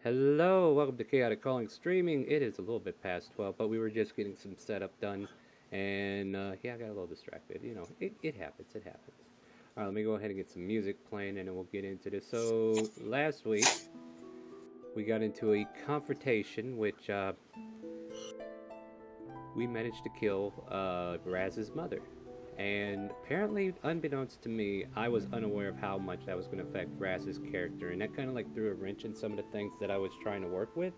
Hello, welcome to Chaotic Calling Streaming. It is a little bit past 12, but we were just getting some setup done. And yeah, I got a little distracted. It happens, it happens. All right, let me go ahead and get some music playing and then we'll get into this. So, last week we got into a confrontation which we managed to kill Raz's mother. And apparently, unbeknownst to me, I was unaware of how much that was going to affect Raz's character, and that kind of like threw a wrench in some of the things that I was trying to work with.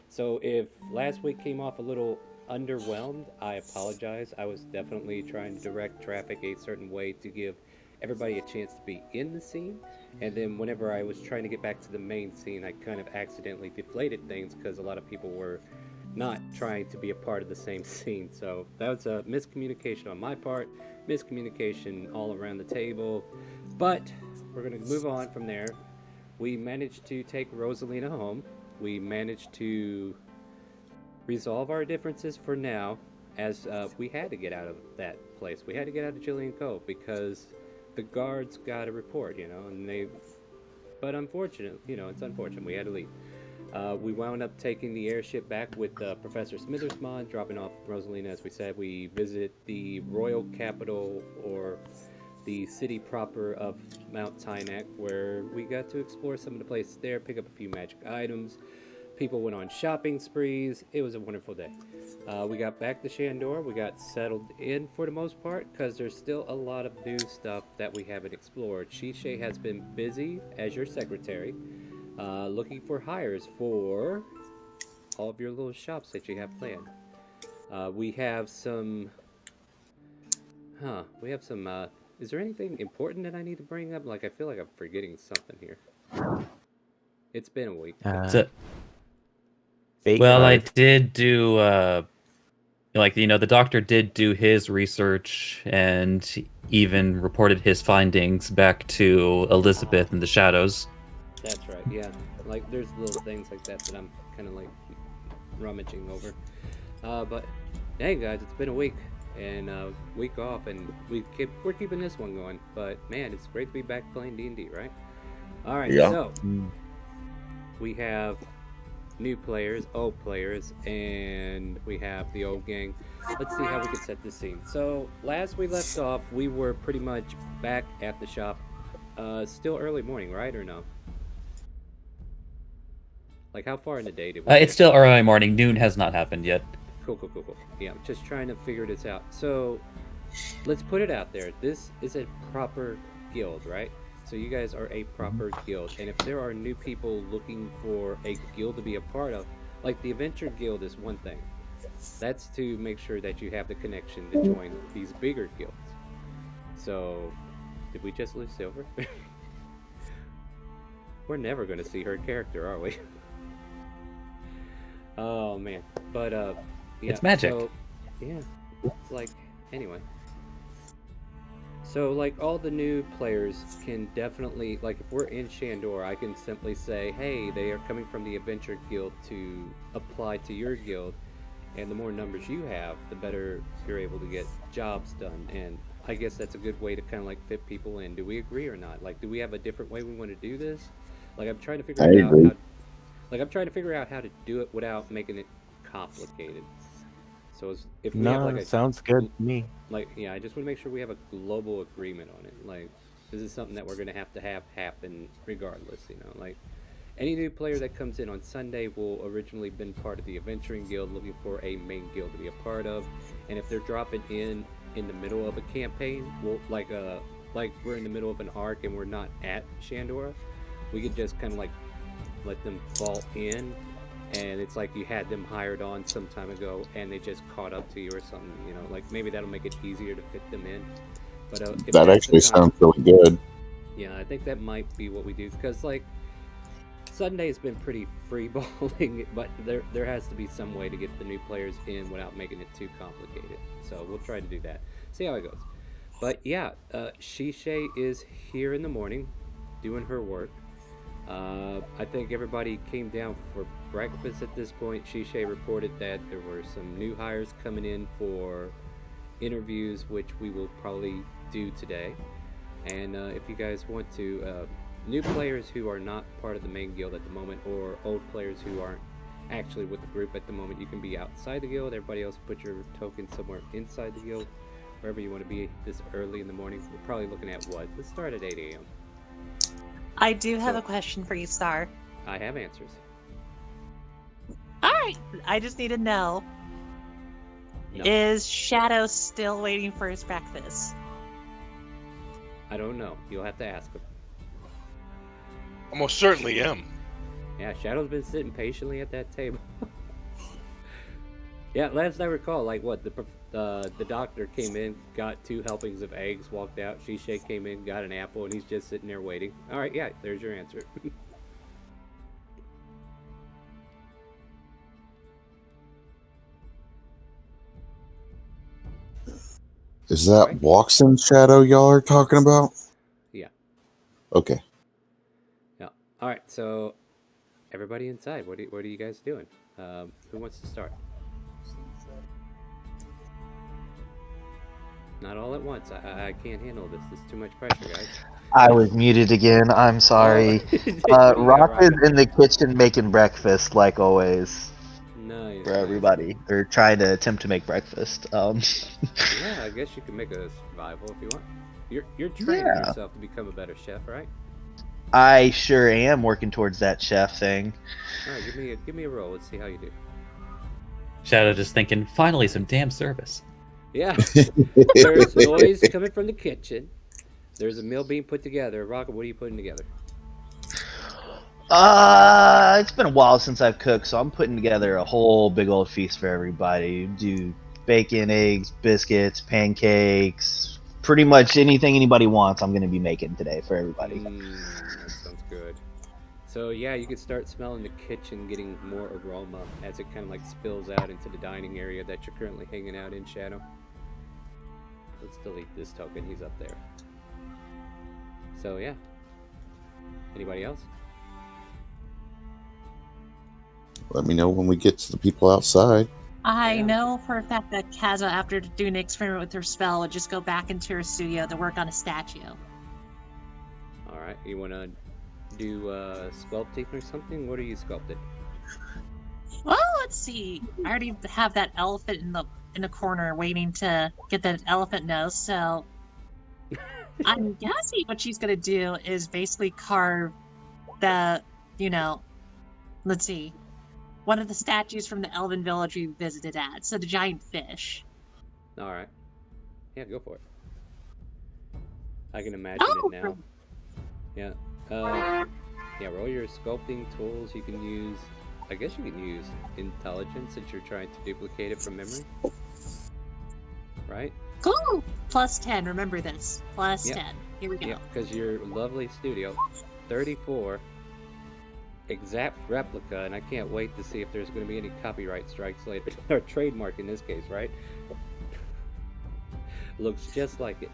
So if last week came off a little underwhelmed, I apologize. I was definitely trying to direct traffic a certain way to give everybody a chance to be in the scene. And then whenever I was trying to get back to the main scene, I kind of accidentally deflated things because a lot of people were not trying to be a part of the same scene. So that was a miscommunication on my part, miscommunication all around the table. But we're going to move on from there. We managed to take Rosalina home. We managed to resolve our differences for now, as we had to get out of that place. We had to get out of Jillian Cove because the guards got a report, and they. But unfortunate, it's unfortunate. We had to leave. We wound up taking the airship back with Professor Smithersmon, dropping off Rosalina. As we said, we visit the royal capital, or the city proper of Mount Tynak, where we got to explore some of the places there, pick up a few magic items. People went on shopping sprees. It was a wonderful day. We got back to Shandor. We got settled in for the most part because there's still a lot of new stuff that we haven't explored. Shishay has been busy as your secretary, looking for hires for all of your little shops that you have planned. We have some. We have some. Is there anything important that I need to bring up? Like, I feel like I'm forgetting something here. It's been a week. So, Fake well, I card. did do the doctor did do his research and even reported his findings back to Elizabeth in the shadows. That's right. Yeah. Like, there's little things like that that I'm kind of like rummaging over. But hey, guys, it's been a week and week off, and we're keeping this one going. But man, it's great to be back playing D&D, right? All right. Yeah. So we have new players, old players, and we have the old gang. Let's see how we can set this scene. So last we left off, we were pretty much back at the shop. Still early morning, right, or no? Like, how far in the day did we It's get? still early morning. Noon has not happened yet. Cool. Yeah, I'm just trying to figure this out. So, let's put it out there. This is a proper guild, right? So you guys are a proper guild. And if there are new people looking for a guild to be a part of, like the Adventure Guild is one thing. That's to make sure that you have the connection to join these bigger guilds. So, did we just lose Silver? We're never going to see her character, are we? Oh man. But yeah, It's magic. So, yeah. It's like, anyway. So, like, all the new players can definitely, like, if we're in Shandor, I can simply say, hey, they are coming from the Adventure Guild to apply to your guild. And the more numbers you have, the better you're able to get jobs done. And I guess that's a good way to kind of, like, fit people in. Do we agree or not? Like, do we have a different way we want to do this? Like, I'm trying to figure I it out agree. I'm trying to figure out how to do it without making it complicated. So if we have No, like a sounds good to me. like yeah, I just want to make sure we have a global agreement on it. Like, this is something that we're gonna have to have happen regardless. Like any new player that comes in on Sunday will originally been part of the Adventuring Guild, looking for a main guild to be a part of, and if they're dropping in the middle of a campaign, we'll like we're in the middle of an arc and we're not at Shandora, we could just kind of like let them fall in, and it's like you had them hired on some time ago and they just caught up to you or something. Like maybe that'll make it easier to fit them in. But if That that's the actually sounds really good. yeah, I think that might be what we do, because like Sunday's been pretty free balling, but there has to be some way to get the new players in without making it too complicated. So we'll try to do that. See how it goes. But yeah, Shishay is here in the morning doing her work. I think everybody came down for breakfast at this point. Shishay reported that there were some new hires coming in for interviews, which we will probably do today. And if you guys want to new players who are not part of the main guild at the moment, or old players who aren't actually with the group at the moment, you can be outside the guild. Everybody else put your token somewhere inside the guild, wherever you want to be this early in the morning. We're probably looking at what? Let's start at 8 a.m. I do have So- a question for you, Star. I have answers. All right, I just need to know: No. is Shadow still waiting for his breakfast? I don't know. You'll have to ask him. I most certainly am. Yeah, Shadow's been sitting patiently at that table. Yeah, last I recall, like what the doctor came in, got 2 helpings of eggs, walked out. Shishay came in, got an apple, and he's just sitting there waiting. All right, yeah, there's your answer. Is that Right. Walkson Shadow y'all are talking about? Yeah. Okay. Yeah. All right, so everybody inside, what are you guys doing? Who wants to start? Not all at once. I can't handle this. This is too much pressure, guys. I was muted again. I'm sorry. Yeah, Rock is Rocket. in the kitchen making breakfast, like always, Nice. for nice. everybody. They're trying to attempt to make breakfast. Yeah, I guess you can make a survival if you want. You're training Yeah. yourself to become a better chef, right? I sure am working towards that chef thing. All right, give me a roll. Let's see how you do. Shadow just thinking, finally some damn service. Yeah. There's noise coming from the kitchen. There's a meal being put together. Rocket, what are you putting together? It's been a while since I've cooked, so I'm putting together a whole big old feast for everybody. Do bacon, eggs, biscuits, pancakes, pretty much anything anybody wants. I'm gonna be making today for everybody. That sounds good. So yeah, you can start smelling the kitchen getting more aroma as it kind of like spills out into the dining area that you're currently hanging out in, Shadow. Let's delete this token. He's up there. So yeah. Anybody else? Let me know when we get to the people outside. I Yeah. know for a fact that Kaza, after doing an experiment with her spell, would just go back into her studio to work on a statue. All right. You want to do sculpting or something? What are you sculpting? Well, let's see. I already have that elephant in the corner waiting to get that elephant nose, so I'm guessing what she's gonna do is basically carve the, let's see, one of the statues from the Elven village we visited at. So the giant fish. All right. Yeah, go for it. I can imagine Oh, it now. Yeah. Yeah, roll your sculpting tools. You can use, I guess you can use intelligence since you're trying to duplicate it from memory. Right? Cool. Plus 10. Remember this. Plus Yeah. 10. Here we go. Yeah, because your lovely studio, 34, exact replica, and I can't wait to see if there's going to be any copyright strikes later, or trademark in this case, right? Looks just like it.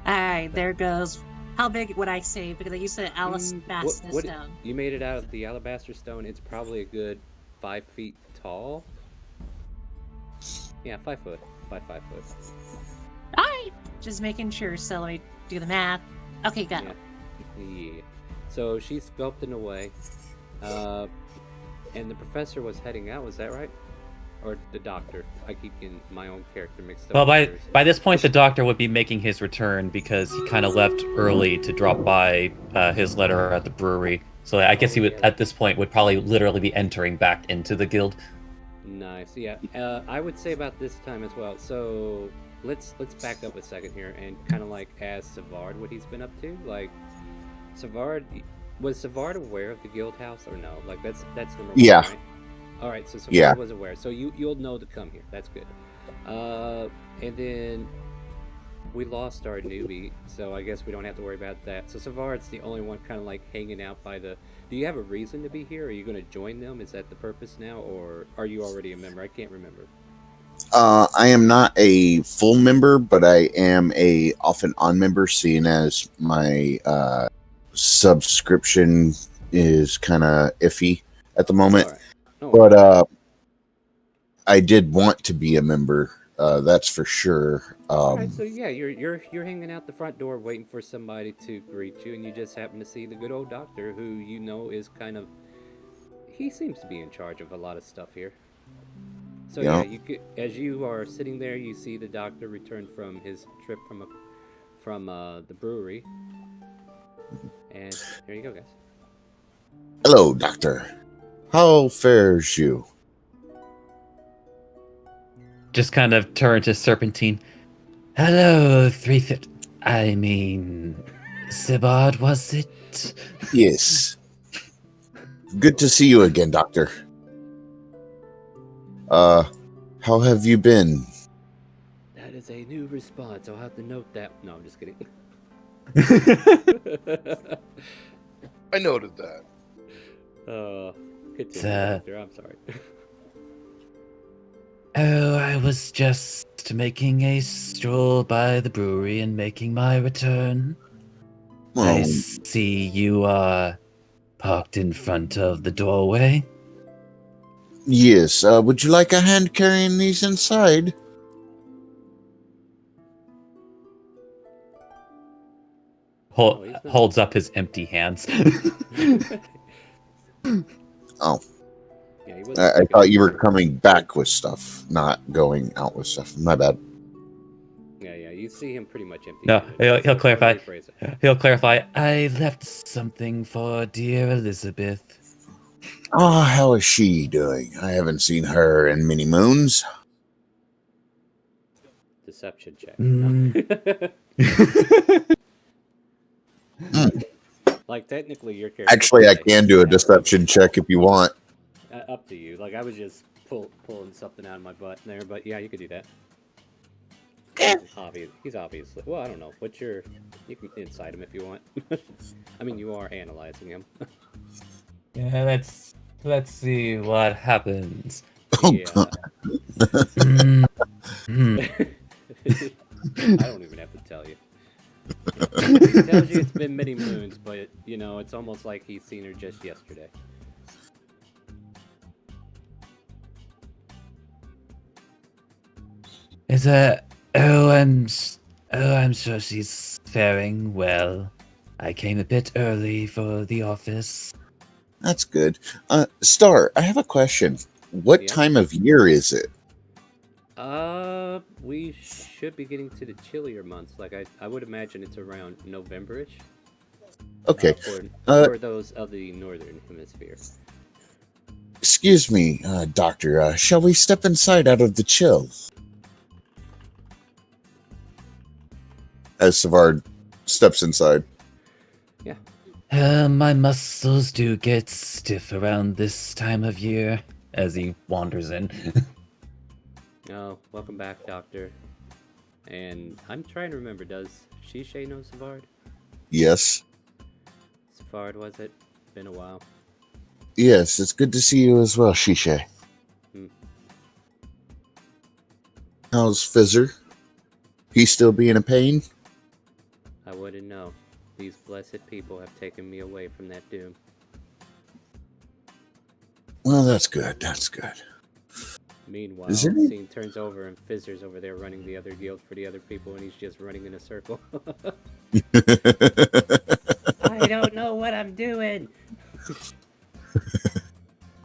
All right, there goes. How big would I say? Because I used to alabaster What- stone. You made it out of the alabaster stone. It's probably a good 5 feet tall. Yeah, 5 foot by 5 foot. All right, just making sure. So let me do the math. Okay, got it. Yeah. So she's sculpting away, and the professor was heading out. Was that right? Or the doctor? I keep getting my own character mixed up. Well, with yours. by this point, the doctor would be making his return because he kind of left early to drop by his letter at the brewery. So I guess he would, at this point, would probably literally be entering back into the guild. Nice. Yeah. I would say about this time as well. So let's back up a second here and kind of like ask Savard what he's been up to. Like, was Savard aware of the guild house or no? Like that's number one, Yeah. right? All right. So Savard Yeah. was aware. So you'll know to come here. That's good. And then we lost our newbie, so I guess we don't have to worry about that. So Savard's the only one kind of like hanging out by the. Do you have a reason to be here? Are you going to join them? Is that the purpose now, or are you already a member? I can't remember. I am not a full member, but I am a off and on member, seeing as my subscription is kind of iffy at the moment. All right. No worries. But I did want to be a member That's for sure. All right, so yeah, you're hanging out the front door waiting for somebody to greet you, and you just happen to see the good old doctor, who you know is kind of he seems to be in charge of a lot of stuff here. So Yeah. yeah, as you are sitting there, you see the doctor return from his trip from the brewery, and there you go, guys. Hello, Doctor. How fares you? Just kind of turn to Serpentine. Hello, I mean, Sibard, was it? Yes. Good to see you again, Doctor. How have you been? That is a new response. I'll have to note that. No, I'm just kidding. I noted that. Continue, Doctor. I'm sorry. Oh, I was just making a stroll by the brewery and making my return. I Well, see you are parked in front of the doorway. yes. Would you like a hand carrying these inside? Oh, he's not- Holds up his empty hands. Oh, Yeah, he wasn't I taking thought it you were seriously. coming back with stuff, not going out with stuff. My bad. Yeah, you see him pretty much empty. No, he'll clarify. Rephrase it. He'll clarify. I left something for dear Elizabeth. Ah, how is she doing? I haven't seen her in many moons. Deception check. Mm. Like technically, your character. Actually, I can do a deception check if you want. Up to you. Like I was just pulling something out of my butt there, but yeah, you could do that. He's obviously. Well, I don't know. You can insight him if you want. I mean, you are analyzing him. Yeah, let's see what happens. Oh, Yeah. God. Mm. Mm. I don't even have to tell you. He tells you it's been many moons, but it's almost like he's seen her just yesterday. Is that? I'm sure she's faring well. I came a bit early for the office. That's good. Star, I have a question. What Yeah. time of year is it? We should be getting to the chillier months. Like I would imagine it's around November-ish. Okay. For those of the northern hemisphere. Excuse me, Doctor. Shall we step inside out of the chill? As Savard steps inside. My muscles do get stiff around this time of year. As he wanders in. Oh, welcome back, Doctor. And I'm trying to remember, does Shishay know Savard? Yes. Savard, was it? Been a while. Yes, it's good to see you as well, Shisha. Hmm. How's Fizzer? He still being a pain? I wouldn't know. These blessed people have taken me away from that doom. Well, that's good. That's good. Meanwhile, Is it- scene turns over and Fizzer's over there running the other guild for the other people, and he's just running in a circle. I don't know what I'm doing.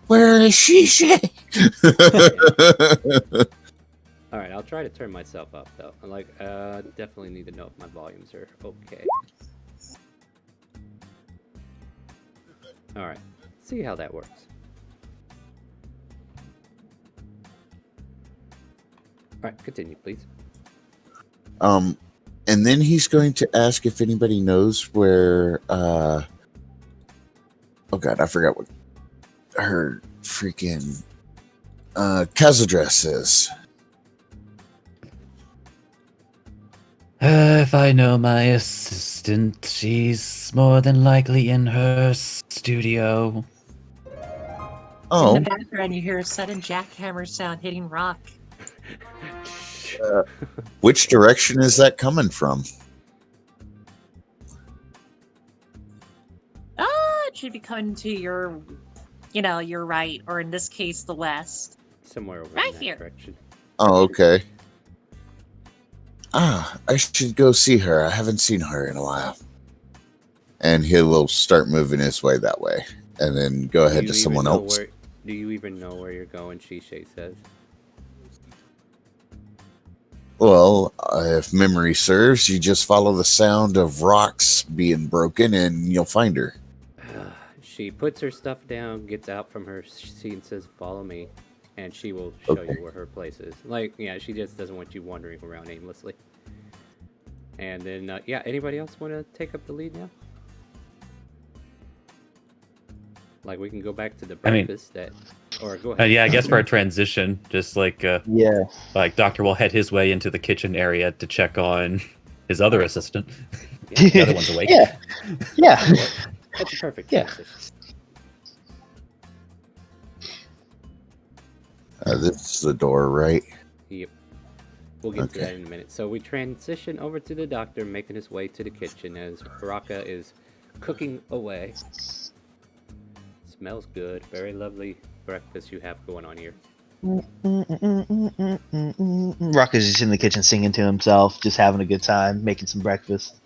Where is Shisha? All right, I'll try to turn myself up though. Definitely need to know if my volumes are okay. All right, see how that works. All right, continue, please. And then he's going to ask if anybody knows where, oh God, I forgot what her freaking, Kazadress is. If I know my assistant, she's more than likely in her studio. Oh, In the background, you hear a sudden jackhammer sound hitting rock. which direction is that coming from? It should be coming to your, your right, or in this case, the west. Somewhere over Right in that here. direction. Oh, okay. I should go see her. I haven't seen her in a while. And he will start moving his way that way. And then go ahead to someone else. Do you even know where you're going? Shishay says. Well, if memory serves, you just follow the sound of rocks being broken and you'll find her. She puts her stuff down, gets out from her seat and says, "Follow me." And she will show you where her place is. Like, yeah, she just doesn't want you wandering around aimlessly. And then, yeah, anybody else want to take up the lead now? Like, we can go back to the breakfast or go ahead. Yeah, I guess for a transition, just like like Doctor will head his way into the kitchen area to check on his other assistant. Yeah, the other one's awake. Yeah. That's a perfect Yeah. transition. This is the door, right? Yep. We'll get to that in a minute. So we transition over to the doctor making his way to the kitchen as Baraka is cooking away. Smells good. Very lovely breakfast you have going on here. Rock is just in the kitchen singing to himself, just having a good time, making some breakfast.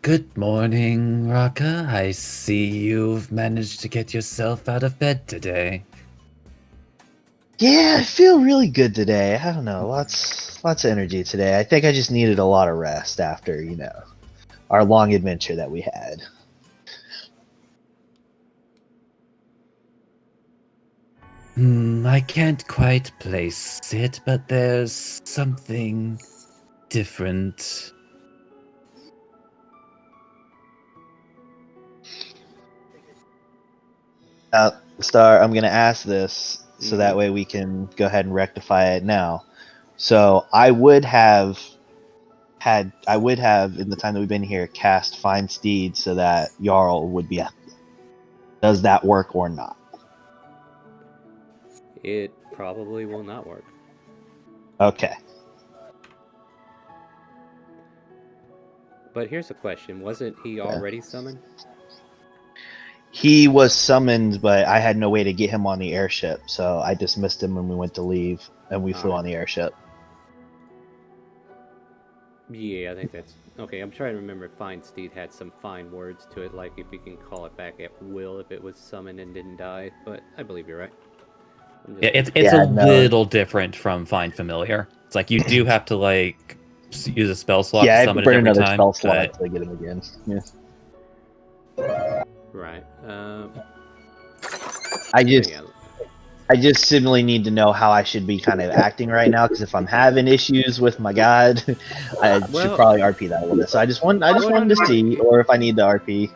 Good morning, Raka. I see you've managed to get yourself out of bed today. Yeah, I feel really good today. I don't know, lots of energy today. I think I just needed a lot of rest after, our long adventure that we had. I can't quite place it, but there's something different. Star, I'm going to ask this so that way we can go ahead and rectify it now. So I would have in the time that we've been here cast Find Steed so that Jarl would be. Does that work or not? It probably will not work. Okay. But here's a question. Wasn't he already summoned? He was summoned, but I had no way to get him on the airship, so I dismissed him when we went to leave, and we flew on the airship. Yeah, I think that's... Okay, I'm trying to remember if Find Steed had some fine words to it, like if we can call it back at will if it was summoned and didn't die, but I believe you're right. Yeah, it's a little different from Find Familiar. It's like you do have to, like, use a spell slot to summon it every another time. spell slot to get him again. Yeah. Right. I just simply need to know how I should be kind of acting right now, because if I'm having issues with my god, I should probably RP that a little bit. So I just wanted to see, or if I need to RP.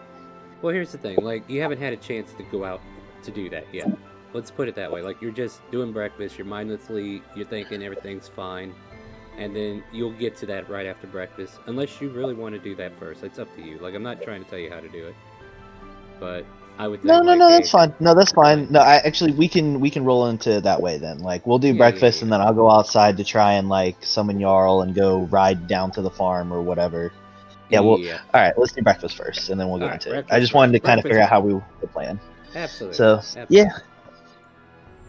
Well, here's the thing. Like, you haven't had a chance to go out to do that yet. Let's put it that way. Like, you're just doing breakfast, you're mindlessly, you're thinking everything's fine, and then you'll get to that right after breakfast, unless you really want to do that first. It's up to you. Like, I'm not trying to tell you how to do it, but I would think, No, hey, that's fine. No, that's fine. No, we can roll into it that way then. Like, we'll do breakfast, and then I'll go outside to try and, like, summon Jarl and go ride down to the farm or whatever. Yeah, all right, let's do breakfast first, and then we'll get into it. I just wanted to kind of figure out how we were planning. Absolutely. So,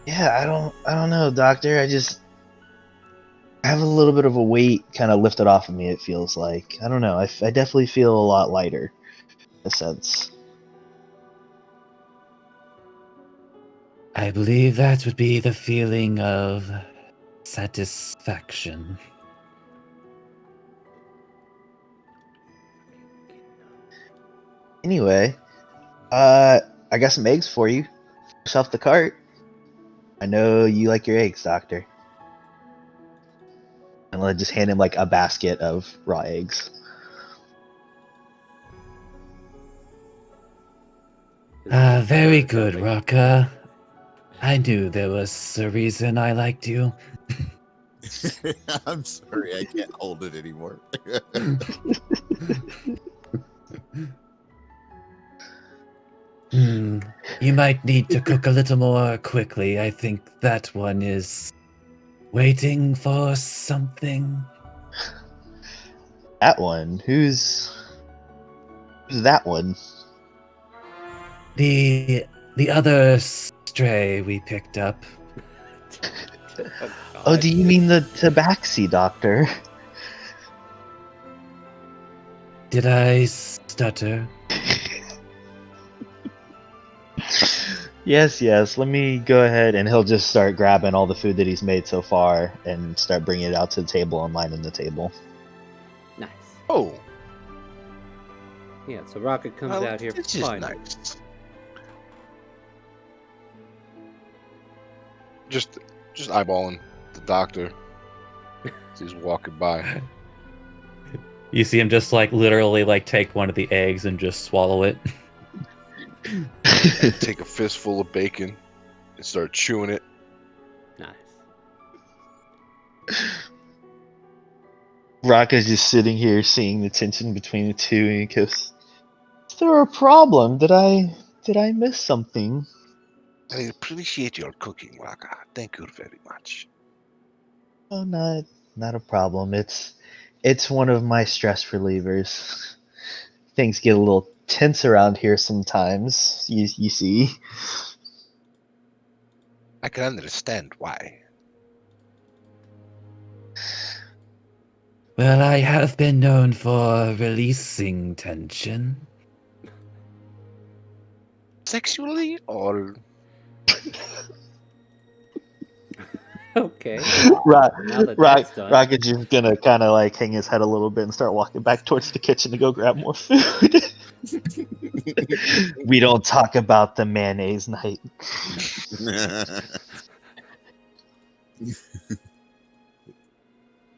yeah, I don't know, Doctor. I have a little bit of a weight kind of lifted off of me, it feels like. I don't know. I definitely feel a lot lighter, in a sense. I believe that would be the feeling of satisfaction. Anyway, I got some eggs for you. Fresh off the cart. I know you like your eggs, Doctor. And I'll just hand him like a basket of raw eggs. Very good, Raka. I knew there was a reason I liked you. I'm sorry, I can't hold it anymore. You might need to cook a little more quickly. I think that one is waiting for something. That one? Who's that one? The other stray we picked up. Oh, do you mean the tabaxi, Doctor? Did I stutter? Yes, yes. Let me go ahead, and he'll just start grabbing all the food that he's made so far and start bringing it out to the table and lining the table. Nice. Oh, Yeah, so Rocket comes well, out here this is finally. nice. Just eyeballing the doctor as he's walking by. You see him just like literally like take one of the eggs and just swallow it. And take a fistful of bacon and start chewing it. Nice. Rock is just sitting here seeing the tension between the two, and he goes, "Is there a problem? Did I miss something?" I appreciate your cooking, Waka. Thank you very much. Oh, not a problem. It's one of my stress relievers. Things get a little tense around here sometimes. You see. I can understand why. Well, I have been known for releasing tension. Sexually or Okay. Rock, Now that that's done. Rock is just gonna kind of like hang his head a little bit and start walking back towards the kitchen to go grab more food. We don't talk about the mayonnaise night.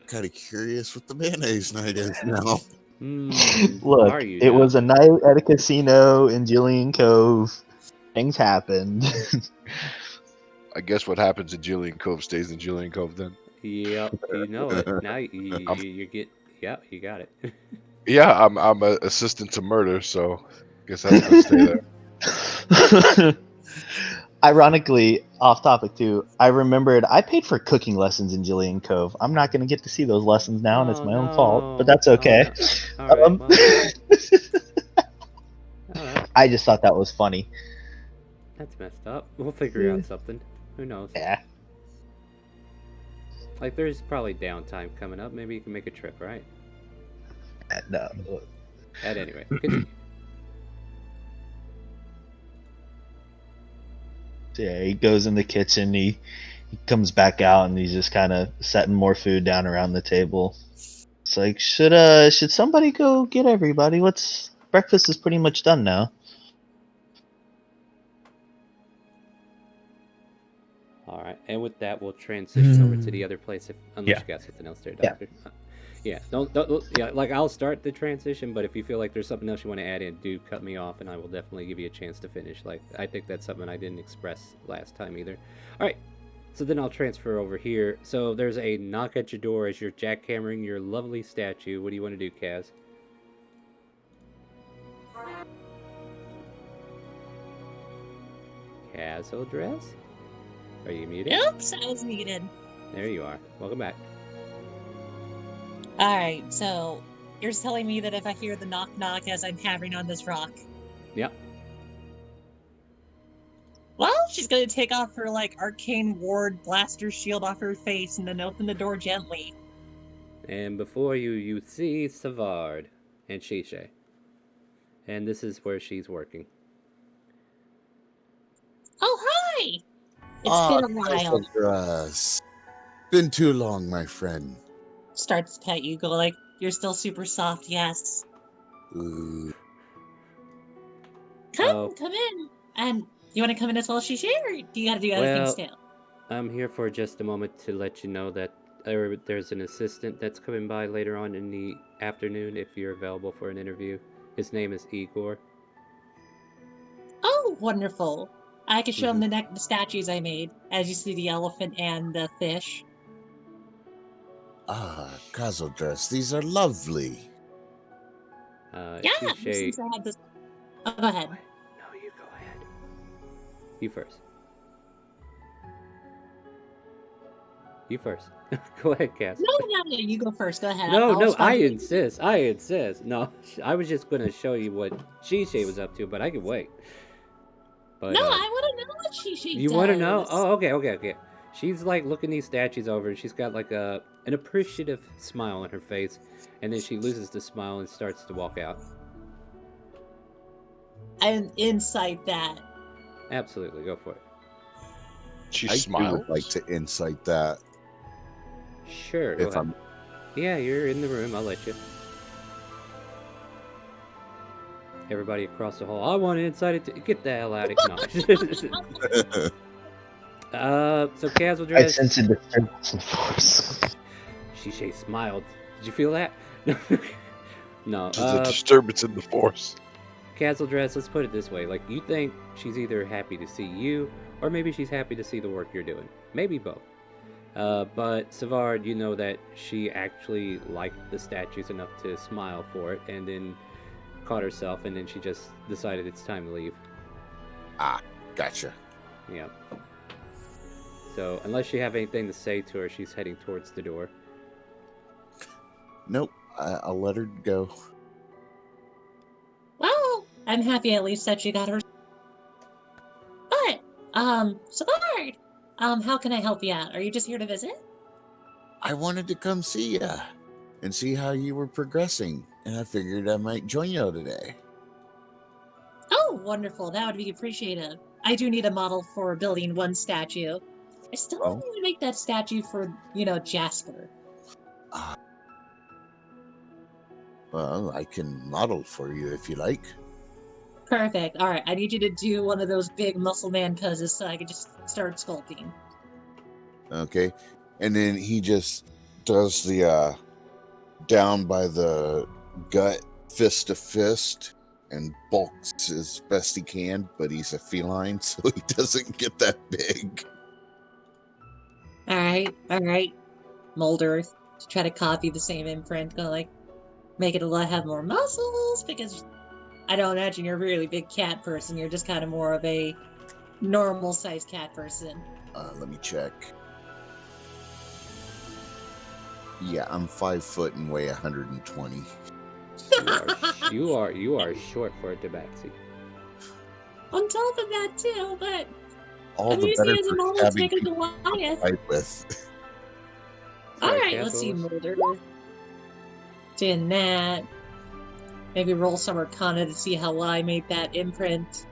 Kind of curious what the mayonnaise night is now. Look, Are you it now? was a night at a casino in Jillian Cove. Things happened. I guess what happens in Jillian Cove stays in Jillian Cove then. Yep, you know it. Now you get. Yep, you got it. Yeah, I'm an assistant to murder, so I guess that's gonna stay there. Ironically, off topic too, I remembered I paid for cooking lessons in Jillian Cove. I'm not going to get to see those lessons now, and it's Oh, my own fault, but no. that's okay. Oh, no. All right. Well, all right. I just thought that was funny. That's messed up. We'll figure out something. Who knows? Yeah. Like, there's probably downtime coming up. Maybe you can make a trip, right? No. At any rate, continue. Yeah, he goes in the kitchen. He comes back out, and he's just kind of setting more food down around the table. It's like, should somebody go get everybody? Breakfast is pretty much done now. All right, and with that, we'll transition over to the other place, unless you got something else there, Yeah. Doctor. Yeah, don't. Yeah, like I'll start the transition, but if you feel like there's something else you want to add in, do cut me off, and I will definitely give you a chance to finish. Like I think that's something I didn't express last time either. All right, so then I'll transfer over here. So there's a knock at your door as you're jackhammering your lovely statue. What do you want to do, Kaz? Castle dress? Are you muted? Oops, I was muted. There you are. Welcome back. Alright, so you're telling me that if I hear the knock knock as I'm hammering on this rock, Yep. well, she's gonna take off her arcane ward blaster shield off her face and then open the door gently. And before you see Savard and Shisha. And this is where she's working. Oh hi! It's been a while. Grass. Been too long, my friend. Starts to pet you, go like, you're still super soft, yes. Ooh. Oh. Come in. And you want to come in as well as she shared, or do you gotta do other things too? I'm here for just a moment to let you know that there's an assistant that's coming by later on in the afternoon if you're available for an interview. His name is Igor. Oh, wonderful. I can show him the statues I made, as you see the elephant and the fish. Ah, castle dress. These are lovely. Yeah, Shisha... since I had this... Oh, go ahead. No, you go ahead. You first. You first. Go ahead, Cass. No, you go first. Go ahead. No, I insist. I insist. No, I was just going to show you what Shisha was up to, but I can wait. But, no, I want to know what Shisha does. You want to know? Oh, okay. she's like looking these statues over, and she's got like an appreciative smile on her face, and then she loses the smile and starts to walk out. And insight that. Absolutely, go for it. She I smiles. would like to insight that. Sure, go If ahead. Yeah, you're in the room. I'll let you. Everybody across the hall. I want to inside it. Get the hell out of here. So Kaz will I dress. sense a disturbance in the force. Shishay smiled. Did you feel that? No. There's a disturbance in the force. Kaz will dress. Let's put it this way. Like, you think she's either happy to see you, or maybe she's happy to see the work you're doing. Maybe both. But Savard, you know that she actually liked the statues enough to smile for it, and then caught herself, and then she just decided it's time to leave. Gotcha. Yeah. So, unless you have anything to say to her, she's heading towards the door. Nope. I'll let her go. Well, I'm happy at least that she got her. But, Savard, how can I help you out? Are you just here to visit? I wanted to come see ya and see how you were progressing, and I figured I might join you today. Oh, wonderful. That would be appreciated. I do need a model for building one statue. I still need to make that statue for, Jasper. Well, I can model for you if you like. Perfect. All right. I need you to do one of those big muscle man poses so I can just start sculpting. Okay. And then he just does the down by the gut, fist to fist, and bulks as best he can, but he's a feline, so he doesn't get that big. All right. Molder to try to copy the same imprint, gonna like make it have more muscles, because I don't imagine you're a really big cat person. You're just kind of more of a normal sized cat person. Let me check. Yeah, I'm 5 foot and weigh 120. You are short for a tabaxi. On top of that too, but All I'm the using better it as a for model to stabbing make a people Goliath. fight with. All Sorry, right, Cass, let's what see, was- Molder. Doing that. Maybe roll some Arcana to see how well I made that imprint.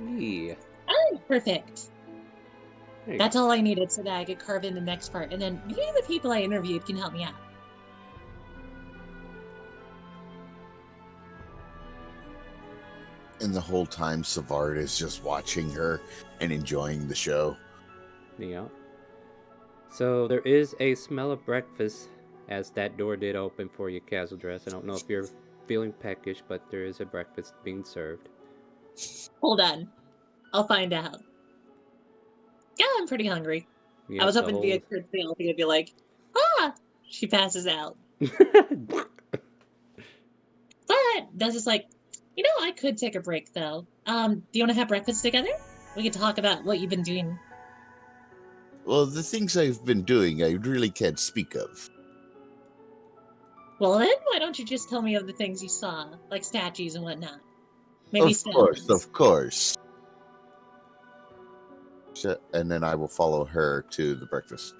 Yeah. Oh, perfect. There you That's all I needed so that I could carve in the next part. And then maybe the people I interviewed can help me out. And the whole time, Savard is just watching her and enjoying the show. Yeah. So there is a smell of breakfast as that door did open for you, Castle Dress. I don't know if you're feeling peckish, but there is a breakfast being served. Hold on. I'll find out. Yeah, I'm pretty hungry. Yep, I was the hoping to be a whole- good thing. I'd be like, she passes out. But that's just like, I could take a break though. Do you want to have breakfast together? We could talk about what you've been doing. Well, the things I've been doing, I really can't speak of. Well then, why don't you just tell me of the things you saw, like statues and whatnot? Maybe Of course, stones. of course. And then I will follow her to the breakfast.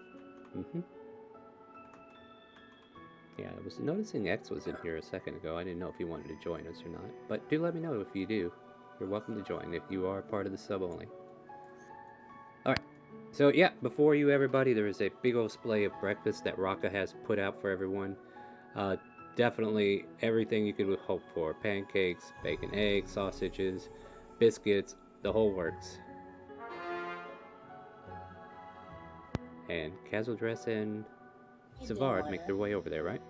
Mm-hmm. Yeah, I was noticing X was in here a second ago. I didn't know if he wanted to join us or not. But do let me know if you do. You're welcome to join if you are part of the sub only. Alright. So yeah, before you everybody, there is a big old display of breakfast that Raka has put out for everyone. Definitely everything you could hope for. Pancakes, bacon, eggs, sausages, biscuits, the whole works. And Casual Dress and Savard make their way over there, right?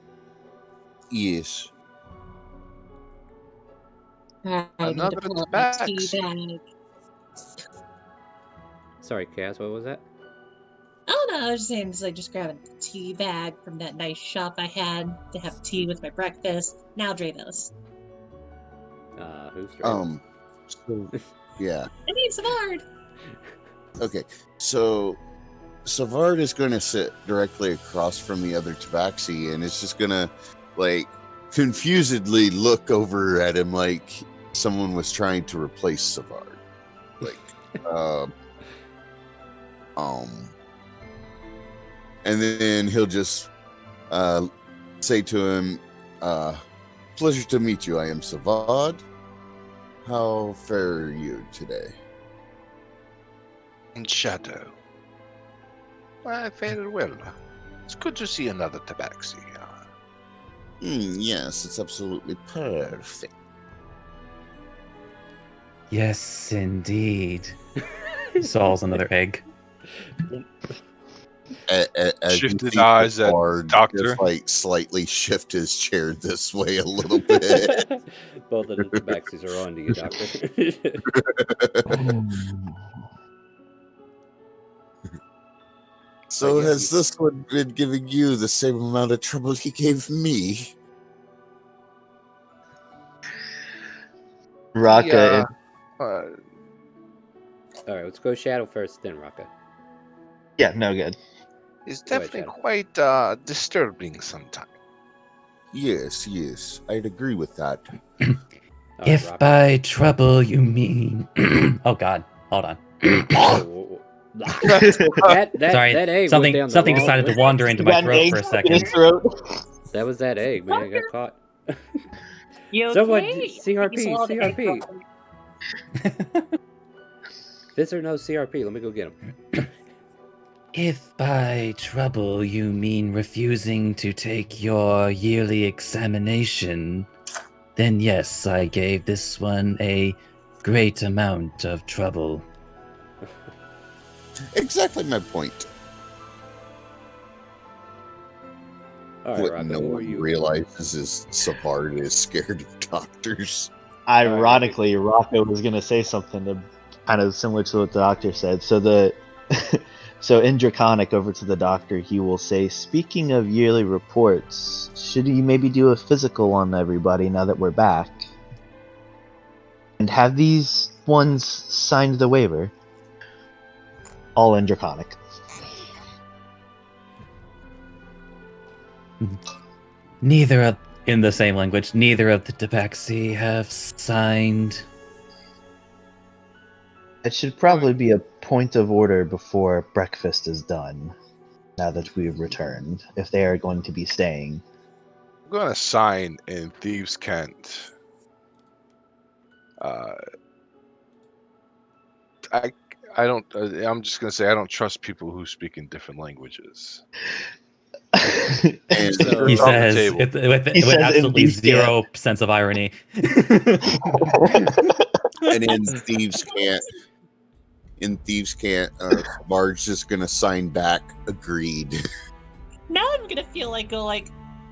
Yes. I need Another to pull up my tabaxi. tea bag. Sorry, Cass, what was that? Oh no, I was just saying, just grabbing a tea bag from that nice shop I had to have tea with my breakfast. Now Dragos. Who's driving? So, yeah. I need Savard. Okay. So, Savard is going to sit directly across from the other tabaxi, and it's just going to, confusedly look over at him like someone was trying to replace Savard. And then he'll just say to him, pleasure to meet you. I am Savad. How fare you today? In shadow. Why, very well. It's good to see another tabaxi. Yes, it's absolutely perfect. Yes, indeed. Saul's another egg. As Shifted you see eyes at Bard Doctor. just like slightly shift his chair this way a little bit. Both of the tabaxis are on to you, Doctor. So But yeah, has this one been giving you the same amount of trouble he gave me? Raka, All right, let's go Shadow first, then Raka. yeah, no good. It's Go ahead, definitely Shadow. quite disturbing sometimes. Yes, I'd agree with that. All right, If Raka. by trouble you mean... oh God, hold on. Whoa. that Sorry, egg went something down the something wrong decided way. to wander into You my got an throat egg for a stuck in his second. throat. That was that egg, man. I got caught. You Someone, okay? CRP. This or no CRP. Let me go get him. If by trouble you mean refusing to take your yearly examination, then yes, I gave this one a great amount of trouble. Exactly my point. All right, What Raka. no Who are one you? realizes is Savard is scared of doctors. Ironically, Rocco was going to say something kind of similar to what the doctor said. So so in Draconic over to the doctor, he will say, speaking of yearly reports, should you maybe do a physical on everybody now that we're back? And have these ones signed the waiver? All in Draconic. Neither of, in the same language, neither of the Tabaxi have signed. It should probably be a point of order before breakfast is done, now that we've returned, if they are going to be staying. I'm going to sign in Thieves' Cant. I don't. I'm just going to say I don't trust people who speak in different languages. And So- He It's on the says table. with He says in absolutely these zero sense of irony. and in Thieves Can't, Savard's just gonna sign back, agreed. Now I'm gonna feel like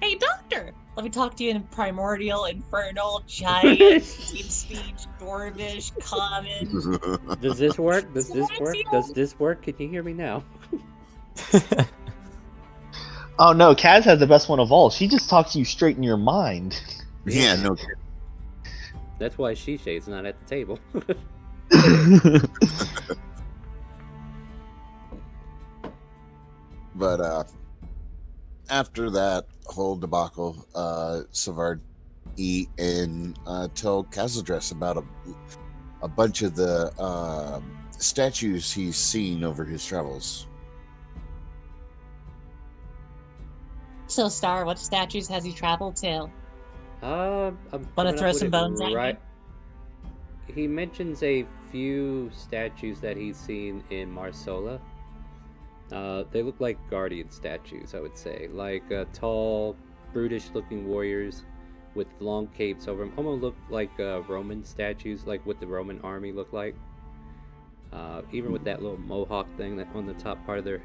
hey doctor, let me talk to you in primordial, infernal, giant, deep speech, dwarvish, common. Does this work? Does So this I work? feel- Does this work? Can you hear me now? Oh no, Kaz has the best one of all. She just talks to you straight in your mind. Yeah, no. That's why Shisei's not at the table. But after that whole debacle, Savard eat and tell Kazadress about a bunch of the statues he's seen over his travels. So Star, what statues has he traveled to? I'm Wanna coming up throw with some it bones at me? right. He mentions a few statues that he's seen in Marsola. They look like guardian statues, I would say, like tall, brutish-looking warriors with long capes over them. Almost look like Roman statues, like what the Roman army looked like. Even with that little mohawk thing that on the top part of their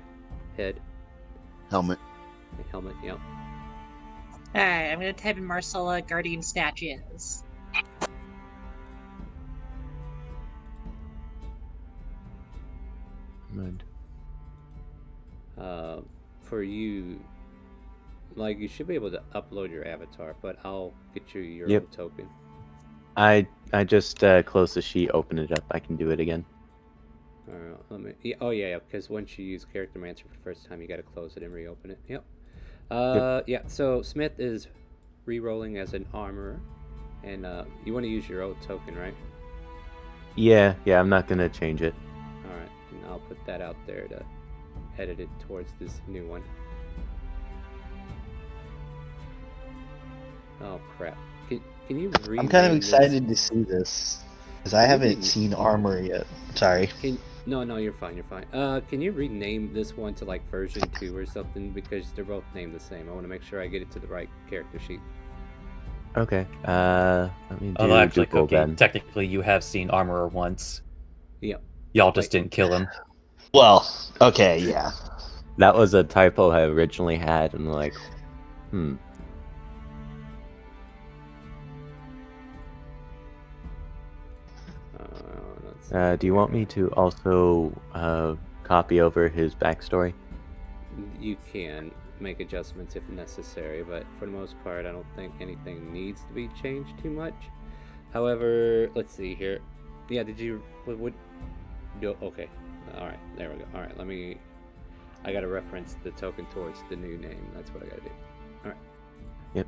head, Helmet. the helmet. Yep. Alright, I'm gonna type in Marcella guardian statues. Mind. For you, like you should be able to upload your avatar, but I'll get you your Yep. own token. I just closed the sheet, opened it up. I can do it again. All right, let me. Yeah, oh yeah, because once you use Character Mancer for the first time, you got to close it and reopen it. Yep. Yeah. So Smith is re-rolling as an armorer, and you want to use your old token, right? Yeah, I'm not gonna change it. All right, and I'll put that out there to edit it towards this new one. Oh crap! Can you rename I'm kind of this? excited to see this because I Can you haven't re- seen armor yet. Sorry. No, you're fine. You're fine. Can you rename this one to like version 2 or something, because they're both named the same. I want to make sure I get it to the right character sheet. Okay. Let me do Although actually, Google Cookie, then. technically you have seen Armorer once. Yep. Y'all just Wait. didn't kill him. Well, okay, yeah. That was a typo I originally had, and like, do you want me to also copy over his backstory? You can make adjustments if necessary, but for the most part, I don't think anything needs to be changed too much. However, let's see here. Yeah, did you? What? Okay. All right. There we go. All right. I gotta reference the token towards the new name. That's what I gotta do. All right. Yep.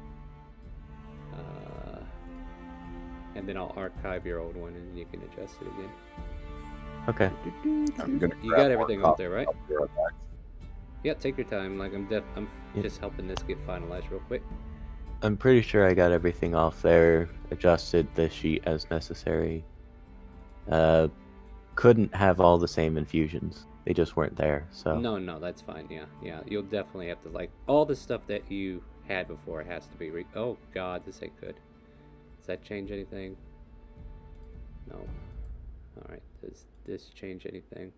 And then I'll archive your old one, and you can adjust it again. Okay. I'm gonna You grab got everything more up there, right? coffee. I'll be right back. Yeah, take your time. Like I'm Yep. just helping this get finalized real quick. I'm pretty sure I got everything off there, adjusted the sheet as necessary. Couldn't have all the same infusions. They just weren't there, so. No, that's fine. Yeah. You'll definitely have to like all the stuff that you had before has to be oh God, this ain't good. Does that change anything? No. All right. Does this change anything?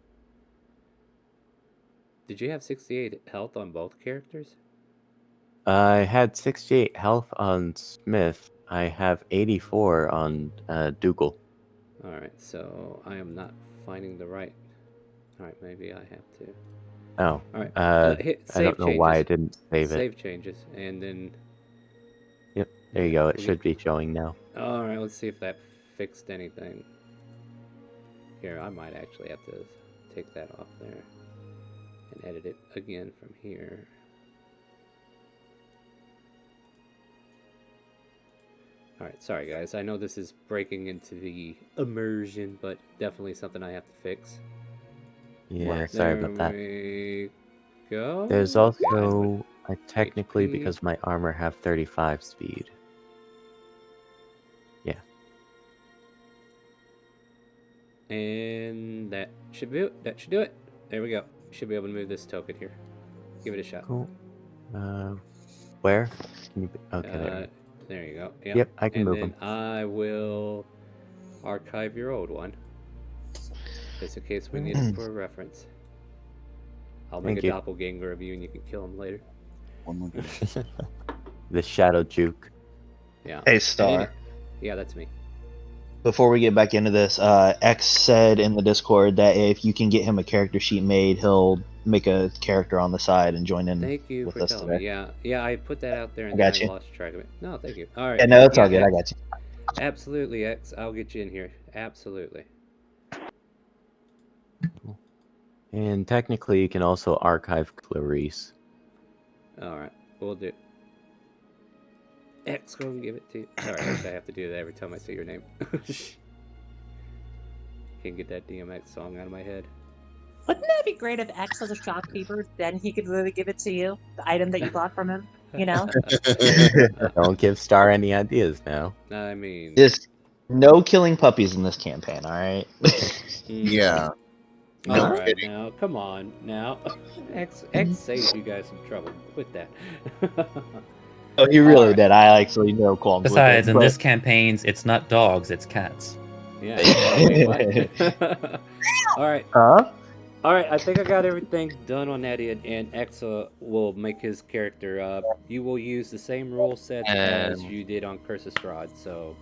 Did you have 68 health on both characters? I had 68 health on Smith. I have 84 on Dougal. All right. So I am not finding the right. All right. Maybe I have to. Oh. All right. I don't know why I didn't save it. Save changes, and then. Yep. There you go. It should be showing now. All right. Let's see if that fixed anything. Here, I might actually have to take that off there and edit it again from here. Alright, sorry guys. I know this is breaking into the immersion, but definitely something I have to fix. Yeah, sorry about that. We go. There's also, I technically, HP. because my armor have 35 speed. Yeah. And that should do it. There we go. Should be able to move this token here. Give it a shot. Cool. Where? Can you? Okay, there. There you go. Yep, I can move them. them. And then I will archive your old one, just in case we need it for a reference. I'll make a doppelganger of you, and you can kill him later. One more. The shadow juke. Yeah. Hey, Star. Yeah, that's me. Before we get back into this, X said in the Discord that if you can get him a character sheet made, he'll make a character on the side and join in. Thank you with for us telling today. me. Yeah, I put that out there and I then got I you. lost track of it. No, thank you. All right. Yeah, no, it's all good. X. I got you. Absolutely, X. I'll get you in here. Absolutely. And technically, you can also archive Clarice. All right, we'll do. X, go and give it to you. Sorry, I have to do that every time I say your name. Can't get that DMX song out of my head. Wouldn't that be great if X was a shopkeeper? Then he could literally give it to you, the item that you bought from him. You know? Don't give Star any ideas now. I mean, Just no killing puppies in this campaign, all right? Yeah. No all right, kidding. now, come on, now. X saves you guys some trouble. Quit that. Oh, he really Alright. did. I actually know qualms Besides, with in it, this campaign, it's not dogs, it's cats. Yeah. Wait, what? All right. Huh? All right, I think I got everything done on that end, and Exa will make his character. You will use the same rule sets as you did on Curse of Strahd, so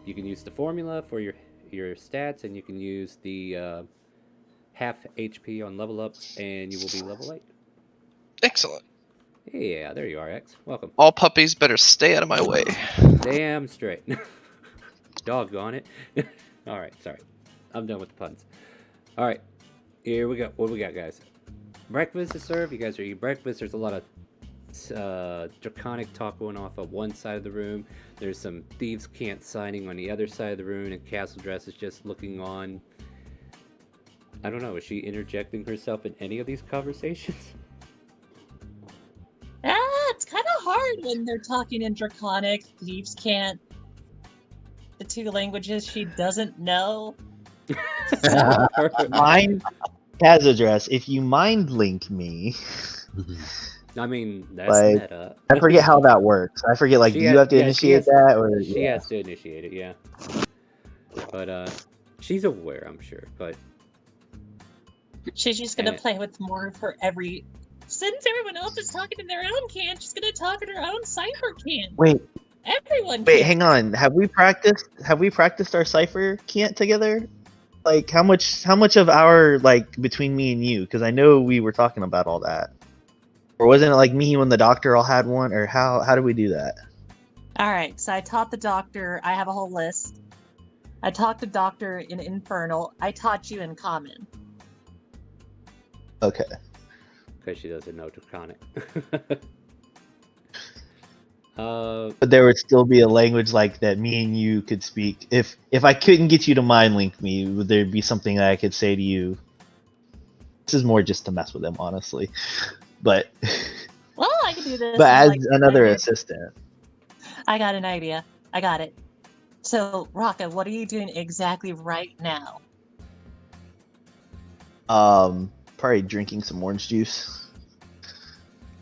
you can use the formula for your stats, and you can use the half HP on level ups, and you will be level 8. Excellent. Yeah, there you are, X. Welcome. All puppies better stay out of my way. Damn straight. Doggone it. All right, sorry. I'm done with the puns. All right. Here we go. What do we got, guys? Breakfast to serve. You guys are eating breakfast. There's a lot of draconic talk going off of one side of the room. There's some thieves' cant signing on the other side of the room, and Castle Dress is just looking on. I don't know. Is she interjecting herself in any of these conversations? It's kind of hard part when they're talking in Draconic, thieves can't. The two languages she doesn't know. Mind has address. If you mind link me, I mean, that's like, meta. I forget how that works. I forget, like, She do you has- have to yeah, she initiate has- that, or She yeah. has to initiate it, yeah. But she's aware, I'm sure. But She's just gonna And- play with more for every. Since everyone else is talking in their own can, she's gonna talk in her own cipher can. Wait, Everyone wait, can. hang on. Have we practiced our cipher cant together? Like, how much of our, like, between me and you? Because I know we were talking about all that. Or wasn't it like me when the doctor all had one? Or how did we do that? All right, so I taught the doctor. I have a whole list. I taught the doctor in Infernal. I taught you in Common. Okay. because she doesn't know Draconic. But there would still be a language like that me and you could speak. If I couldn't get you to mind link me, would there be something that I could say to you? This is more just to mess with him, honestly. But Well, I can do this. but in, as like, another language. assistant. I got an idea. I got it. So, Raka, what are you doing exactly right now? Probably drinking some orange juice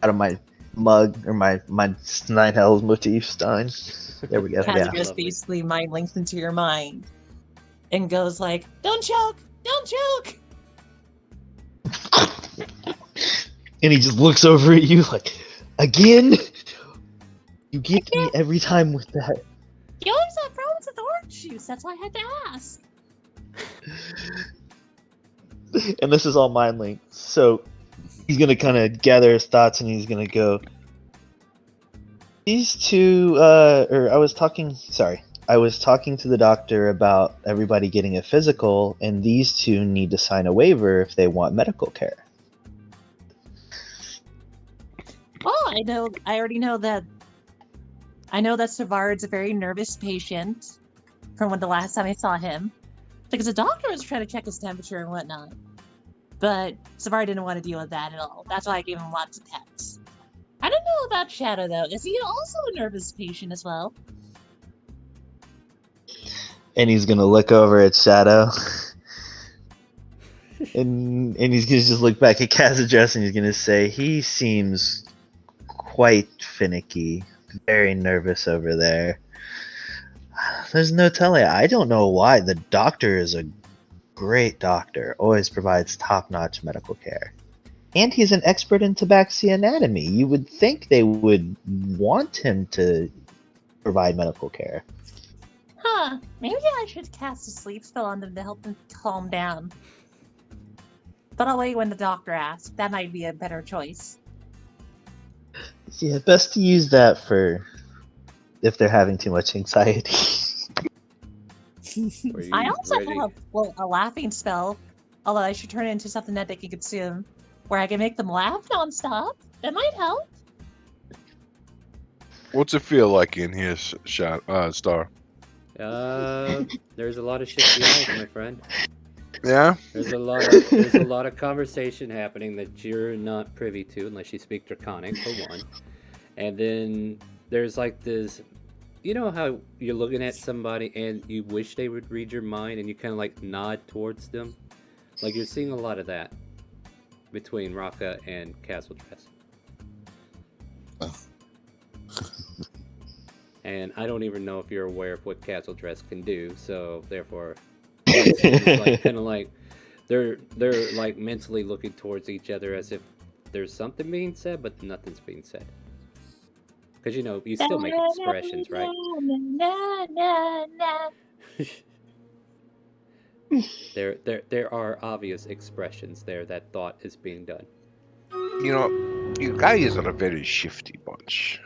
out of my mug or my Nine Hells motif stein. There we go. Kind Yeah. of just basically mind links into your mind and goes like, "Don't choke! Don't choke!" And he just looks over at you like, again? You get me every time with that. You always have problems with orange juice. That's why I had to ask. And this is all mind linked. So he's gonna kind of gather his thoughts and he's gonna go. These two, I was talking to the doctor about everybody getting a physical, and these two need to sign a waiver if they want medical care. Well, I already know that. I know that Savard's a very nervous patient from when the last time I saw him. Because the doctor was trying to check his temperature and whatnot. But Savard didn't want to deal with that at all. That's why I gave him lots of pets. I don't know about Shadow, though. Is he also a nervous patient as well? And he's gonna look over at Shadow. and he's gonna just look back at Kazadress and he's gonna say, he seems quite finicky. Very nervous over there. There's no telling. I don't know why. The doctor is a great doctor. Always provides top-notch medical care. And he's an expert in tabaxi anatomy. You would think they would want him to provide medical care. Huh. Maybe I should cast a sleep spell on them to help them calm down. But I'll wait when the doctor asks. That might be a better choice. Yeah, best to use that for if they're having too much anxiety. Are you I also ready? have a laughing spell, although I should turn it into something that they can consume, where I can make them laugh nonstop. That might help. What's it feel like in here, Star? There's a lot of shifty eyes, my friend. Yeah? There's a lot of conversation happening that you're not privy to unless you speak Draconic, for one. And then there's like this, you know how you're looking at somebody and you wish they would read your mind and you kind of like nod towards them? Like you're seeing a lot of that between Raka and Castle Dress. Oh. And I don't even know if you're aware of what Castle Dress can do, so therefore it's like kind of like they're like mentally looking towards each other as if there's something being said, but nothing's being said. Because you still make expressions, right? There are obvious expressions there that thought is being done. You guys are a very shifty bunch.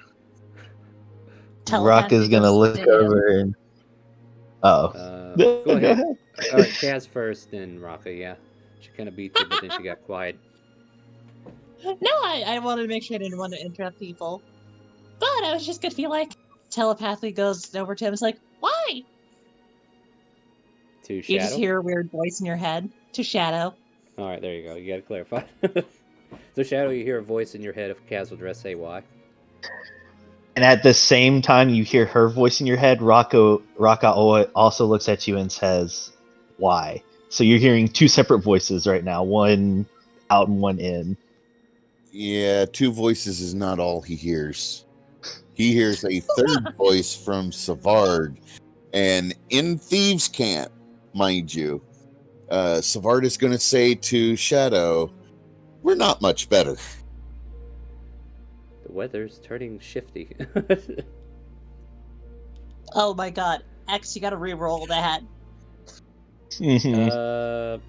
Rock is gonna look over and. Oh. Go ahead. All right, Kaz first, then Raka. Yeah, she kind of beat you, but then she got quiet. No, I wanted to make sure I didn't want to interrupt people. But I was just gonna feel like telepathically goes over to him. It's like, why? To You Shadow? just hear a weird voice in your head. To Shadow. All right, there you go. You got to clarify. So Shadow, you hear a voice in your head of Castle Dress say why? And at the same time, you hear her voice in your head. Raka also looks at you and says, "Why?" So you're hearing two separate voices right now, one out and one in. Yeah, two voices is not all he hears. He hears a third voice from Savard. And in Thieves' Camp, mind you, Savard is going to say to Shadow, "We're not much better." The weather's turning shifty. Oh my god. X, you gotta re-roll that. Mhm.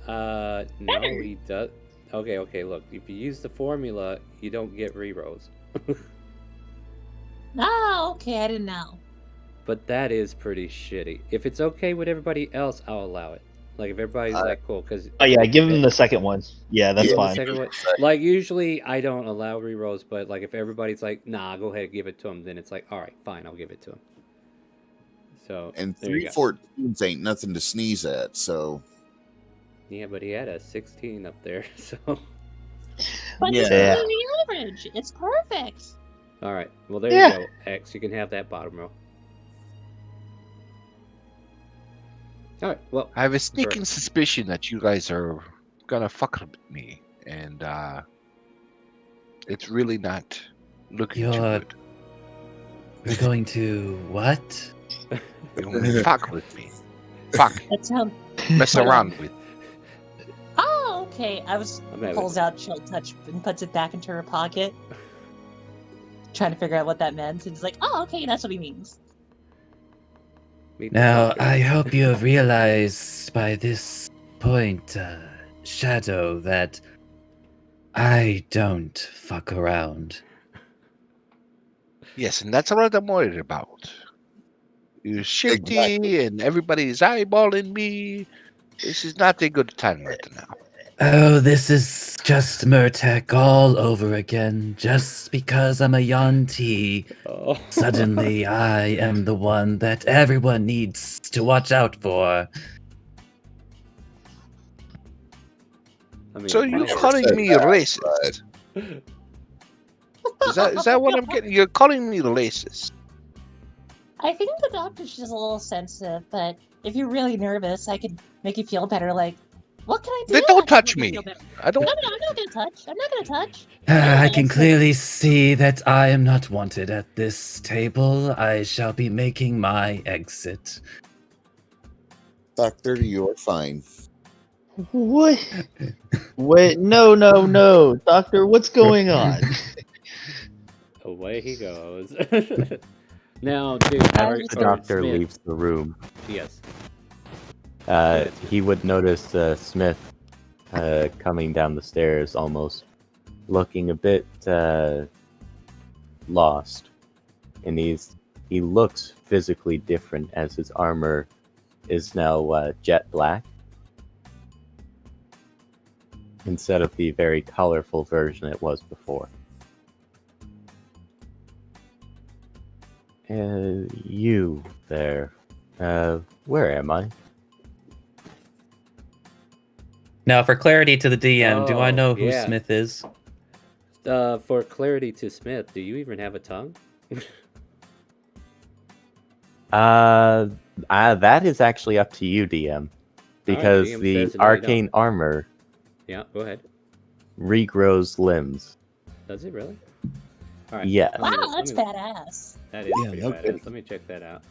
No, he does. Okay, look. If you use the formula, you don't get rerolls. Oh, okay, I didn't know. But that is pretty shitty. If it's okay with everybody else, I'll allow it. Like, if everybody's like, cool, because... Oh yeah, give him the second one. Yeah, that's Yeah, fine. The second one, like, usually I don't allow rerolls, but, like, if everybody's like, nah, go ahead and give it to him, then it's like, all right, fine, I'll give it to him. So, And there you go. 314s ain't nothing to sneeze at, so... Yeah, but he had a 16 up there, so... But Yeah. it's below the average. It's perfect. All right, well, there Yeah. you go, X. You can have that bottom row. All right, well... I have a sneaking suspicion that you guys are gonna fuck with me, and it's really not looking too You're- good. We're going to what? You're gonna fuck with me. Fuck. That sounds. Mess around with. Oh, okay. I'm having- Pulls out Chill Touch and puts it back into her pocket. Trying to figure out what that meant. And it's like, oh, okay, that's what he means. Meet the Now, doctor. I hope you have realized by this point, Shadow, that I don't fuck around. Yes, and that's what I'm worried about. You're shifty, Exactly. and everybody's eyeballing me. This is not a good time right now. Oh, this is just Murtek all over again. Just because I'm a Yanti, Oh. suddenly I am the one that everyone needs to watch out for. I mean, So you're fine. calling said me that, racist? Is that what I'm getting? You're calling me racist? I think the doctor's just a little sensitive, but if you're really nervous, I could make you feel better. Like, what can I do? Then don't to make touch you me. feel better? I don't. No, I'm not gonna touch. I'm not gonna touch. I can it's- clearly see that I am not wanted at this table. I shall be making my exit. Doctor, you're fine. What? Wait, no, Doctor, what's going on? Away he goes. Now, dude, As As the Mr. doctor Smith, leaves the room, Yes. he would notice Smith coming down the stairs, almost looking a bit lost, and he looks physically different as his armor is now jet black instead of the very colorful version it was before. You there. Where am I? Now, for clarity to the DM, do I Oh, know who yeah. Smith is? For clarity to Smith, do you even have a tongue? That is actually up to you, DM, because DM the says no, you arcane armor Yeah, go ahead. regrows limbs. Does it really? All right. Yes. let me- Wow, let that's me- badass. That is Yeah, pretty no badass. kidding. Let me check that out.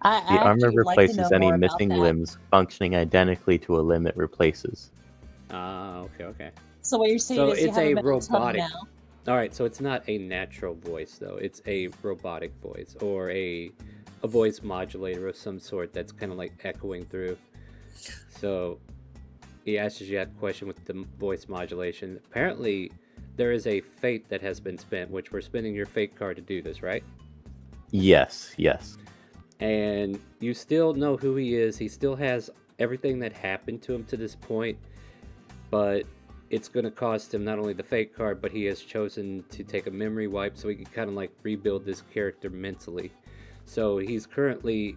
I The armor actually would like to replaces know any more about missing that. limbs, functioning identically to a limb it replaces. Ah, okay. So what you're saying So is you it's have a a metal tongue robotic- now. All right, so it's not a natural voice though. It's a robotic voice or a voice modulator of some sort that's kind of like echoing through. So he asks you that question with the voice modulation. Apparently, there is a fate that has been spent, which we're spending your fate card to do this, right? Yes. And you still know who he is. He still has everything that happened to him to this point, but it's going to cost him not only the fate card, but he has chosen to take a memory wipe so he can kind of like rebuild this character mentally. So he's currently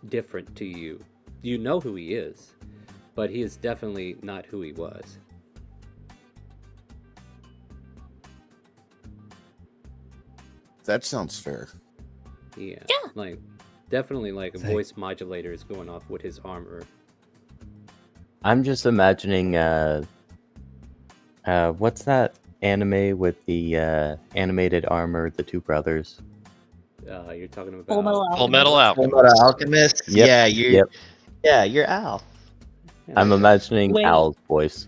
different to you. You know who he is, but he is definitely not who he was. That sounds fair. Yeah. Yeah. Like, definitely like a Say- voice modulator is going off with his armor. I'm just imagining what's that anime with the animated armor, the two brothers? You're talking about Full Metal Full Metal Alchemist. Alchemist. Alchemist. Yep, You're Al. Yeah, I'm imagining Wait. Al's voice.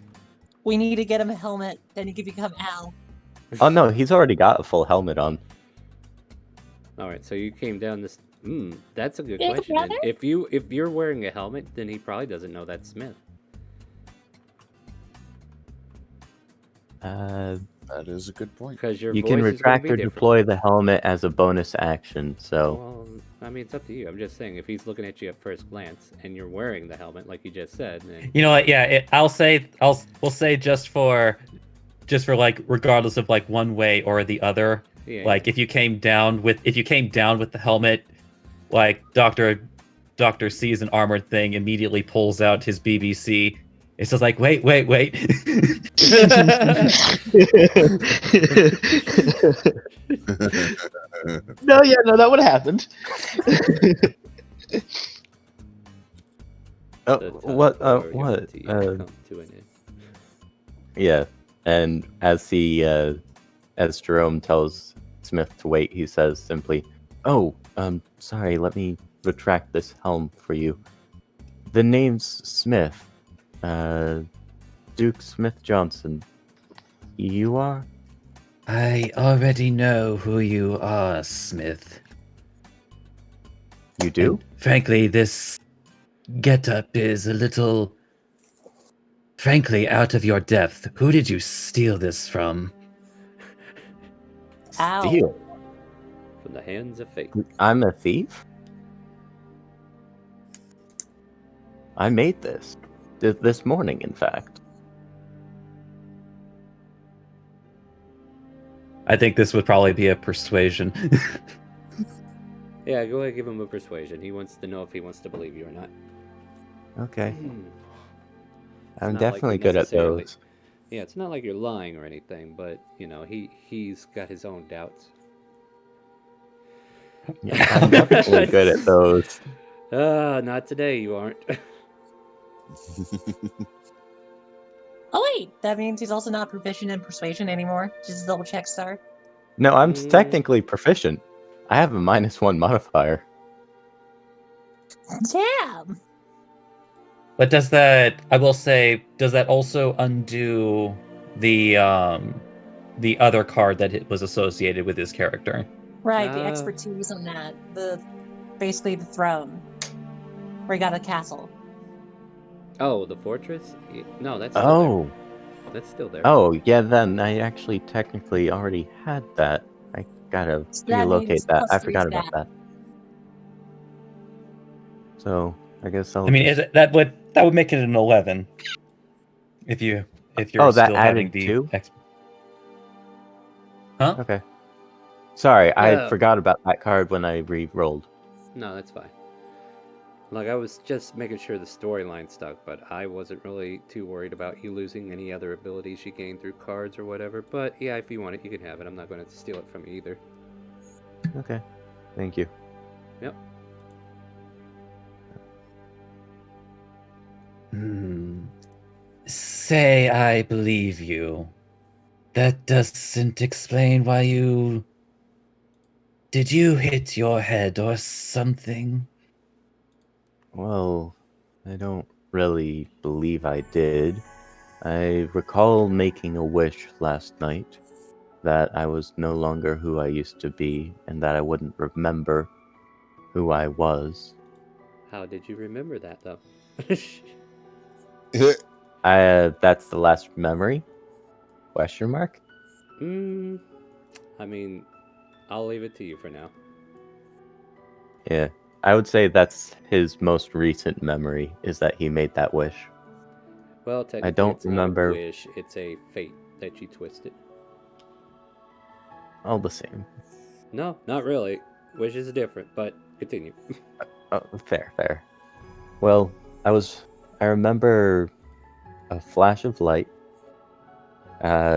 We need to get him a helmet, then he can become Al. Oh no, he's already got a full helmet on. All right, so you came down this. That's a good Big question. brother? And if you're wearing a helmet, then he probably doesn't know that's Smith. That is a good point. Because your You voice can is retract gonna or be different. deploy the helmet as a bonus action. So Well, I mean, it's up to you. I'm just saying, if he's looking at you at first glance and you're wearing the helmet, like you just said, then You know what? Yeah, we'll say just for like regardless of like one way or the other. yeah, Like if you came down with the helmet, like Doctor sees an armored thing, immediately pulls out his BBC. It's just like wait. No, that would have happened. oh, the what? Unity come to an end. Yeah, and as Jerome tells Smith to wait, he says simply, "Oh, sorry, let me retract this helm for you. The name's Smith, Duke Smith Johnson. You are?" I already know who you are, Smith. You do? And frankly, this getup is a little, frankly, out of your depth. Who did you steal this from? Ow. Steal? From the hands of fate. I'm a thief? I made this. This morning, in fact. I think this would probably be a persuasion. Yeah, go ahead, give him a persuasion. He wants to know if he wants to believe you or not. Okay. It's I'm not like definitely you're good at necessarily- those. Yeah, it's not like you're lying or anything, but you know, he's got his own doubts. Yeah, I'm definitely good at those. Not today, you aren't. Oh wait, that means he's also not proficient in persuasion anymore. Just double check, Star. No, I'm Mm. technically proficient. I have a -1 modifier. Damn. But does that also undo the other card that it was associated with his character? Right, the expertise on that. Basically the throne. Where he got a castle. Oh, the fortress? No, that's still there. Oh. That's still there. Oh, yeah, then I actually technically already had that. I gotta So that relocate means that. I +3 forgot about stat. that. So, I guess I'll I mean, just... that would make it an 11. If you're Oh, that still having added the 2? Huh? Okay. Sorry, I Yeah. forgot about that card when I re-rolled. No, that's fine. Like, I was just making sure the storyline stuck, but I wasn't really too worried about you losing any other abilities you gained through cards or whatever. But yeah, if you want it, you can have it. I'm not going to steal it from you either. Okay. Thank you. Yep. Say I believe you. That doesn't explain why you... Did you hit your head or something? Well, I don't really believe I did. I recall making a wish last night that I was no longer who I used to be and that I wouldn't remember who I was. How did you remember that, though? That's the last memory? Question mark? I mean, I'll leave it to you for now. Yeah. I would say that's his most recent memory, is that he made that wish. Well, technically, don't it's remember- not a wish. It's a fate that you twisted. All the same. No, not really. Wish is different, but continue. Oh, fair. Well, I remember a flash of light,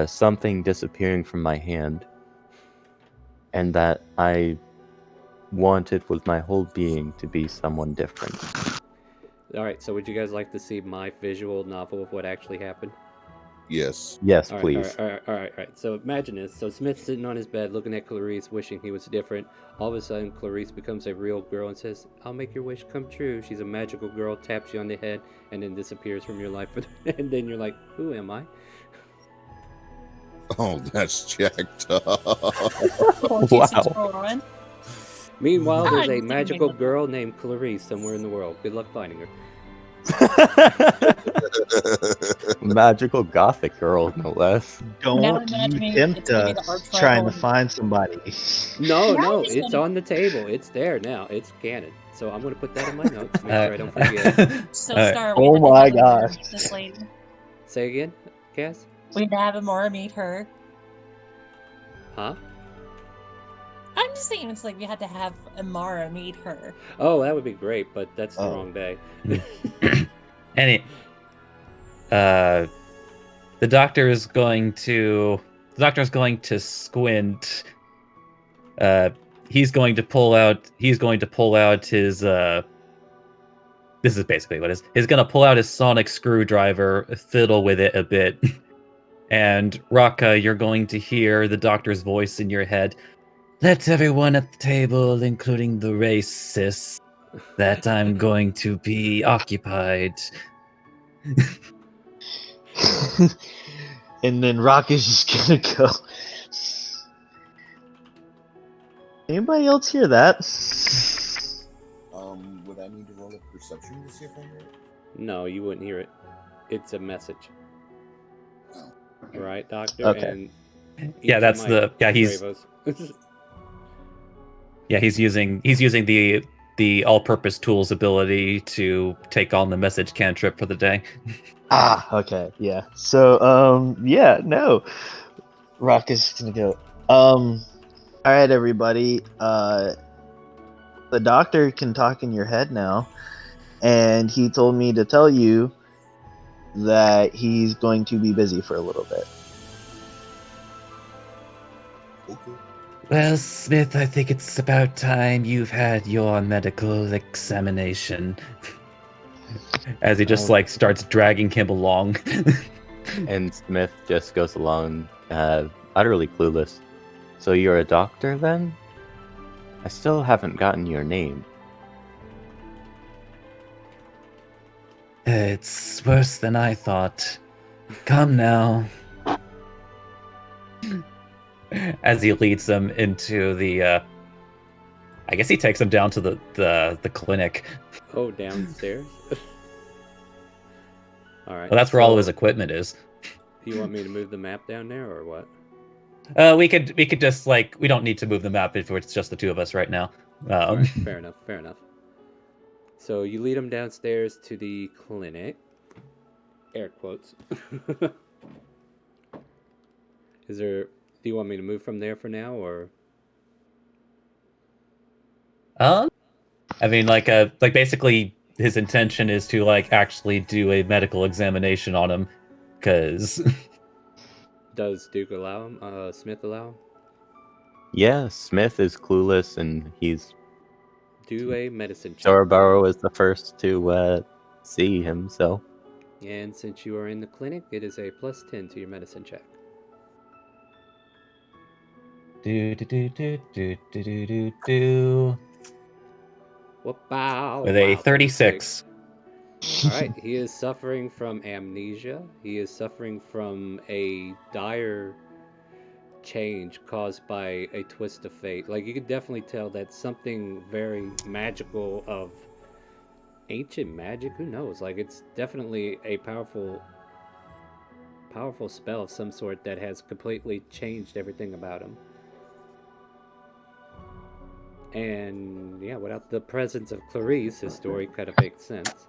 something disappearing from my hand, and that I wanted with my whole being to be someone different. Alright, so would you guys like to see my visual novel of what actually happened? Yes. Yes, Alright, please. alright. So imagine this. So Smith's sitting on his bed looking at Clarice, wishing he was different. All of a sudden, Clarice becomes a real girl and says, I'll make your wish come true. She's a magical girl, taps you on the head, and then disappears from your life. And then you're like, who am I? Oh, that's jacked up. Wow. Meanwhile, there's Ah, a you magical think- girl named Clarice somewhere in the world. Good luck finding her. Magical gothic girl, no less. Now Don't you imagining tempt it's gonna be the arch us trying to rival. find somebody. No, Now no, he's it's gonna- on the table. It's there now. It's canon. So I'm gonna put that in my notes. Make sure I don't forget. So Alright. Star, Oh we my had to have Amara gosh. meet this lady. Say again, Cass? We had to have Amara meet her. Huh? I'm just saying, it's like we had to have Amara meet her. Oh, that would be great, but that's the Oh. wrong day. The doctor is going to squint. He's going to pull out his this is basically what it is. He's gonna pull out his sonic screwdriver, fiddle with it a bit. And Raka, you're going to hear the doctor's voice in your head. Let everyone at the table, including the racists, that I'm going to be occupied. And then Rock is just gonna go. Anybody else hear that? Would I need to roll a perception to see if I hear it? No, you wouldn't hear it. It's a message. Oh. Right, Doctor? Okay. And Yeah, that's the he's Bravos. he's using the all-purpose tools ability to take on the message cantrip for the day. Ah, okay, yeah. So, yeah, no. Rock is gonna go. Alright, everybody. The doctor can talk in your head now, and he told me to tell you that he's going to be busy for a little bit. Okay. Well, Smith, I think it's about time you've had your medical examination. As he just starts dragging him along. And Smith just goes along, utterly clueless. So you're a doctor then? I still haven't gotten your name. It's worse than I thought. Come now. As he leads them into the I guess he takes them down to the clinic. Oh, downstairs? Alright. Well, that's where all of his equipment is. You want me to move the map down there, or what? We could just we don't need to move the map if it's just the two of us right now. Alright, fair enough. So you lead them downstairs to the clinic. Air quotes. Do you want me to move from there for now, or? I mean, basically, his intention is to actually do a medical examination on him, because Does Duke allow him? Smith allow him? Yeah, Smith is clueless, and he's Do a medicine check. Charbaro is the first to see him, so And since you are in the clinic, it is a +10 to your medicine check. Whoop-bow. with a Wow, 36. Alright, he is suffering from amnesia. He is suffering from a dire change caused by a twist of fate. You could definitely tell that something very magical of ancient magic, who knows? It's definitely a powerful spell of some sort that has completely changed everything about him. And yeah, without the presence of Clarice, his story kind of makes sense.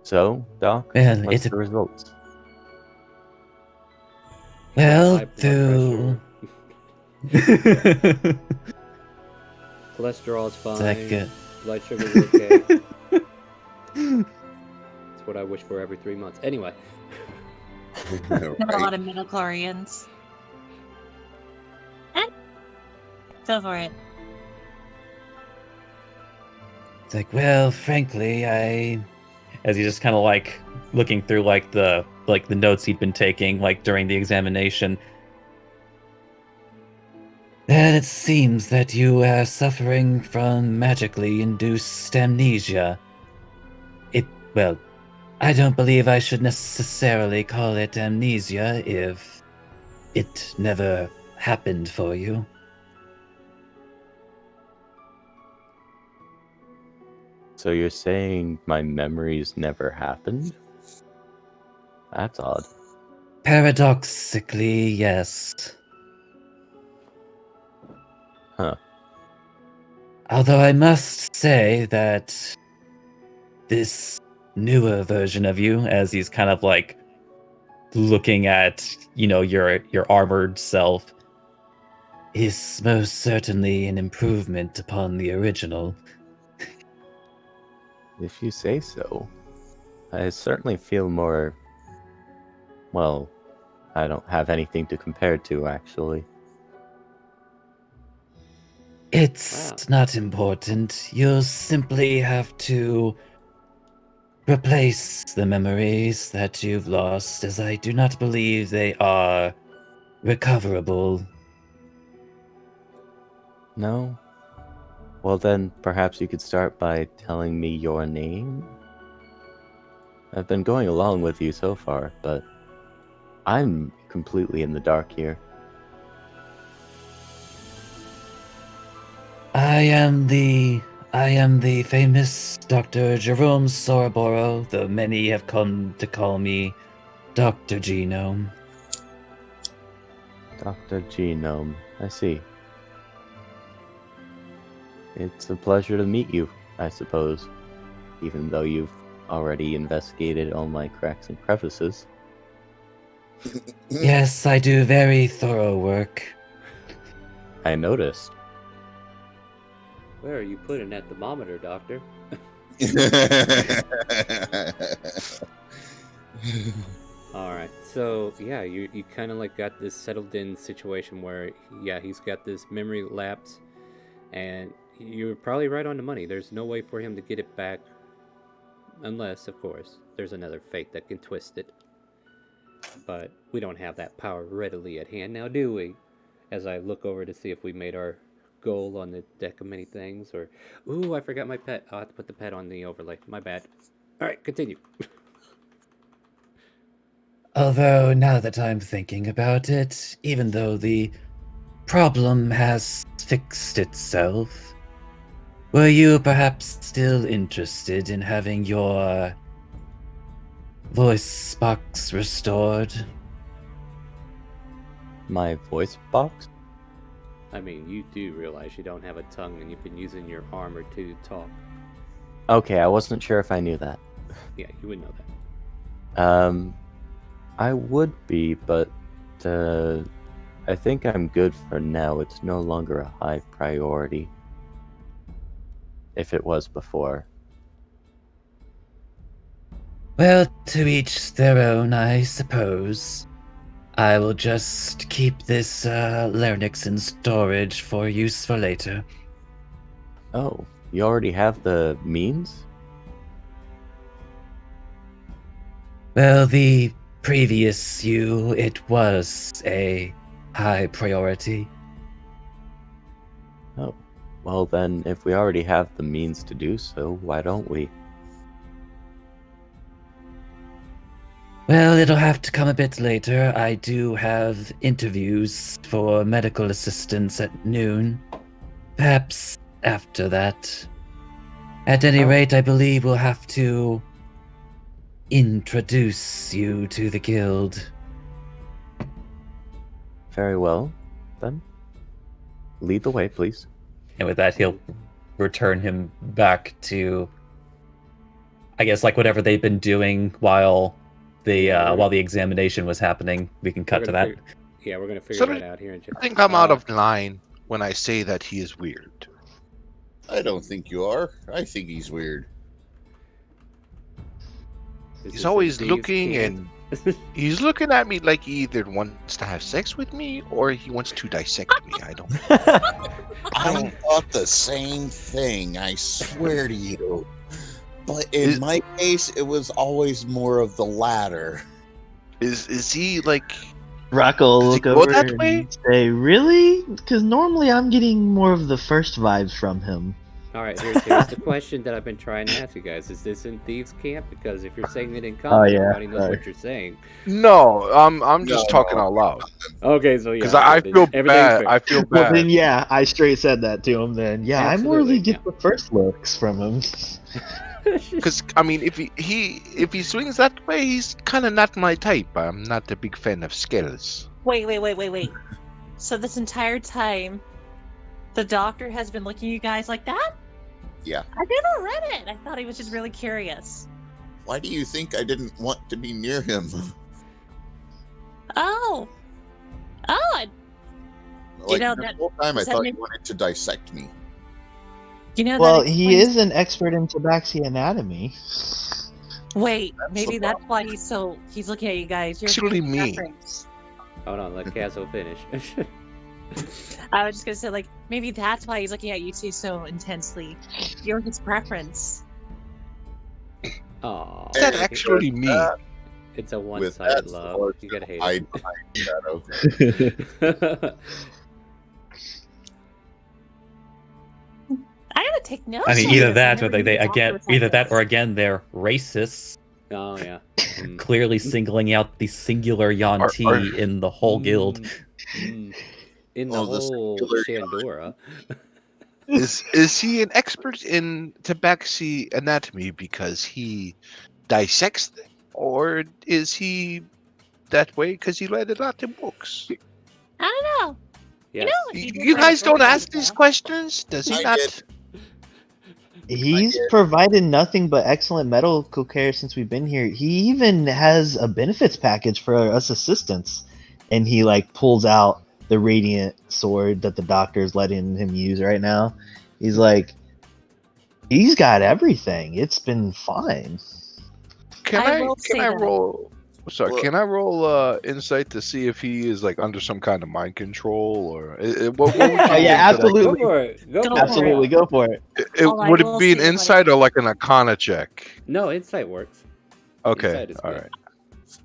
So, Doc, Well, what's the results? Well, High blood pressure. Cholesterol's fine. Blood sugar's okay. That's what I wish for every 3 months. Anyway. Not a lot Right? of midichlorians. Go for it. It's like, well, frankly, as he just kind of like looking through like the notes he'd been taking like during the examination. And it seems that you are suffering from magically induced amnesia. Well, I don't believe I should necessarily call it amnesia if it never happened for you. So you're saying my memories never happened? That's odd. Paradoxically, yes. Huh. Although I must say that this newer version of you, as he's kind of like looking at, your armored self, is most certainly an improvement upon the original. If you say so. I certainly feel more... Well, I don't have anything to compare to, actually. It's Wow. not important. You'll simply have to replace the memories that you've lost, as I do not believe they are recoverable. No? Well then, perhaps you could start by telling me your name? I've been going along with you so far, but I'm completely in the dark here. I am the famous Dr. Jerome Soroboro, though many have come to call me Dr. Genome. Dr. Genome, I see. It's a pleasure to meet you, I suppose, even though you've already investigated all my cracks and crevices. Yes, I do very thorough work. I noticed. Where are you putting that thermometer, Doctor? Alright, so yeah, you kind of like got this settled in situation where, yeah, he's got this memory lapse, and you're probably right on the money. There's no way for him to get it back, unless, of course, there's another fate that can twist it. But we don't have that power readily at hand now, do we? As I look over to see if we made our goal on the deck of many things, or... Ooh, I forgot my pet. I'll have to put the pet on the overlay. My bad. Alright, continue. Although, now that I'm thinking about it, even though the problem has fixed itself, were you perhaps still interested in having your voice box restored? My voice box? I mean, you do realize you don't have a tongue and you've been using your armor to talk. Okay, I wasn't sure if I knew that. Yeah, you would know that. I would be, but I think I'm good for now. It's no longer a high priority. If it was before. Well, to each their own, I suppose. I will just keep this larynx in storage for use for later. Oh, you already have the means? Well, the previous you, it was a high priority. Oh, well then, if we already have the means to do so, why don't we? Well, it'll have to come a bit later. I do have interviews for medical assistants at noon. Perhaps after that. At any Oh. rate, I believe we'll have to introduce you to the guild. Very well, then. Lead the way, please. And with that, he'll return him back to, I guess, like whatever they've been doing while the examination was happening. We can cut to that. Yeah, we're gonna figure So that out here in just. I think I'm out of line when I say that he is weird. I don't think you are. I think he's weird. Is He's this a always thieves' looking camp? and he's looking at me like he either wants to have sex with me or he wants to dissect me. I don't. I thought the same thing, I swear to you. But in Is- my case, it was always more of the latter. Is he like? Rocco will Does he look go over that way? and say, "Really?" Because normally I'm getting more of the first vibes from him. All right, here's the question that I've been trying to ask you guys: is this in thieves' camp? Because if you're saying it in common, yeah, everybody knows sorry. what you're saying. No, I'm just No, talking no. out loud Okay, so yeah, because okay, I then feel everything's bad. fair. I feel Well, bad. then, yeah, I straight said that to him. Then, yeah, I more Absolutely, get yeah. the first looks from him. Because I mean, if he swings that way, he's kind of not my type. I'm not a big fan of skills. Wait. So this entire time, the doctor has been looking at you guys like that? Yeah. I never read it. I thought he was just really curious. Why do you think I didn't want to be near him? Oh, Like, know, the that- whole time I does that thought make- he wanted to dissect me. you know Well, that he explains- is an expert in tabaxi anatomy. Wait, That's maybe the that's why he's looking at you guys. You're Actually, his me. preference. Hold on, let Casso finish. I was just gonna say, like, maybe that's why he's looking at you two so intensely. You're his preference. Aw, Is that Hey, actually me? it's a With one-sided that love. sword You gotta hate hide behind Shadow. it. I gotta take notes. I mean, on either this. that I've or never they used again, doctors like either that this. or again they're racists, Oh yeah. Mm. clearly singling out the singular Yanti Are- in the whole guild. In the Oh, the whole singular Shandora. Is he an expert in tabaxi anatomy because he dissects them, or is he that way because he read a lot of books? I don't know. Yes. know, if he did You write a guys book don't on ask it, these though. questions. Does he I not? did. He's did. provided nothing but excellent medical care since we've been here. He even has a benefits package for us assistants, and he like pulls out the radiant sword that the doctor's letting him use right now. He's like, he's got everything. It's been fine. Can I I? will Can say I that. roll? Sorry, Well- can I roll insight to see if he is like under some kind of mind control or what would you Oh, yeah, think for that? absolutely. Go for it. Go Go for for Absolutely, it. go for it. Oh, I Would will it be an say, like- insight or like an arcana check? No, insight works. Okay, Insight is all good. right.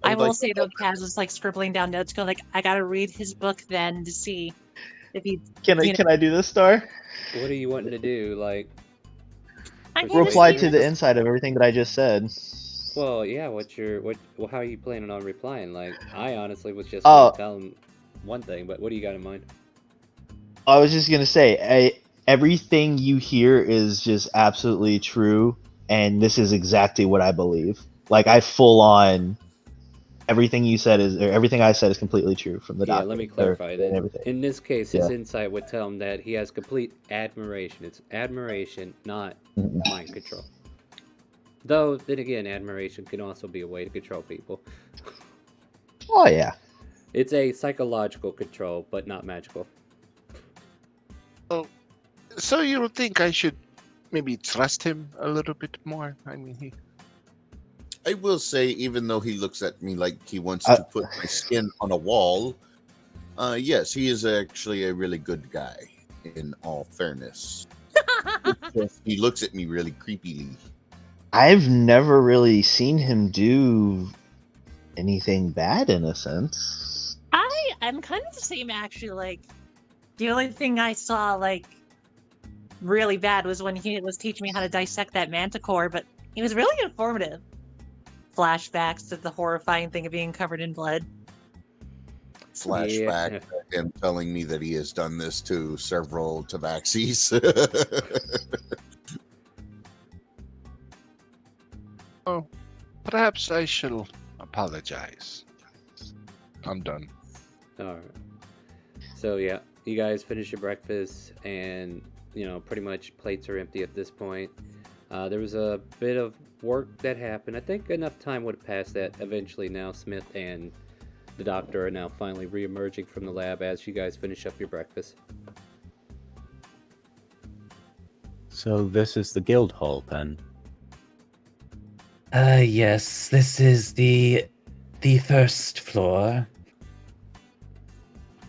I would will like say to though, Kaz is like scribbling down notes, going like, I gotta read his book then to see if he. Can I You know- can I do this, Star? What are you wanting to do? Like, I Reply can't Reply see to the this. inside of everything that I just said. well, yeah. Well, how are you planning on replying? Like, I honestly was just Oh. gonna tell him one thing, but what do you got in mind? I was just gonna say, everything you hear is just absolutely true, and this is exactly what I believe. Like I full on, everything you said is, or everything I said is completely true from the Yeah, doctor. let me or- clarify and then. everything. In this case, his Yeah. insight would tell him that he has complete admiration. It's admiration, not Mhm. mind control. Though, then again, admiration can also be a way to control people. Oh yeah. It's a psychological control, but not magical. So you would think I should maybe trust him a little bit more? I mean, I will say, even though he looks at me like he wants Uh, to put my skin on a wall, yes, he is actually a really good guy, in all fairness. He looks at me really creepily. I've never really seen him do anything bad in a sense. I'm kind of the same actually. Like, the only thing I saw like really bad was when he was teaching me how to dissect that manticore, but he was really informative. Flashbacks to the horrifying thing of being covered in blood. Flashback Yeah. at him telling me that he has done this to several tabaxis. perhaps I shall apologize. I'm done. Alright. So, yeah, you guys finish your breakfast, and, pretty much plates are empty at this point. There was a bit of work that happened. I think enough time would have passed that eventually now Smith and the doctor are now finally re-emerging from the lab as you guys finish up your breakfast. So this is the guild hall then. Yes, this is the first floor.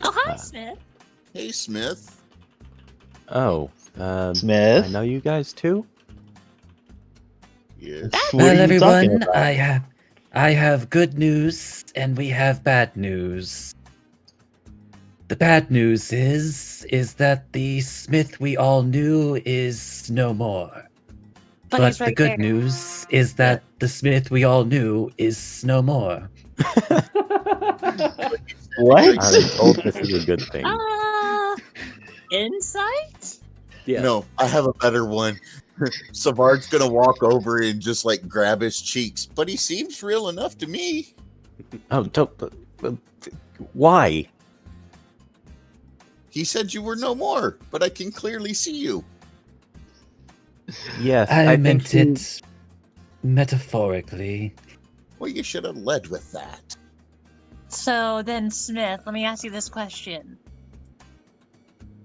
Oh, hi, Ah. Smith. Hey, Smith. Oh, Smith? I know you guys too? Yes. What Well, are you talking everyone, about? I have good news and we have bad news. The bad news is that the Smith we all knew is no more. But he's The right good there. news is that the Smith we all knew is no more. What? I'm told this is a good thing. Insight? Yes. No, I have a better one. Savard's gonna walk over and just like grab his cheeks, but he seems real enough to me. Oh, why? He said you were no more, but I can clearly see you. Yes, I think meant he- it metaphorically. Well, you should have led with that. So then, Smith, let me ask you this question.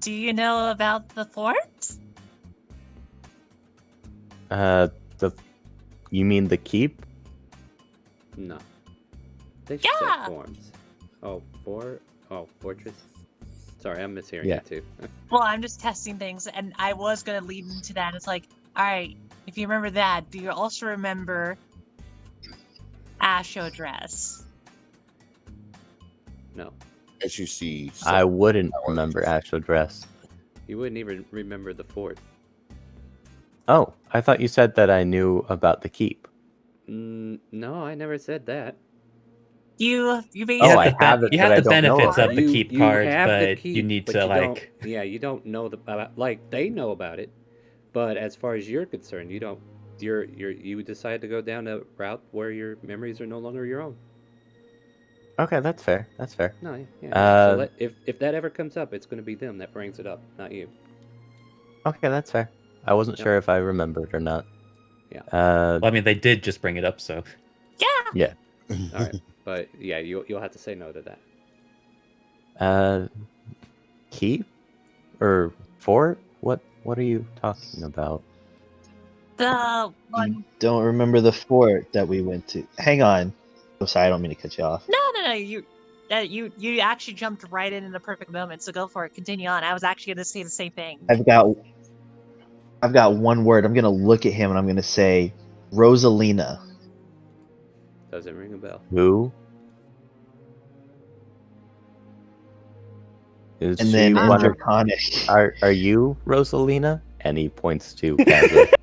Do you know about the fort? You mean the keep? No. They just Yeah. said forms. Oh, fortress. Sorry, I'm mishearing Yeah. you too. Well, I'm just testing things, and I was going to lead into that. It's like, all right, if you remember that, do you also remember Asho dress? No. As you see, I wouldn't remember Astral Dress. You wouldn't even remember the fort. Oh, I thought you said that I knew about the keep. No, I never said that. You basically Oh, I have it, you but have I the don't know benefits about of it. the keep you card, have the but keep, you need but to you don't- like. Yeah, you don't know like they know about it, but as far as you're concerned, you don't. You decide to go down a route where your memories are no longer your own. Okay, that's fair. That's fair. No, yeah. So Uh, if that ever comes up, it's going to be them that brings it up, not you. Okay, that's fair. I wasn't Yep. sure if I remembered or not. Yeah. Well, I mean, they did just bring it up, so. Yeah. All right, but yeah, you'll have to say no to that. Keep or fort? What are you talking about? The You one. don't remember the fort that we went to? Hang on. I'm sorry, I don't mean to cut you off. No. You actually jumped right in the perfect moment. So go for it. Continue on. I was actually going to say the same thing. I've got one word. I'm gonna look at him and I'm gonna say Rosalina. Doesn't ring a bell. Who? Is And she then in one of? Draconic. Are you Rosalina? And he points to Kazakh.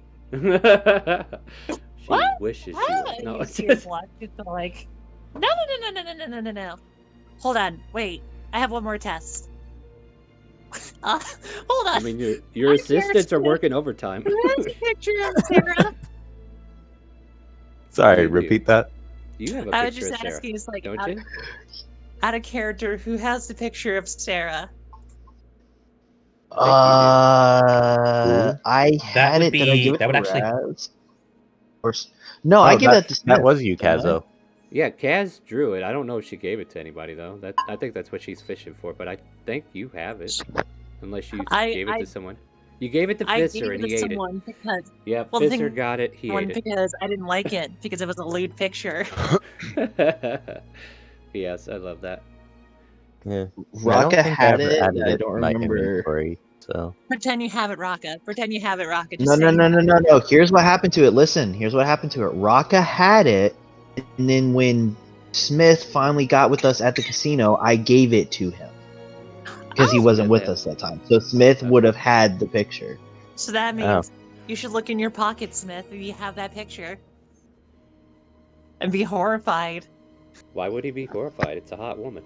She What? wishes she Ah, was. No, you it's see just... a block, it's like, no. Hold on, wait. I have one more test. Hold on. I mean, your I'm assistants are curious. working overtime. Where's the picture of Sarah? Sorry, You do. repeat that. You have a I was picture just of Sarah, asking, it's like, don't you? out of character, who has the picture of Sarah? I That had would it. Did I be- give it that to would actually- Raz? No, I gave that to Smith. That was you, didn't I? Kazo. Yeah, Kaz drew it. I don't know if she gave it to anybody though. I think that's what she's fishing for. But I think you have it, unless you gave it to someone. You gave it to I gave Fisser it and he to ate someone because it. Yeah, well, the Fisser thing- got it. He ate because I didn't like it because it was a lewd picture. it. Yes, I love that. Yeah. Raka had it. added I it don't to my remember. inventory, so Pretend you have it, Raka. Pretend you have it, Raka. No, Just say no. Here's what happened to it. Listen, here's what happened to it. Raka had it, and then when Smith finally got with us at the casino, I gave it to him because he Oh. wasn't with Yeah. us that time. So Smith would have had the picture. So that means you should look in your pocket, Smith, if you have that picture. And be horrified. Why would he be horrified? It's a hot woman.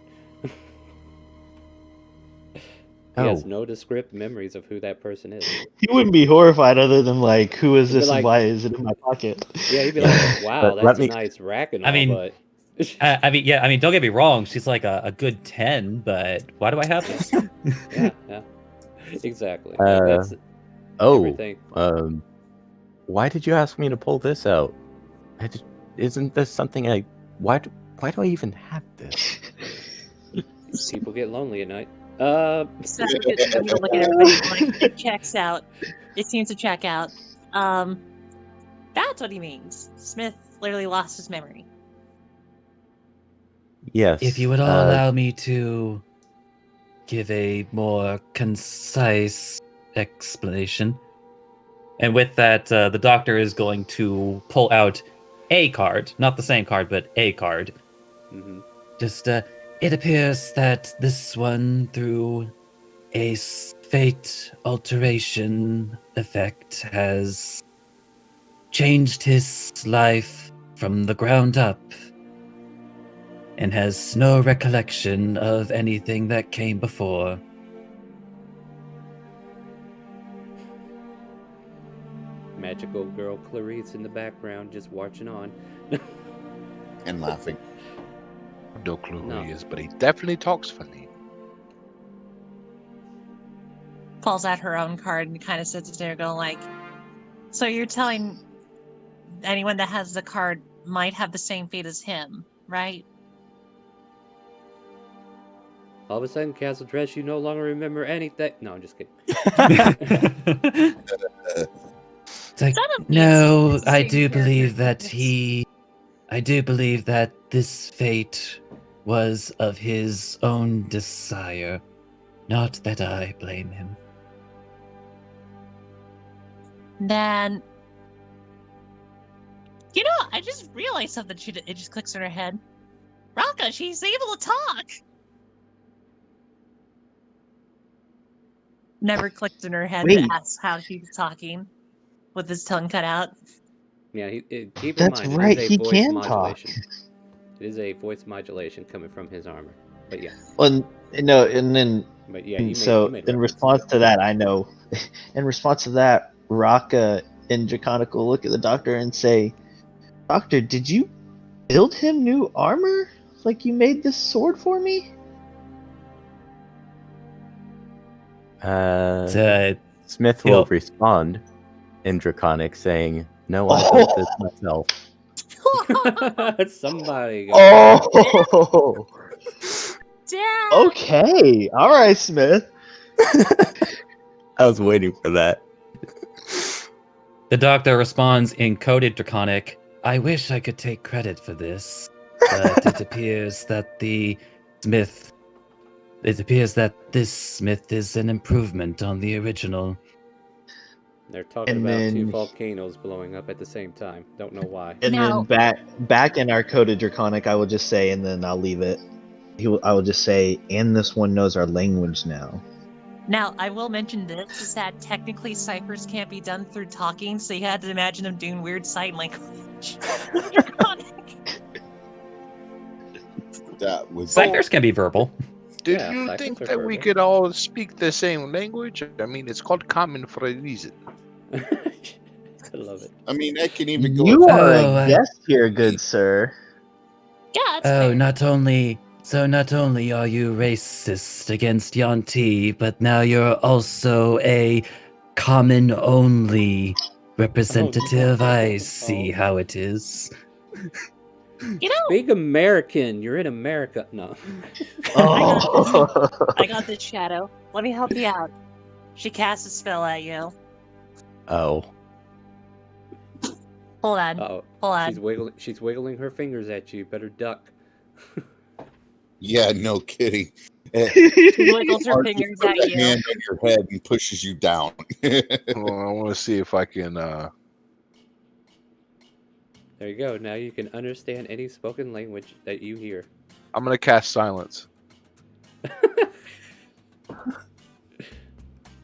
He Oh. has no descript memories of who that person is. He wouldn't be horrified other than like, who is He'd be this like- and why is it in my pocket? Yeah, he'd be like, "Wow, But that's let a me- nice rack and I all, mean, but." I mean, don't get me wrong. She's like a good 10, but why do I have this? yeah, exactly. Uh, That's Oh, everything. why did you ask me to pull this out? Isn't this something I? Why do I even have this? People get lonely at night. So it's funny to look at everybody like it checks out. It seems to check out. That's what he means. Smith literally lost his memory. Yes. If you would all allow me to give a more concise explanation. And with that, the doctor is going to pull out a card, not the same card, but a card. Mm-hmm. Just, it appears that this one, through a fate alteration effect, has changed his life from the ground up and has no recollection of anything that came before. Magical girl Clarice in the background just watching on. And laughing. No clue who No. he is, but he definitely talks funny. Pulls out her own card and kind of sits there going like, so you're telling anyone that has the card might have the same fate as him, right? All of a sudden, Castle Dress, you no longer remember anything. No, I'm just kidding. It's like, no, I do believe that this fate was of his own desire, not that I blame him. Then, you know, I just realized something. It just clicks in her head. Raka, she's able to talk. Never clicked in her head to Wait. ask how she's talking with his tongue cut out. Yeah, keep in That's mind, right, it is a he voice can modulation. It is a voice modulation coming from his armor. But yeah. Well, no, and then But yeah, so in response to that, I know. In response to that, Raka and Draconic will look at the doctor and say, "Doctor, did you build him new armor? Like you made this sword for me?" Smith will he'll- respond in Draconic saying, "No, I built this myself." Somebody. Oh, Damn. okay. All right, Smith. I was waiting for that. The doctor responds in coded Draconic, I wish I could take credit for this, but it appears that this Smith is an improvement on the original. They're talking And about two then- volcanoes blowing up at the same time. Don't know why. And Now- then back in our coded Draconic, I will just say, and then I'll leave it. I will just say, and this one knows our language now. Now, I will mention this, is that technically ciphers can't be done through talking, so you had to imagine them doing weird sign language. Draconic. That was Ciphers can be verbal. Did Yeah, you ciphers think are that we verbal. could all speak the same language? I mean, it's called common for a reason. I love it. I mean, that can even go. You are Oh, a guest here, good sir. Yeah, that's Oh, fair. not only are you racist against Yanti, but now you're also a common only representative. I see how it is. You know, Speak American. You're in America. No. Oh. I got this, Shadow. Let me help you out. She casts a spell at you. Oh. Hold on. Oh, Hold on. she's wiggling her fingers at you. Better duck. Yeah, no kidding. She wiggles her Or fingers just puts at a you. hand on your head and pushes you down. Well, I want to see if I can. There you go. Now you can understand any spoken language that you hear. I'm gonna cast silence.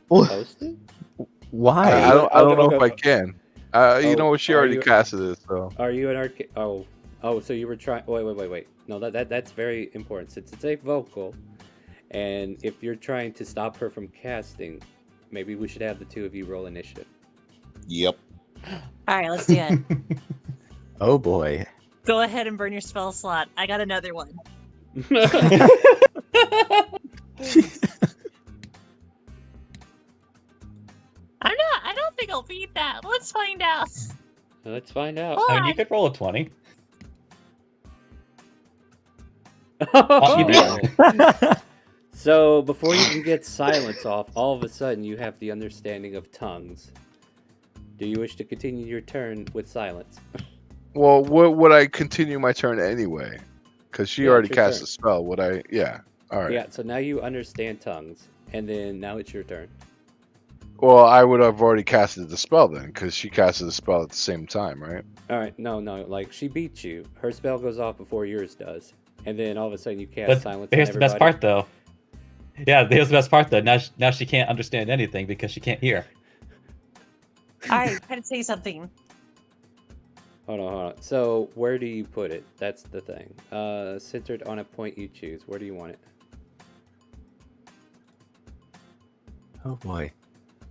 Post it? Why? I don't know okay. if I can. You know what? She are already you- casted it, so. Are you an arcade? Oh, so you were trying. Wait. No, that's very important. Since it's a vocal, and if you're trying to stop her from casting, maybe we should have the two of you roll initiative. Yep. All right, let's do it. Oh boy. Go ahead and burn your spell slot. I got another one. I don't think I'll beat that. Let's find out. Let's find out. Oh, I mean, you could roll a 20. Oh. You So before you can get silence off, all of a sudden you have the understanding of tongues. Do you wish to continue your turn with silence? Well, would I continue my turn anyway? Because she Yeah, already it's your cast turn. a spell. Would I? Yeah. All right. Yeah, so now you understand tongues, and then now it's your turn. Well, I would have already casted the spell then, because she casted the spell at the same time, right? All right, no, like she beats you. Her spell goes off before yours does, and then all of a sudden you cast But silence on here's the everybody. best part, though. Yeah, here's the best part, though. Now she can't understand anything because she can't hear. All right, try to say something. Hold on. So where do you put it? That's the thing. Centered on a point you choose. Where do you want it? Oh boy.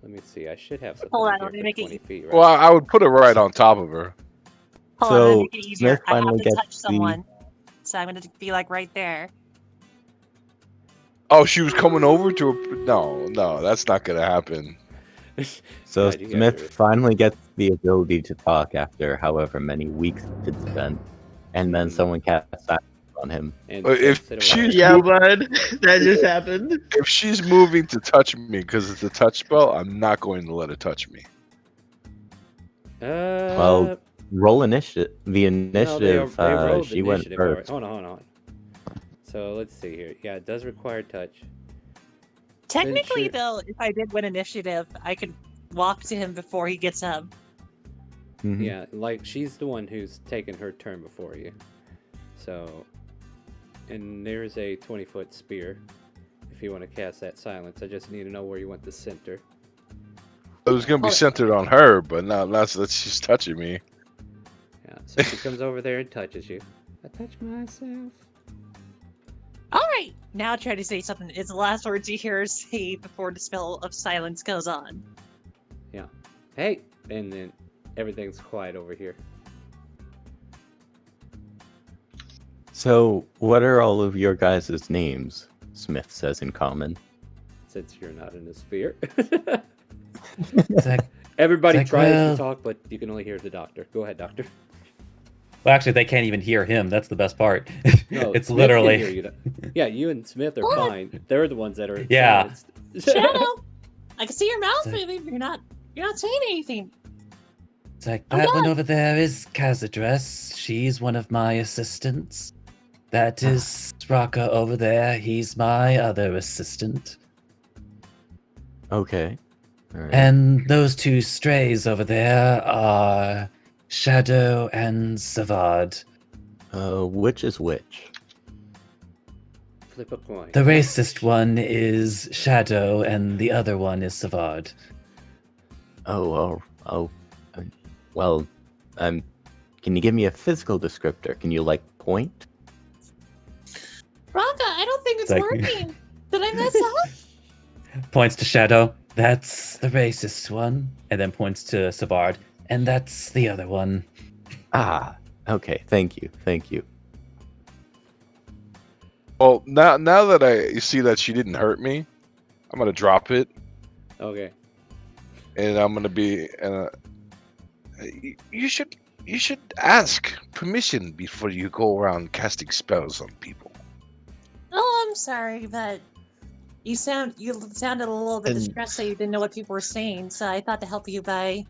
Let me see. I should have something Hold in on, here let me for make it 20 feet, right? Well, I would put it right on top of her. Hold on, let me So make it easier. Smith I have finally to gets touch the. someone, so I'm gonna be like right there. Oh, she was coming over to a. No, that's not gonna happen. So God, you guys Smith are- finally gets the ability to talk after however many weeks it's spent, and then Mhm. someone casts silence on him. and If takes it away. she's Yeah, moving, bud. That just happened. if she's moving to touch me because it's a touch spell, I'm not going to let her touch me. Well, roll initiative. The no, they initiative. rolled She went initiative already. first. Hold on. So let's see here. Yeah, it does require touch. Technically, you're- though, if I did win initiative, I could walk to him before he gets up. Mhm. Yeah, like she's the one who's taken her turn before you. So, and there's a 20-foot spear. If you want to cast that silence, I just need to know where you want the center. It was going to be Hold it. centered on her, but now that's that she's touching me. Yeah, so she comes over there and touches you. I touch myself. All right, now try to say something. It's the last words you hear her say before the spell of silence goes on. Yeah. Hey, and then everything's quiet over here. So, what are all of your guys' names? Smith says in common. Since you're not in the sphere. It's like, Everybody It's like, tries well- to talk, but you can only hear the doctor. Go ahead, doctor. Well, actually, they can't even hear him. That's the best part. No, It's Smith literally. Can hear you. Yeah, you and Smith are What? fine. They're the ones that are Yeah. silenced. Shadow, I can see your mouth It's like- moving. You're not saying anything. It's like I'm that one done. over there is Kazadress. She's one of my assistants. That is Raka over there. He's my other assistant. Okay. All right. And those two strays over there are Shadow and Savard. Which is which? Flip a coin. The racist one is Shadow, and the other one is Savard. Oh. Well, can you give me a physical descriptor? Can you like point? Raka, I don't think it's Like- working. Did I mess up? Points to Shadow. That's the racist one. And then points to Savard. And that's the other one. Ah. Okay. Thank you. Well, now that I see that she didn't hurt me, I'm going to drop it, Okay. and I'm going to be. You should ask permission before you go around casting spells on people. Oh, I'm sorry, but you sounded a little bit And- distressed that you didn't know what people were saying. So I thought to help you by.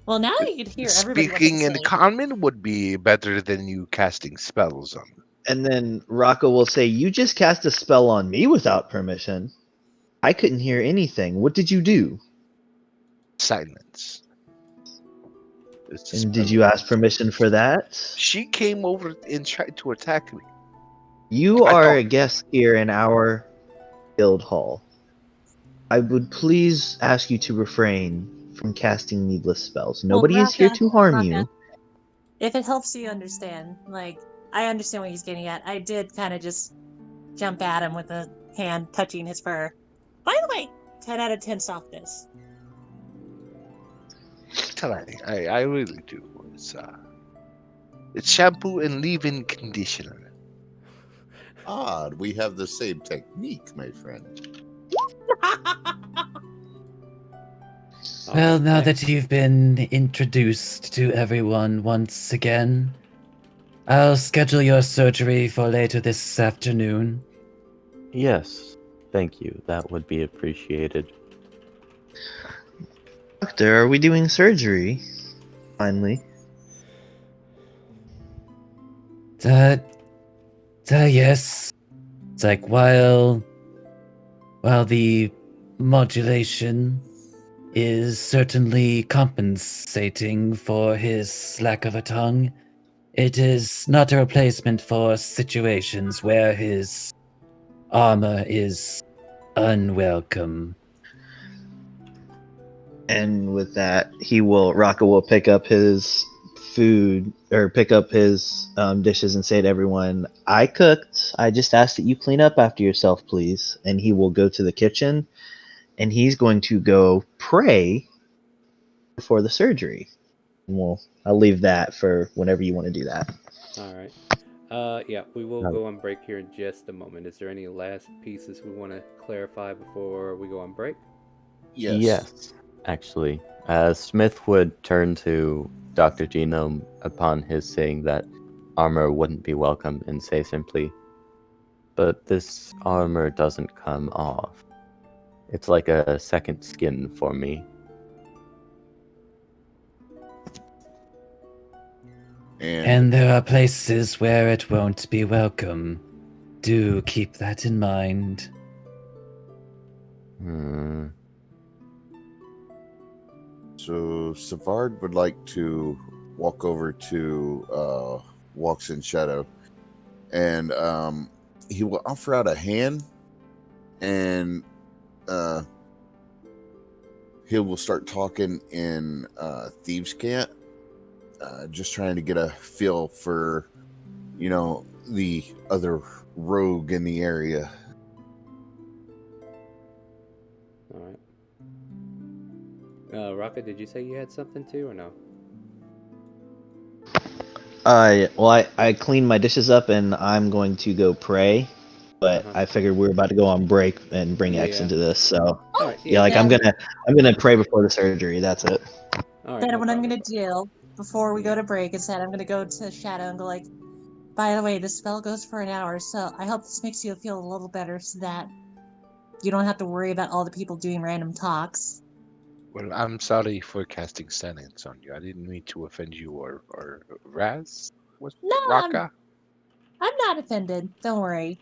Well, now you could hear everybody. what Speaking they in say. common would be better than you casting spells on them. And then Rocco will say, "You just cast a spell on me without permission. I couldn't hear anything. What did you do? Silence. It's a And did spell. you ask permission for that? She came over and tried to attack me. You I are thought- a guest here in our guild hall. I would please ask you to refrain from casting needless spells. Nobody is here Raka, to harm Raka, you. If it helps you understand, like, I understand what he's getting at. I did kind of just jump at him with a hand touching his fur. By the way, 10 out of 10 softness. I really do. It's shampoo and leave-in conditioner. Odd, we have the same technique, my friend. Well, now Okay. that you've been introduced to everyone once again, I'll schedule your surgery for later this afternoon. Yes. Thank you. That would be appreciated. Doctor, are we doing surgery? Finally. Uh, yes. It's like while the modulation is certainly compensating for his lack of a tongue, it is not a replacement for situations where his armor is unwelcome. And with that, Rocco will pick up his food or pick up his dishes and say to everyone, "I cooked. I just ask that you clean up after yourself, please." And he will go to the kitchen and he's going to go pray before the surgery. And I'll leave that for whenever you want to do that. All right. Yeah, we will No. go on break here in just a moment. Is there any last pieces we want to clarify before we go on break? Yes. Yes, actually. Smith would turn to Dr. Genome upon his saying that armor wouldn't be welcome and say simply, "But this armor doesn't come off. It's like a second skin for me." And there are places where it won't be welcome. Do keep that in mind. Hmm. So Savard would like to walk over to Walks in Shadow, and he will offer out a hand, and he will start talking in Thieves' Cant, just trying to get a feel for, the other rogue in the area. All right. Rocket, did you say you had something too, or no? I cleaned my dishes up and I'm going to go pray. But Uh-huh. I figured we were about to go on break and bring X Yeah. into this, so All right. yeah, Yeah. like No. I'm gonna pray before the surgery. That's it. All right. Then No what I'm problem. gonna do before we go to break is that I'm gonna go to Shadow and go like, by the way, this spell goes for an hour, so I hope this makes you feel a little better so that you don't have to worry about all the people doing random talks. Well, I'm sorry for casting silence on you. I didn't mean to offend you or Raz? Was No, Raka? I'm not offended. Don't worry.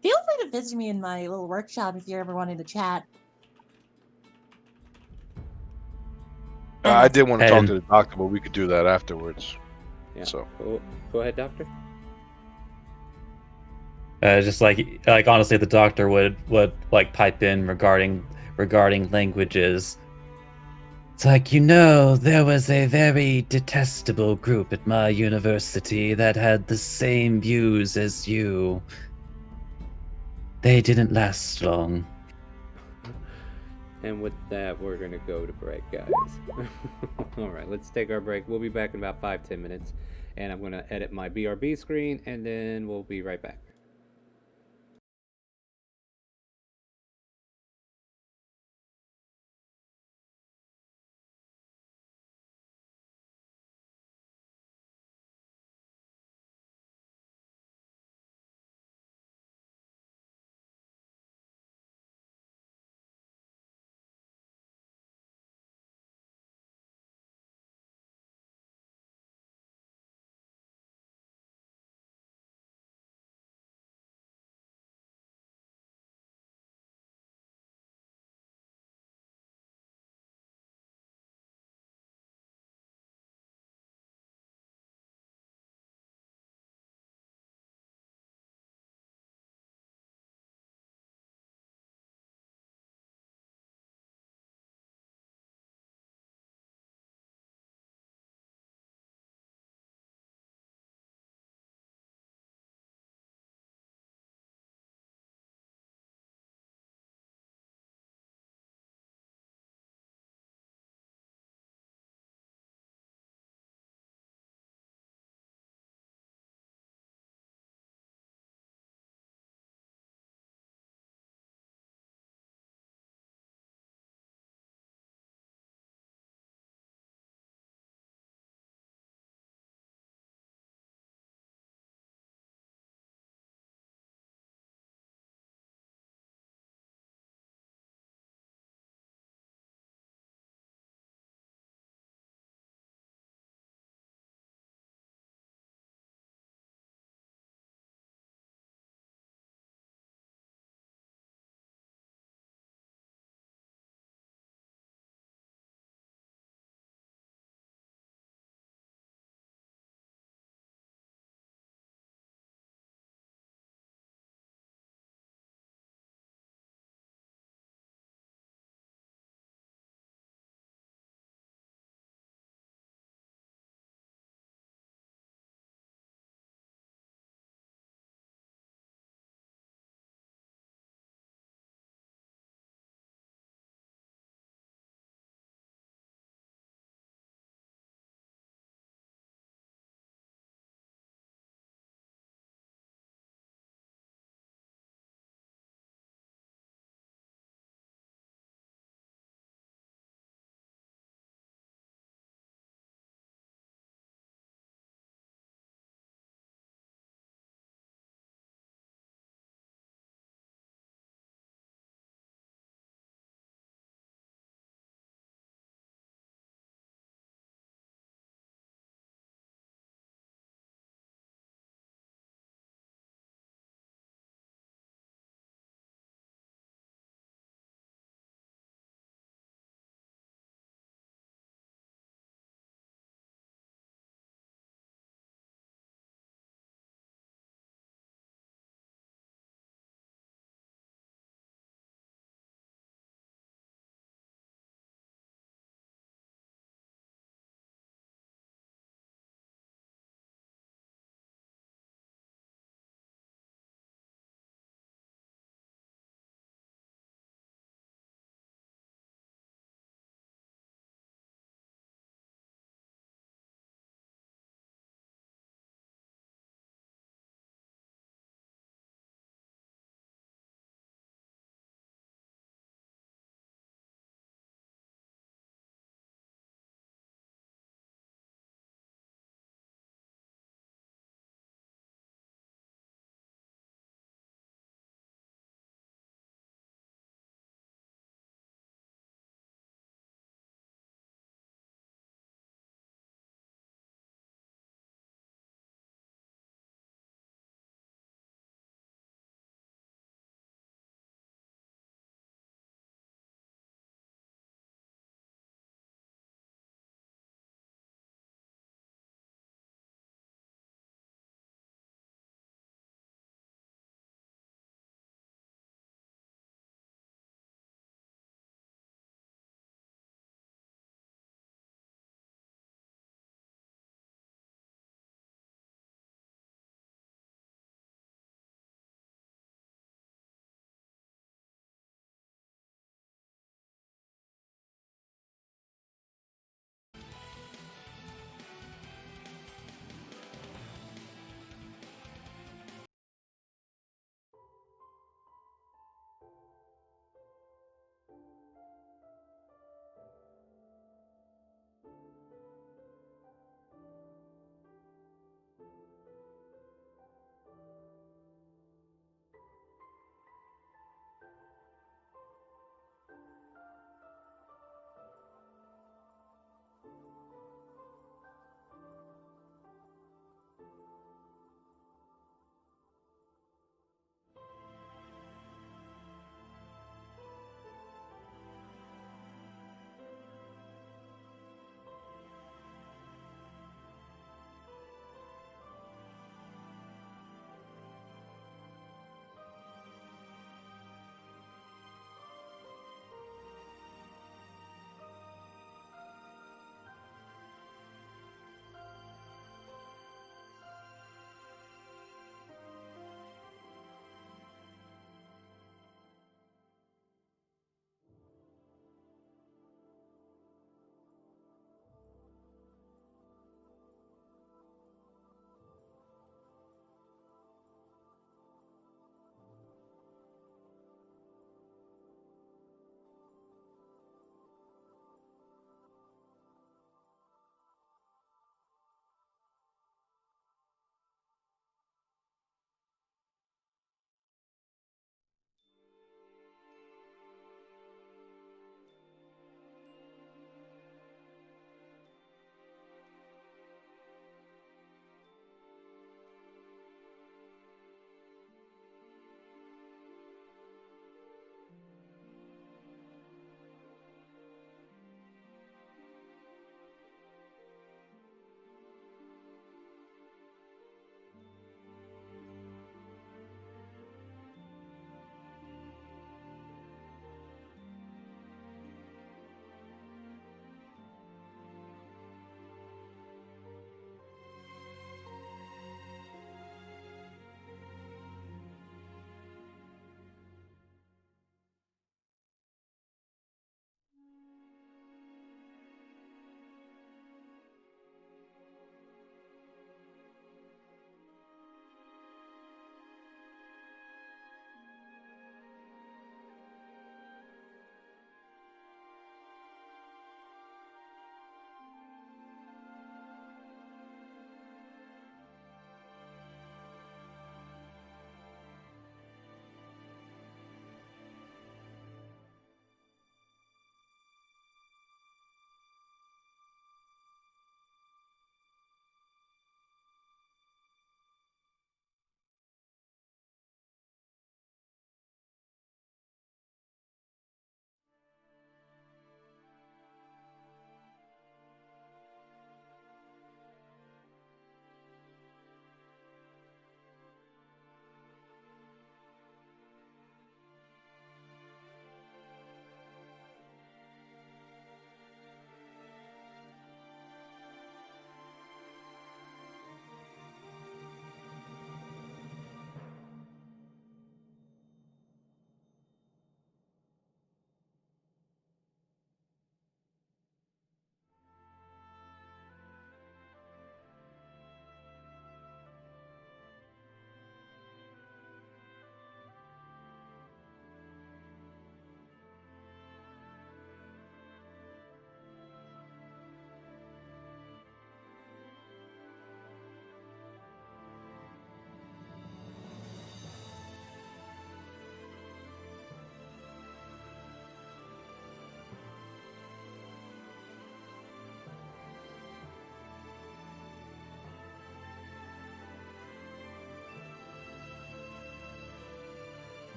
Feel free to visit me in my little workshop if you're ever wanting to chat. And I if did want to talk And to the doctor, but we could do that afterwards. Yeah. So Go ahead, doctor. just like honestly, the doctor would like pipe in regarding languages. It's like, there was a very detestable group at my university that had the same views as you. They didn't last long. And with that, we're gonna go to break, guys. All right, let's take our break. We'll be back in about 5-10 minutes, and I'm gonna edit my BRB screen, and then we'll be right back.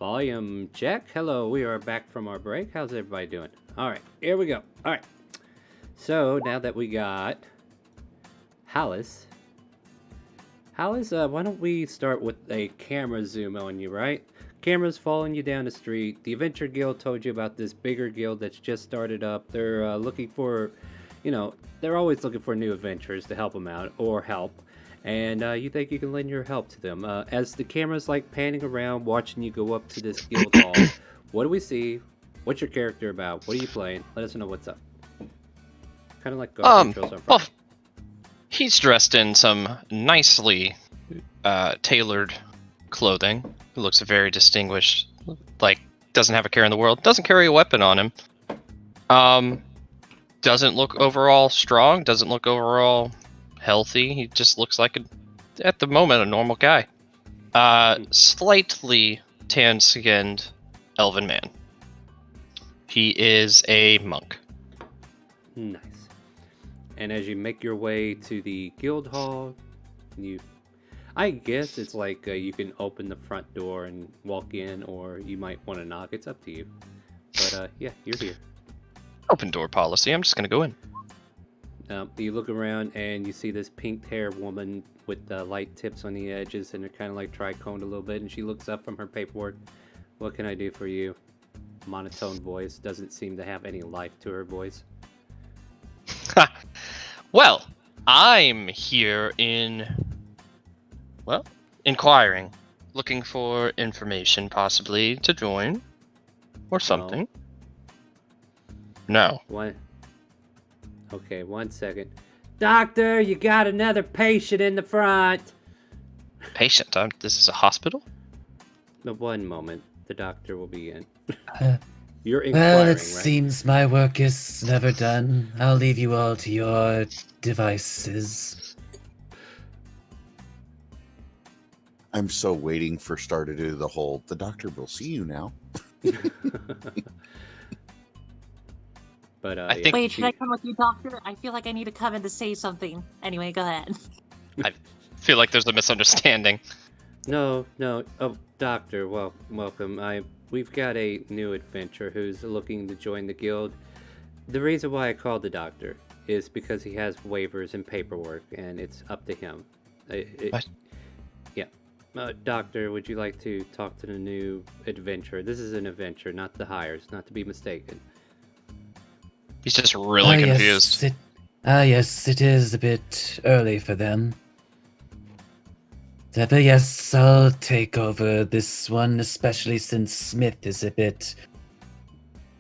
Volume check. Hello, we are back from our break. How's everybody doing? All right, here we go. All right. So now that we got Hallis, why don't we start with a camera zoom on you, right? Camera's following you down the street. The Adventure Guild told you about this bigger guild that's just started up. They're looking for, they're always looking for new adventurers to help them out or help. And you think you can lend your help to them. As the camera's like panning around, watching you go up to this guild hall, what do we see? What's your character about? What are you playing? Let us know what's up. Kind of like intros on Well, Friday. he's dressed in some nicely tailored clothing. He looks very distinguished. Like, doesn't have a care in the world. Doesn't carry a weapon on him. Doesn't look overall strong. Doesn't look overall healthy. He just looks like, at the moment, a normal guy. Slightly tan-skinned elven man. He is a monk. Nice. And as you make your way to the guild hall, I guess it's like you can open the front door and walk in, or you might want to knock. It's up to you. But yeah, you're here. Open door policy. I'm just gonna go in. You look around and you see this pink-haired woman with light tips on the edges, and they're kind of like triconed a little bit. And she looks up from her paperwork. What can I do for you? Monotone voice. Doesn't seem to have any life to her voice. Well, I'm here inquiring, looking for information possibly to join, or something. No. Okay, 1 second. Doctor, you got another patient in the front. Patient? This is a hospital? No, 1 moment. The doctor will be in. Uh, You're inquiring, Well, it right? seems my work is never done. I'll leave you all to your devices. I'm so waiting for Star to do the whole, the doctor will see you now. But I think- Wait, should I come with you, Doctor? I feel like I need to come in to say something. Anyway, go ahead. I feel like there's a misunderstanding. No. Oh, Doctor, welcome. We've got a new adventurer who's looking to join the guild. The reason why I called the doctor is because he has waivers and paperwork, and it's up to him. What? Yeah. Doctor, would you like to talk to the new adventurer? This is an adventurer, not the hires, not to be mistaken. He's just really confused. Yes, it is a bit early for them. But yes, I'll take over this one, especially since Smith is a bit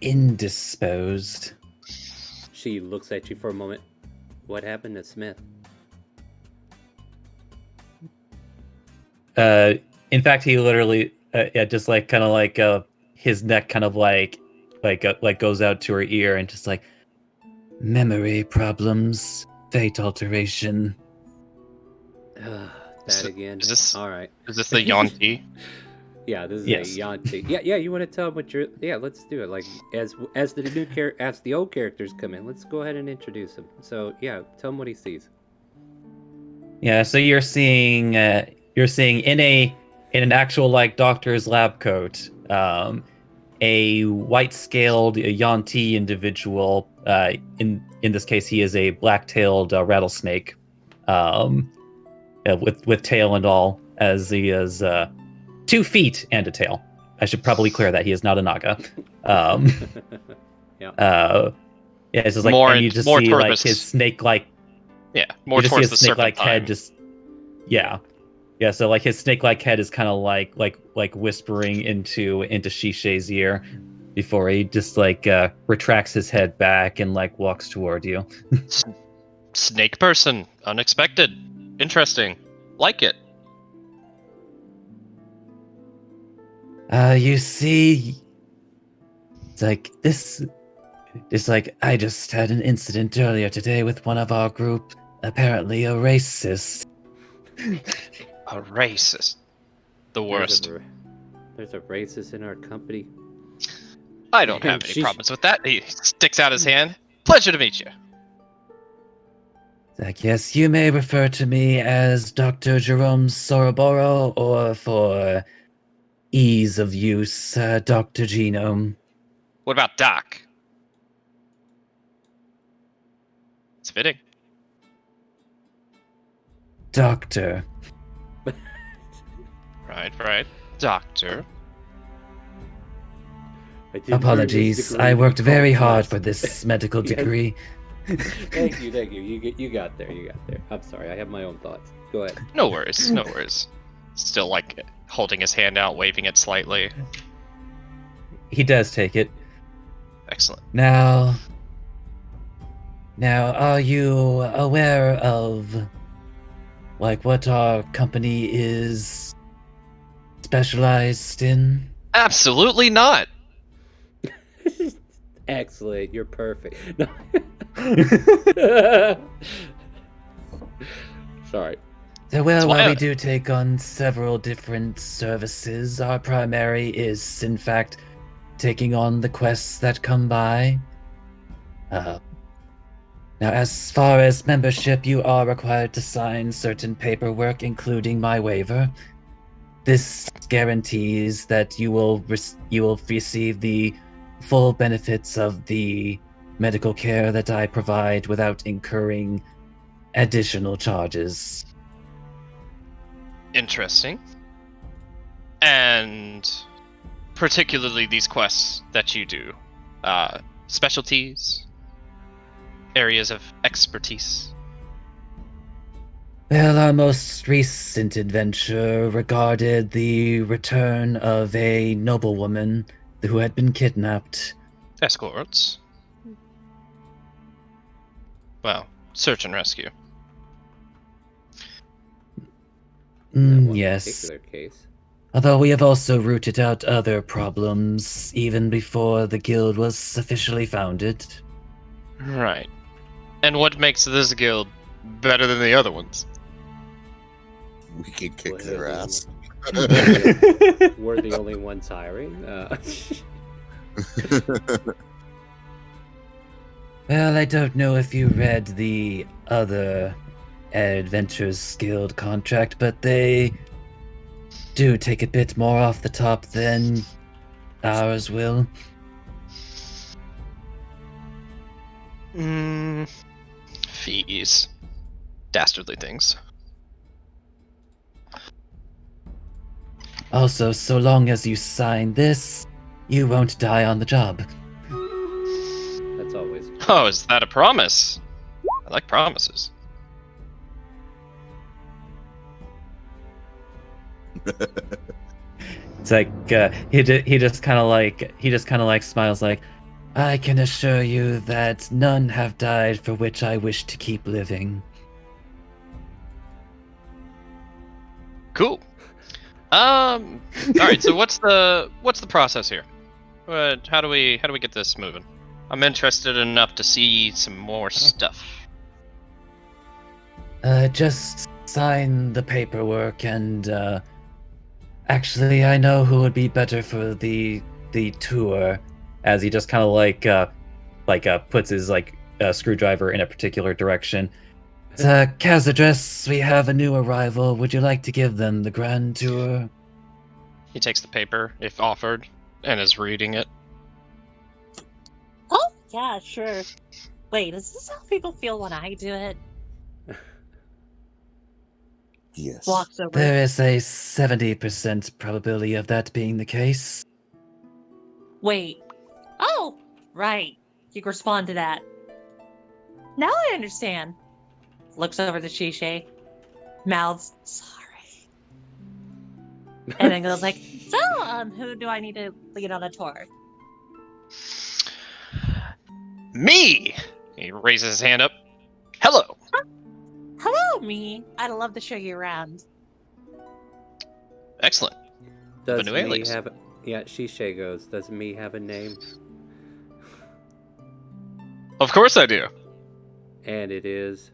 indisposed. She looks at you for a moment. What happened to Smith? In fact, he literally, just like kind of like his neck kind of like goes out to her ear and just like Memory problems, fate alteration. That again. Is this- all right? Is this the Yanti? Yeah, this is Yes. a Yanti. Yeah. You want to tell what you're? Yeah, let's do it. Like as the old characters come in, let's go ahead and introduce them. So yeah, tell him what he sees. Yeah, so you're seeing in an actual like doctor's lab coat, a white-scaled Yanti individual. In this case, he is a black-tailed rattlesnake, with tail and all, as he is 2 feet and a tail. I should probably clear that he is not a naga. Yeah. It's just like More- and you just more see toward like the his snake-like. Yeah, more You just see towards his the snake-like serpentine. head just yeah. So like his snake-like head is kind of like whispering into Shisei's ear before he just like retracts his head back and like walks toward you. Snake person. Unexpected. Interesting. Like it. You see, it's like this. It's like I just had an incident earlier today with one of our group. Apparently, a racist. A racist. The worst. There's a racist in our company. I don't have any Sheesh. problems with that. He sticks out his hand. Pleasure to meet you. Like, yes, you may refer to me as Dr. Jerome Soroboro, or for ease of use, Dr. Genome. What about Doc? It's fitting. Doctor. Right. Doctor. I didn't earn this Apologies, degree I to be worked very called hard for Master. this medical Yes. degree. Thank you. You got there. I'm sorry. I have my own thoughts. Go ahead. No worries. Still like holding his hand out, waving it slightly. He does take it. Excellent. Now, are you aware of, like, what our company is specialized in? Absolutely not. Excellent. You're perfect. No. Sorry. Well, why while we I- do take on several different services, our primary is, in fact, taking on the quests that come by. Now, as far as membership, you are required to sign certain paperwork, including my waiver. This guarantees that you will receive the full benefits of the medical care that I provide without incurring additional charges. Interesting. And particularly these quests that you do. Specialties, areas of expertise. Well, our most recent adventure regarded the return of a noblewoman who had been kidnapped. Escorts. Well, search and rescue. In that one Yes. particular case. Although we have also rooted out other problems even before the guild was officially founded. Right. And what makes this guild better than the other ones? We can kick Well, their yeah, ass. We're the only ones hiring. Well, I don't know if you read the other Adventures Guild contract, but they do take a bit more off the top than ours will. Fees. Dastardly things. Also, so long as you sign this, you won't die on the job. That's always. Oh, is that a promise? I like promises. It's like he just kind of like smiles like, I can assure you that none have died for which I wish to keep living. Cool. All right. So what's the process here? How do we get this moving? I'm interested enough to see some more stuff. Just sign the paperwork and actually I know who would be better for the tour. as he just kind of puts his screwdriver in a particular direction. Kaz address, we have a new arrival. Would you like to give them the grand tour? He takes the paper, if offered, and is reading it. Oh, yeah, sure. Wait, is this how people feel when I do it? Yes. Walks over. There is a 70% probability of that being the case. Wait. Oh, right. You can respond to that. Now I understand. Looks over the Shishe. Mouths, sorry. And then goes like, so, who do I need to lead on a tour? Me! He raises his hand up. Hello! Hello, me. I'd love to show you around. Excellent. Does new me alias. have? Yeah, Shishe goes. Does me have a name? Of course I do. And it is.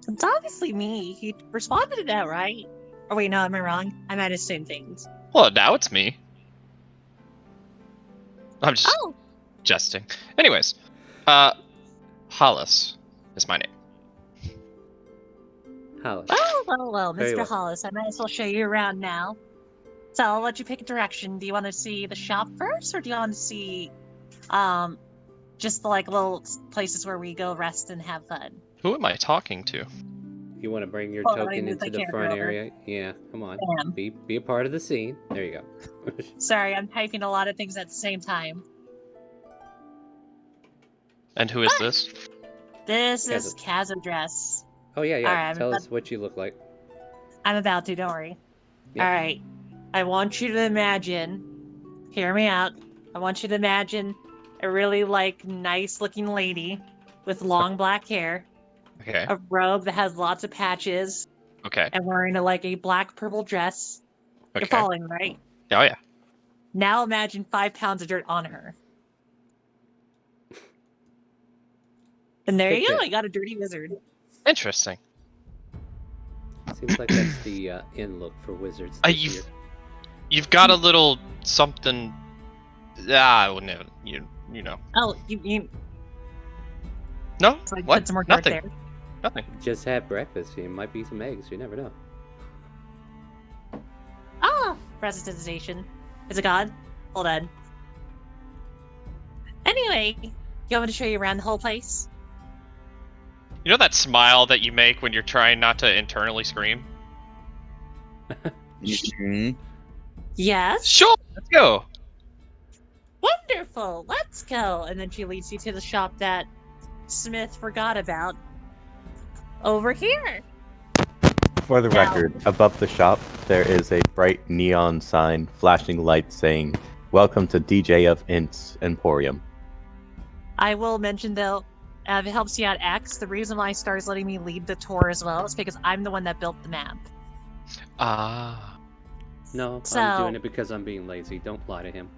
It's obviously me. He responded to that, right? Or wait, no, am I wrong? I might assume things. Well, now it's me. I'm just Oh, jesting. Anyways, Hollis is my name. Hollis. well, Very Mr. well. Hollis, I might as well show you around now. So I'll let you pick a direction. Do you want to see the shop first, or do you want to see just the like little places where we go rest and have fun? Who am I talking to? You want to bring your Hold on, let me token move into my the character front over. area? Yeah, come on. Bam. Be a part of the scene. There you go. Sorry, I'm typing a lot of things at the same time. And who is this? This is Kazadress. Oh yeah, yeah. Alright, Tell us what you look like. I'm about to, don't worry. Yep. Alright. I want you to imagine, hear me out. I want you to imagine a really nice looking lady with long black hair, Okay. a robe that has lots of patches, Okay. and wearing a black purple dress. Okay. You're following, right? Oh yeah. Now imagine 5 pounds of dirt on her. And there you go, Figure. I got a dirty wizard. Interesting. Seems like that's the in look for wizards this year. You've got a little something. Well, no, you know. Oh, you No. so I What? put some more dirt Nothing. there. Nothing. Just had breakfast. It might be some eggs. You never know. Ah, presentation. Is it God? Hold on. Anyway, you want me to show you around the whole place? You know that smile that you make when you're trying not to internally scream? Mhm. Yes. Sure. Let's go. Wonderful. Let's go. And then she leads you to the shop that Smith forgot about. Over here. For the Now- record, above the shop, there is a bright neon sign flashing lights saying, "Welcome to DJ of Int's Emporium." I will mention though, if it helps you out, X, the reason why Star's letting me lead the tour as well is because I'm the one that built the map. Ah. No, So- I'm doing it because I'm being lazy. Don't lie to him.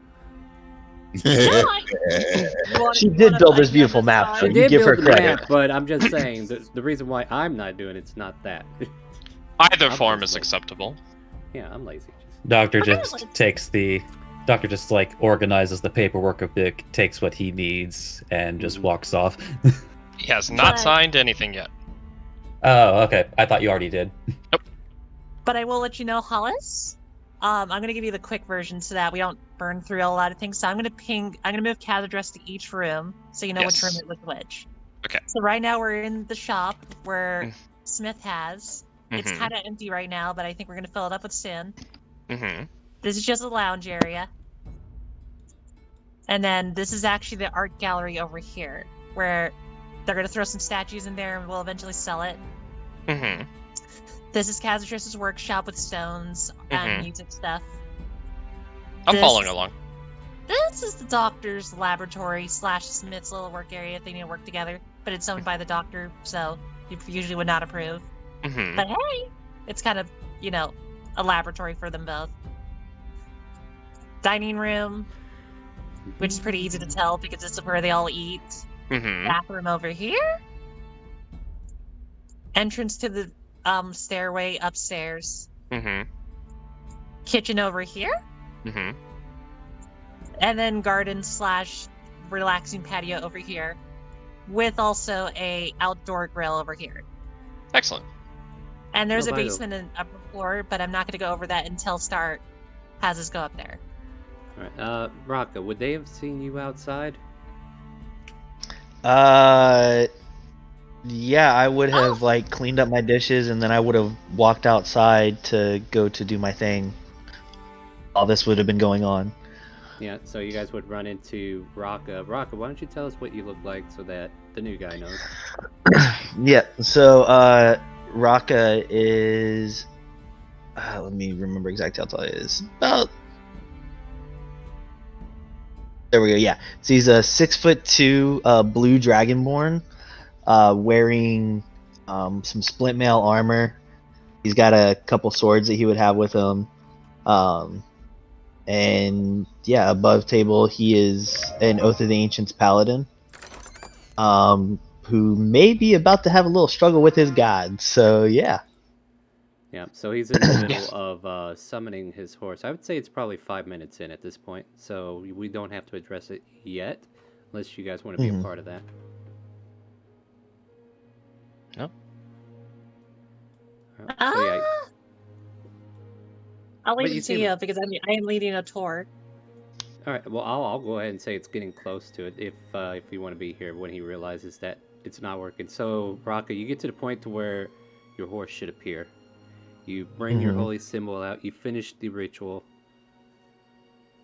No, She did build this beautiful map, I so you did give her build the credit. map, but I'm just saying the reason why I'm not doing it's not that. Either I'm form just is lazy. acceptable. Yeah, I'm lazy. Doctor Okay, just let's- takes the doctor just organizes the paperwork a bit, takes what he needs, and just Mhm. walks off. He has not But- signed anything yet. Oh, okay. I thought you already did. But I will let you know, Hollis. I'm gonna give you the quick version so that we don't burn through a lot of things. So I'm gonna move Cat address to each room so you know which room Yes. it was which. Okay. So right now we're in the shop where Mm. Smith has. It's Mhm. kind of empty right now, but I think we're gonna fill it up with Sin. Mm-hmm. This is just a lounge area. And then this is actually the art gallery over here, where they're gonna throw some statues in there and we'll eventually sell it. Mm-hmm. This is Casatriss's workshop with stones and Mhm. music stuff. I'm This- following along. This is the doctor's laboratory / Smith's little work area if they need to work together. But it's owned by the doctor, so he usually would not approve. Mm-hmm. But hey, it's kind of, a laboratory for them both. Dining room, which is pretty easy to tell because this is where they all eat. Mm-hmm. Bathroom over here. Entrance to the stairway upstairs. Mm-hmm. Kitchen over here. Mm-hmm. And then garden / relaxing patio over here. With also a outdoor grill over here. Excellent. And there's Oh, a by the- basement and upper floor, but I'm not going to go over that until Star has us go up there. All right. Rocka, would they have seen you outside? Yeah, I would have cleaned up my dishes and then I would have walked outside to go to do my thing. All this would have been going on. Yeah. So you guys would run into Rocka. Rocka, why don't you tell us what you look like so that the new guy knows? Yeah, so Raka is let me remember exactly how tall he is. About there we go, yeah. So he's a 6'2" blue dragonborn, wearing some splint mail armor. He's got a couple swords that he would have with him. And yeah, above table he is an Oath of the Ancients paladin. Who may be about to have a little struggle with his god. So yeah. Yeah. So he's in the middle of summoning his horse. I would say it's probably 5 minutes in at this point, so we don't have to address it yet, unless you guys want to be a Mhm. part of that. No. Alright, so yeah, I'll leave But you it to seem- you because I am leading a tour. All right. Well, I'll go ahead and say it's getting close to it if you want to be here when he realizes that it's not working. So, Raka, you get to the point to where your horse should appear. You bring your Mhm. holy symbol out. You finish the ritual.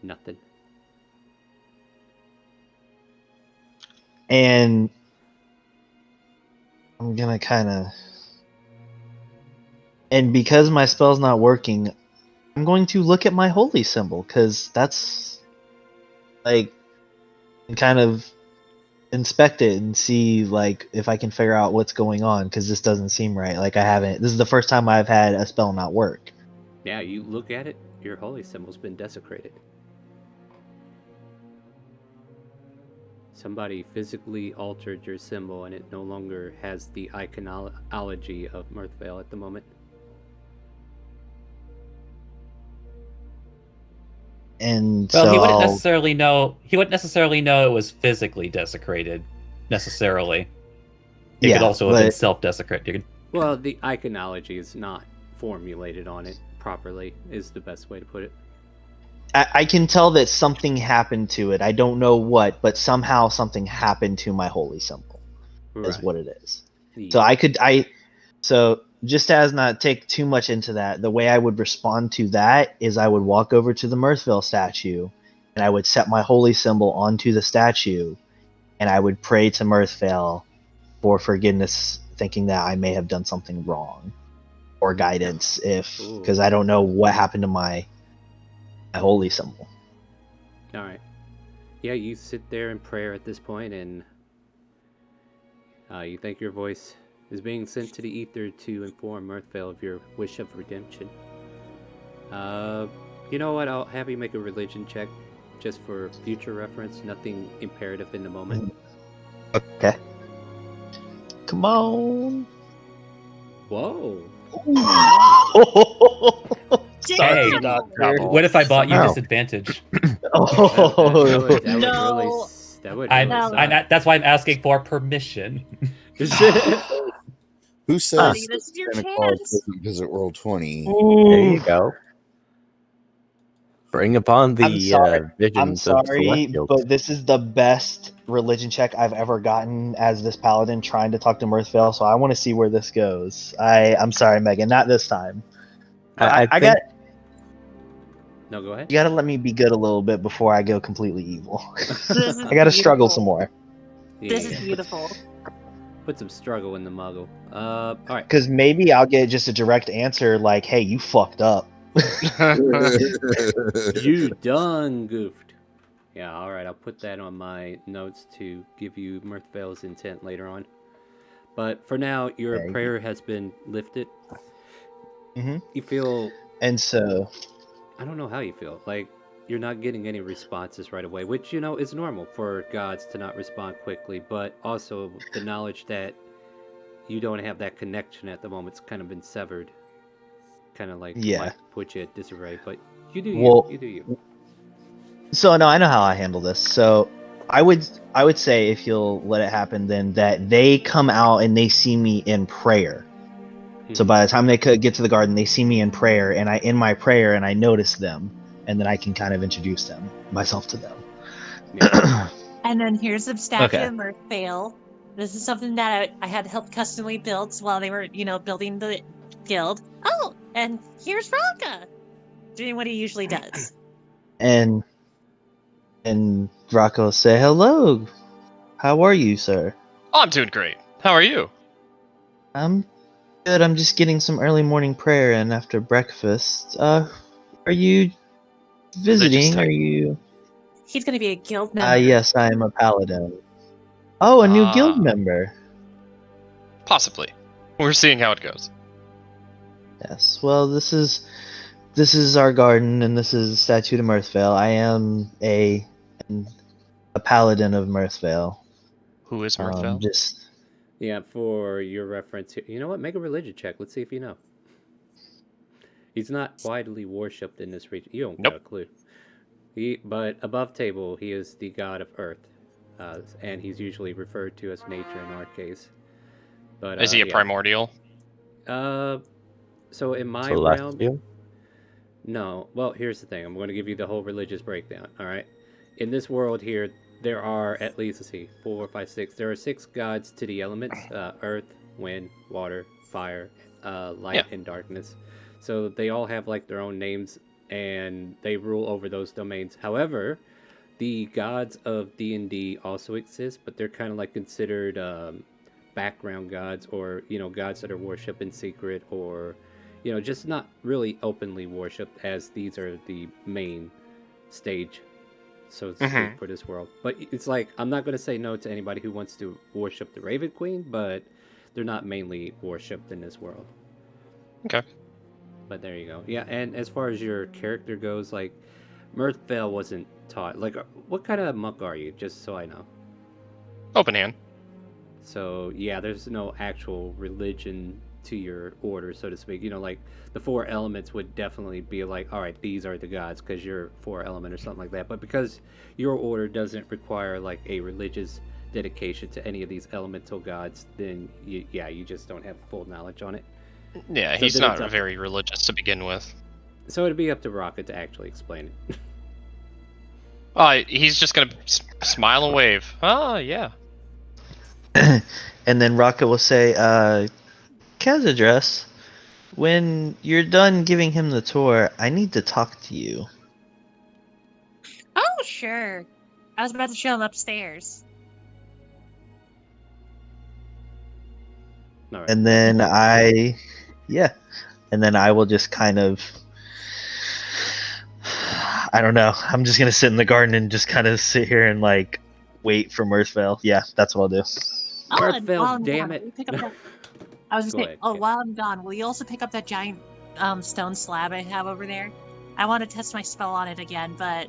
Nothing. And I'm gonna kind of, and because my spell's not working, I'm going to look at my holy symbol because that's like, and kind of inspect it and see like if I can figure out what's going on because this doesn't seem right. Like I haven't. This is the first time I've had a spell not work. Yeah, you look at it. Your holy symbol's been desecrated. Somebody physically altered your symbol, and it no longer has the iconology of Mirthvale at the moment. And Well, so he wouldn't I'll, necessarily know. He wouldn't necessarily know it was physically desecrated, necessarily. It could yeah, also have been but self-desecrated. Well, the iconology is not formulated on it properly, is the best way to put it. I can tell that something happened to it. I don't know what, but somehow something happened to my holy symbol. Is what it is. So so just as not take too much into that, the way I would respond to that is I would walk over to the Mirthville statue and I would set my holy symbol onto the statue and I would pray to Mirthvale for forgiveness, thinking that I may have done something wrong, or guidance because I don't know what happened to my holy symbol. All right. Yeah, you sit there in prayer at this point, and you think your voice is being sent to the ether to inform Mirthvale of your wish of redemption. You know what? I'll have you make a religion check just for future reference. Nothing imperative in the moment. Okay. Come on. Whoa. Sorry, Hey, doctor. What if I bought you Somehow. disadvantage? Oh. No. That would I, really No. suck. that's why I'm asking for permission. Who says Buddy, this is your Santa Claus chance. doesn't visit Roll 20? There you go. Bring upon I'm the sorry. I'm visions of sorry, celestials. but this is the best religion check I've ever gotten as this paladin trying to talk to Mirthvale, so I want to see where this goes. I'm sorry, Megan, not this time. I I think got. No, go ahead. You gotta let me be good a little bit before I go completely evil. This is I gotta struggle beautiful. some more. This is beautiful. Put some struggle in the muggle. All right. Because maybe I'll get just a direct answer like, hey, you fucked up. You done goofed. Yeah, all right. I'll put that on my notes to give you Mirthvale's intent later on. But for now, your Okay. prayer has been lifted. Mhm. You feel, And so, I don't know how you feel. Like you're not getting any responses right away, which you know is normal for gods to not respond quickly. But also the knowledge that you don't have that connection at the moment's kind of been severed. Kind of like yeah. might put you at disarray. But you do Well, you. You do you. So no, I know how I handle this. So I would say if you'll let it happen, then that they come out and they see me in prayer. So by the time they could get to the garden, they see me in prayer, and I in my prayer, and I notice them, and then I can kind of introduce myself to them. Yeah. And then here's a statue Okay. of Mirthvale. This is something that I had helped customly build while they were, building the guild. Oh, and here's Raka doing what he usually does. and Rocco say hello. How are you, sir? Oh, I'm doing great. How are you? I'm good. I'm just getting some early morning prayer in after breakfast. Are you visiting? type. Are you? He's going to be a guild member. Yes, I am a paladin. Oh, a new guild Ah. member. Possibly. We're seeing how it goes. Yes. Well, this is our garden, and this is a statue to Mirthvale. I am a paladin of Mirthvale. Who is Mirthvale? Just Yeah, for your reference here. You know what? Make a religion check. Let's see if you know. He's not widely worshipped in this region. You don't got a clue. But above table, he is the god of earth. And he's usually referred to as nature in our case. But Is he a primordial? So in my realm, Celestial? No. Well, here's the thing. I'm going to give you the whole religious breakdown. All right. In this world here, there are at least, let's see, 4, 5, 6. There are 6 gods to the elements: earth, wind, water, fire, light, Yeah. and darkness. So they all have like their own names, and they rule over those domains. However, the gods of D&D also exist, but they're kind of like considered background gods, or gods that are worshipped in secret, or just not really openly worshipped, as these are the main stage, so to speak, Mhm. for this world. But it's like, I'm not going to say no to anybody who wants to worship the Raven Queen, but they're not mainly worshipped in this world. Okay. But there you go. Yeah, and as far as your character goes, like, Mirthvale wasn't taught. Like, what kind of monk are you, just so I know? Open hand. So, yeah, there's no actual religion to your order, so to speak. Like, the 4 elements would definitely be like, all right, these are the gods because you're 4 element or something like that. But because your order doesn't require, like, a religious dedication to any of these elemental gods, then, you just don't have full knowledge on it. Yeah, So he's then it's not up- very religious to begin with. So it'd be up to Rocket to actually explain it. He's just gonna smile and wave. Oh, yeah. And then Rocket will say, Kaz address, when you're done giving him the tour, I need to talk to you. Oh, sure. I was about to show him upstairs. All right. And then and then I will just kind of, I don't know. I'm just gonna sit in the garden and just kind of sit here and like wait for Mirthvale. Yeah, that's what I'll do. Oh, and Mirthvale, while I'm damn gone, it. will you pick up that... I was Go gonna say, ahead, oh, Kit. while I'm gone, will you also pick up that giant stone slab I have over there? I want to test my spell on it again, but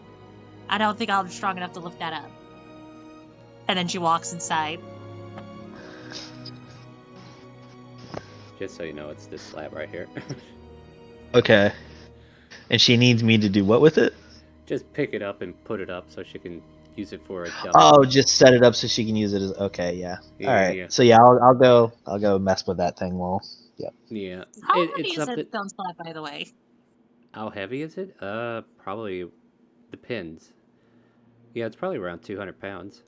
I don't think I'm strong enough to lift that up. And then she walks inside. Just so you know, it's this slab right here. Okay. And she needs me to do what with it? Just pick it up and put it up so she can use it for a dummy. Oh, just set it up so she can use it as. Okay, yeah. Yeah, All right. yeah. So yeah, I'll go mess with that thing. Well, Yeah. How It- heavy it's is up that to... stone slab, by the way? How heavy is it? Probably depends. Yeah, it's probably around 200 pounds.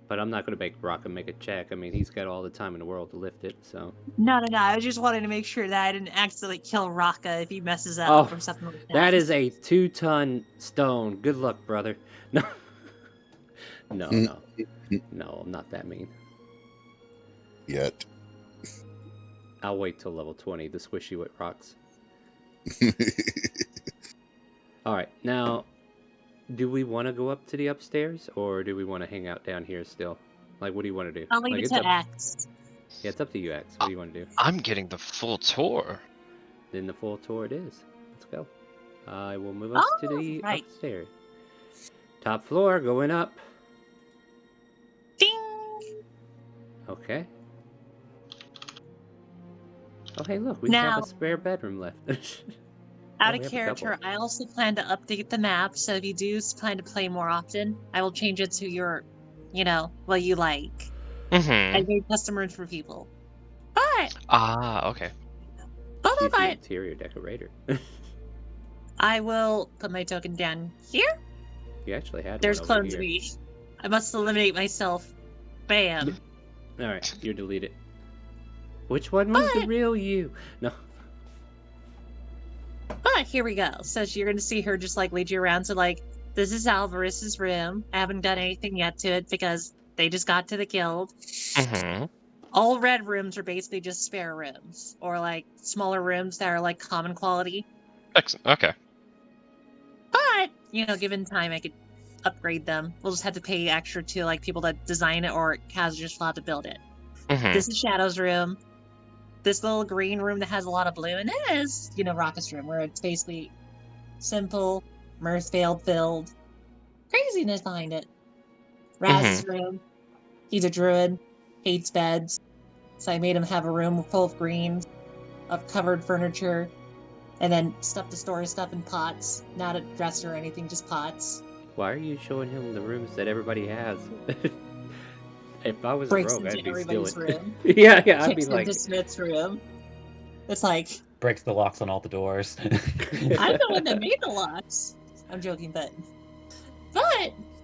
But I'm not going to make Rocket make a check. I mean, he's got all the time in the world to lift it, so... No. I was just wanting to make sure that I didn't accidentally kill Raka if he messes up Oh, or something like that. that is a 2-ton stone. Good luck, brother. No. No. No, I'm not that mean. Yet. I'll wait till level 20 to squish you with rocks. Alright, now... Do we want to go up to the upstairs, or do we want to hang out down here still? Like, what do you want to do? I'll leave Like, it it's to up... X. Yeah, it's up to you, X. What do you want to do? I'm getting the full tour. Then the full tour it is. Let's go. I will move us to the right. upstairs. Top floor, going up. Ding! Okay. Oh, hey, look, we Now- have a spare bedroom left. Out we of have a character, couple. I also plan to update the map, so if you do plan to play more often, I will change it to your, what you like. Mm-hmm. I made customers for people. But, Okay. She's the but interior decorator. I will put my token down here. You actually had There's one over clones here. me. I must eliminate myself. Bam. Alright, you're deleted. Which one was the But- real you? No. But here we go. So you're going to see her just like lead you around. So like, this is Alvarez's room. I haven't done anything yet to it because they just got to the guild. Mm-hmm. All red rooms are basically just spare rooms or like smaller rooms that are like common quality. Excellent. Okay. But, given time, I could upgrade them. We'll just have to pay extra to like people that design it or Kaz just allowed to build it. Mm-hmm. This is Shadow's room. This little green room that has a lot of blue in it is, Rocket's room, where it's basically simple, Mirthvale filled craziness behind it. Raz's room. He's a druid, hates beds, so I made him have a room full of greens, of covered furniture, and then stuff to store his stuff in pots. Not a dresser or anything, just pots. Why are you showing him the rooms that everybody has? If I was Breaks a rogue, into I'd be everybody's stealing. room. yeah, I'd be Kicks like, into Smith's room. It's like, Breaks the locks on all the doors. I'm the one that made the locks. I'm joking, but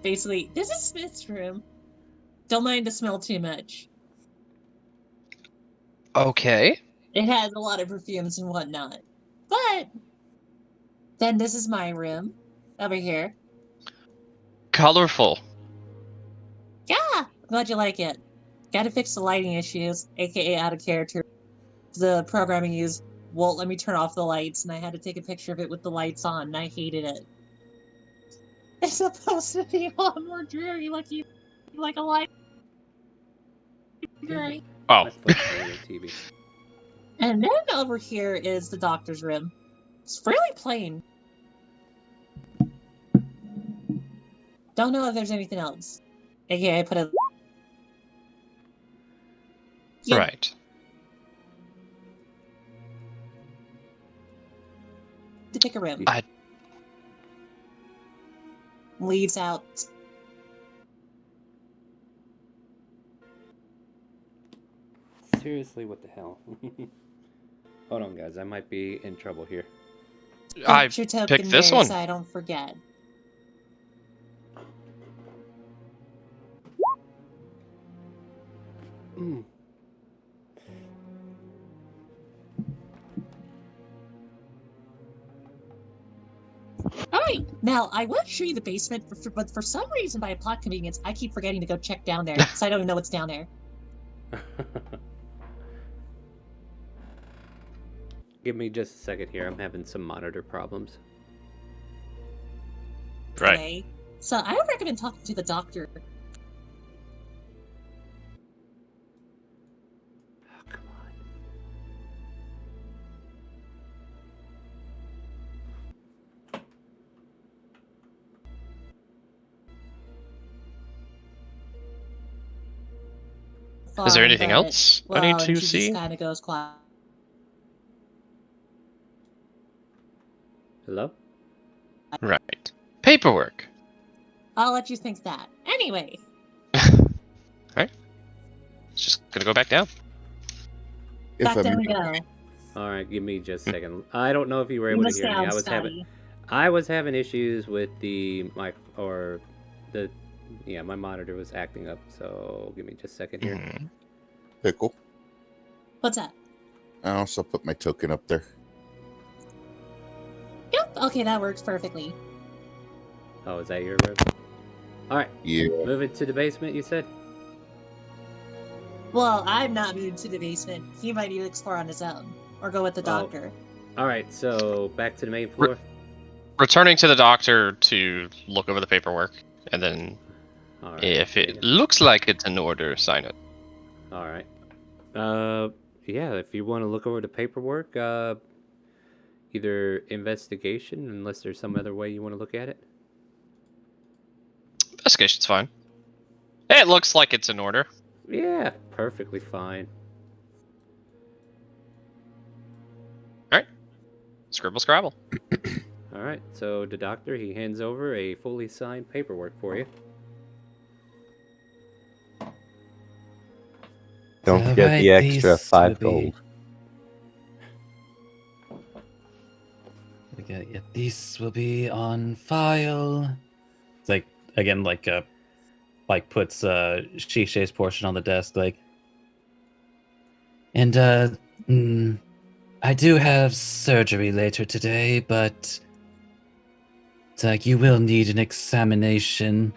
basically, this is Smith's room. Don't mind the smell too much. Okay. It has a lot of perfumes and whatnot. But then this is my room over here. Colorful. Yeah, glad you like it. Got to fix the lighting issues, aka out of character. The programming used won't let me turn off the lights, and I had to take a picture of it with the lights on, and I hated it. It's supposed to be a lot more dreary, like a library. Oh. Let's put it on your TV. And then over here is the doctor's room. It's really plain. Don't know if there's anything else. Okay, I put a... Yep. Right. To pick a room. I- Leaves out. Seriously, what the hell? Hold on, guys. I might be in trouble here. I Put your token picked this there one. so I don't forget. Mm. Alright, now I will show you the basement, but for some reason, by a plot convenience, I keep forgetting to go check down there, so I don't even know what's down there. Give me just a second here. I'm having some monitor problems. Right. Okay. So I would recommend talking to the doctor. Oh, come on. Is there anything But, else I well, need and to she see? just kind of goes quiet. Hello? Right. Paperwork. I'll let you think that. Anyway, Alright. It's just gonna go back down. If back I down we may, go. All right, give me just a second. I don't know if you were You able to missed hear me. out, I Scotty. was having issues with the mic or the my monitor was acting up. So give me just a second here. Mhm. Pickle. What's that? I also put my token up there. Yep. Okay, that works perfectly. Oh, is that your room? All right, Yeah. move it to the basement. You said. Well, I'm not moving to the basement. He might need to explore on his own, or go with the Oh. doctor. All right, so back to the main floor. Returning to the doctor to look over the paperwork, and then All right. if it looks like it's in order, sign it. All right. Yeah, if you want to look over the paperwork, either investigation, unless there's some other way you want to look at it. Investigation's fine. It looks like it's in order. Yeah, perfectly fine. Scribble scrabble. All right, so the doctor, he hands over a fully signed paperwork for you. Don't All forget right, the extra these 5 will be- gold. Okay, yeah, these will be on file. It's like again, like puts Shisei's portion on the desk, like. And I do have surgery later today, but you will need an examination.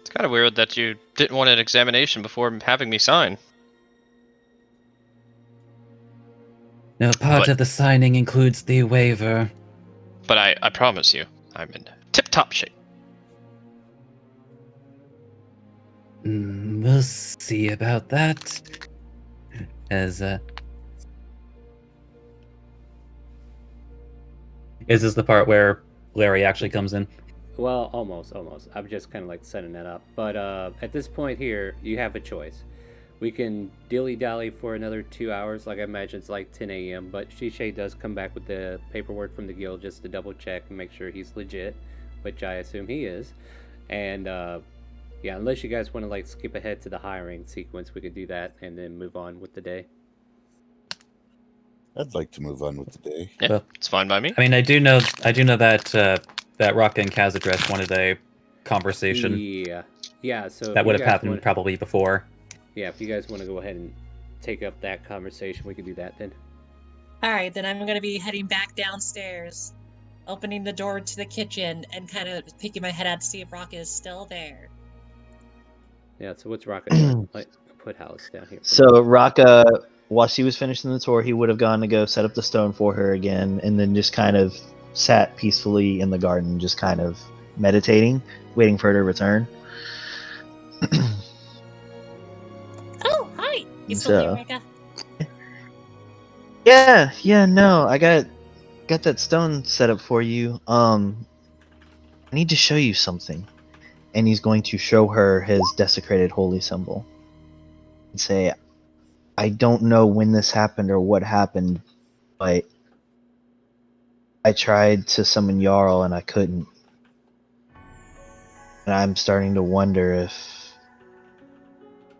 It's kind of weird that you didn't want an examination before having me sign. No, part But- of the signing includes the waiver. But I promise you, I'm in tip-top shape. We'll see about that. As is this the part where Larry actually comes in? Well, almost. I'm just kind of like setting that up. But at this point here, you have a choice. We can dilly-dally for another 2 hours, like I imagine it's like 10 a.m., but Shisei does come back with the paperwork from the guild just to double check and make sure he's legit, which I assume he is. And yeah, unless you guys want to like skip ahead to the hiring sequence, we could do that and then move on with the day. I'd like to move on with the day. Yeah, Well, it's fine by me. I mean, I do know that that Raka and Kazadress wanted a conversation Yeah. So that if would you have guys happened want, probably before. yeah, if you guys want to go ahead and take up that conversation, we can do that then. All right, then I'm going to be heading back downstairs, opening the door to the kitchen, and kind of peeking my head out to see if Rock is still there. Yeah. So what's Rocket doing? Like, put House down here. So Raka, while she was finishing the tour, he would have gone to go set up the stone for her again, and then just kind of sat peacefully in the garden, just kind of meditating, waiting for her to return. Oh, hi! You still there, Rika? Yeah, no, I got that stone set up for you. I need to show you something. And he's going to show her his desecrated holy symbol. And say, I don't know when this happened or what happened, but I tried to summon Jarl and I couldn't. And I'm starting to wonder if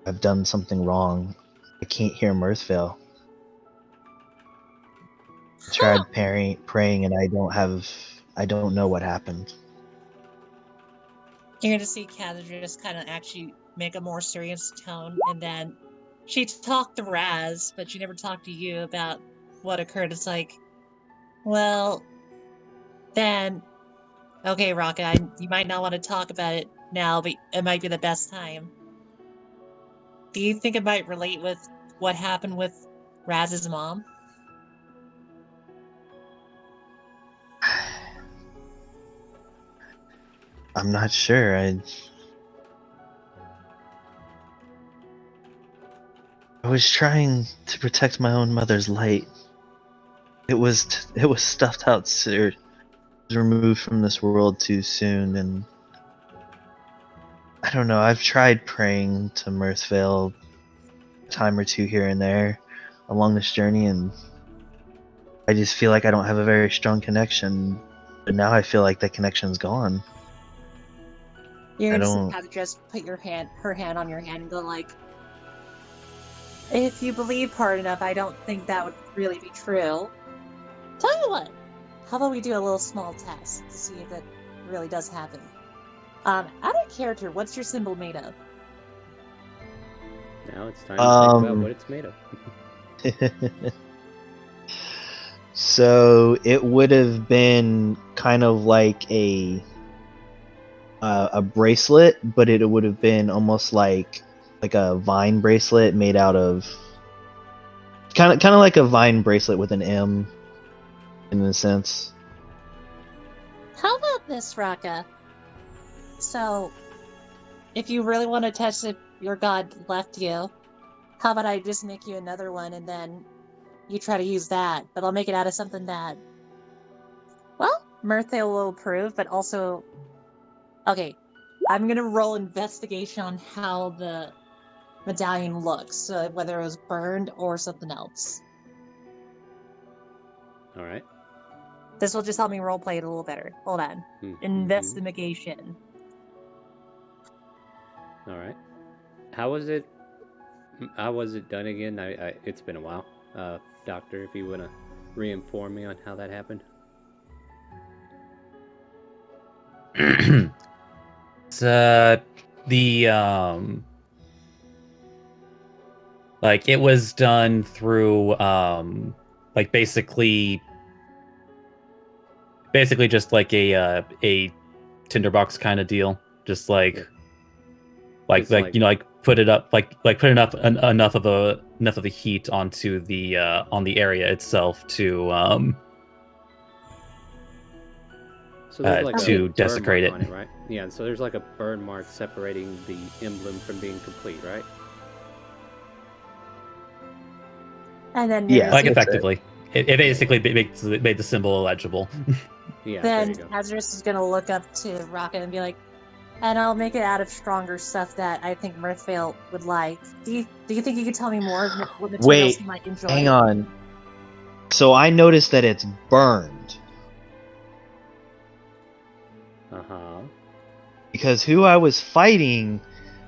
I've done something wrong. I can't hear Mirthvale. I tried praying and I don't know what happened. You're going to see Kazadress just kind of actually make a more serious tone, and then she talked to Raz, but she never talked to you about what occurred. It's like, well, then, okay, Raka, you might not want to talk about it now, but it might be the best time. Do you think it might relate with what happened with Raz's mom? I'm not sure. I was trying to protect my own mother's light. It was stuffed out, sir. Removed from this world too soon, and I don't know. I've tried praying to Mirthvale a time or two here and there along this journey, and I just feel like I don't have a very strong connection. But now I feel like that connection's gone. You're gonna have to just put her hand on your hand and go like, if you believe hard enough, I don't think that would really be true. Tell you what, how about we do a little small test to see if that really does happen? Out of character, what's your symbol made of? Now it's time to think about what it's made of. So it would have been kind of like a bracelet, but it would have been almost like a vine bracelet made out of kind of like a vine bracelet with an M in a sense. How about this, Raka? So, if you really want to test if your god left you, how about I just make you another one and then you try to use that, but I'll make it out of something that, well, Mirthvale will approve, but also, okay, I'm gonna roll investigation on how the medallion looks, whether it was burned or something else. All right. This will just help me roleplay it a little better. Hold on. Investigation. All right. How was it done again? It's been a while. Doctor, if you want to re-inform me on how that happened. It's like it was done through like basically just like a tinderbox kind of deal, just like you know, like put it up like put enough of the heat onto the on the area itself to so there's like to desecrate it. On it, right? Yeah, so there's like a burn mark separating the emblem from being complete, right? And then like effectively, it basically made the symbol illegible. Yeah. Then Kazadress is gonna look up to Rocket and be like, and I'll make it out of stronger stuff that I think Mirthvale would like. Do you think you could tell me more of what materials he might enjoy? Hang on. So I noticed that it's burned. Uh-huh. Because who I was fighting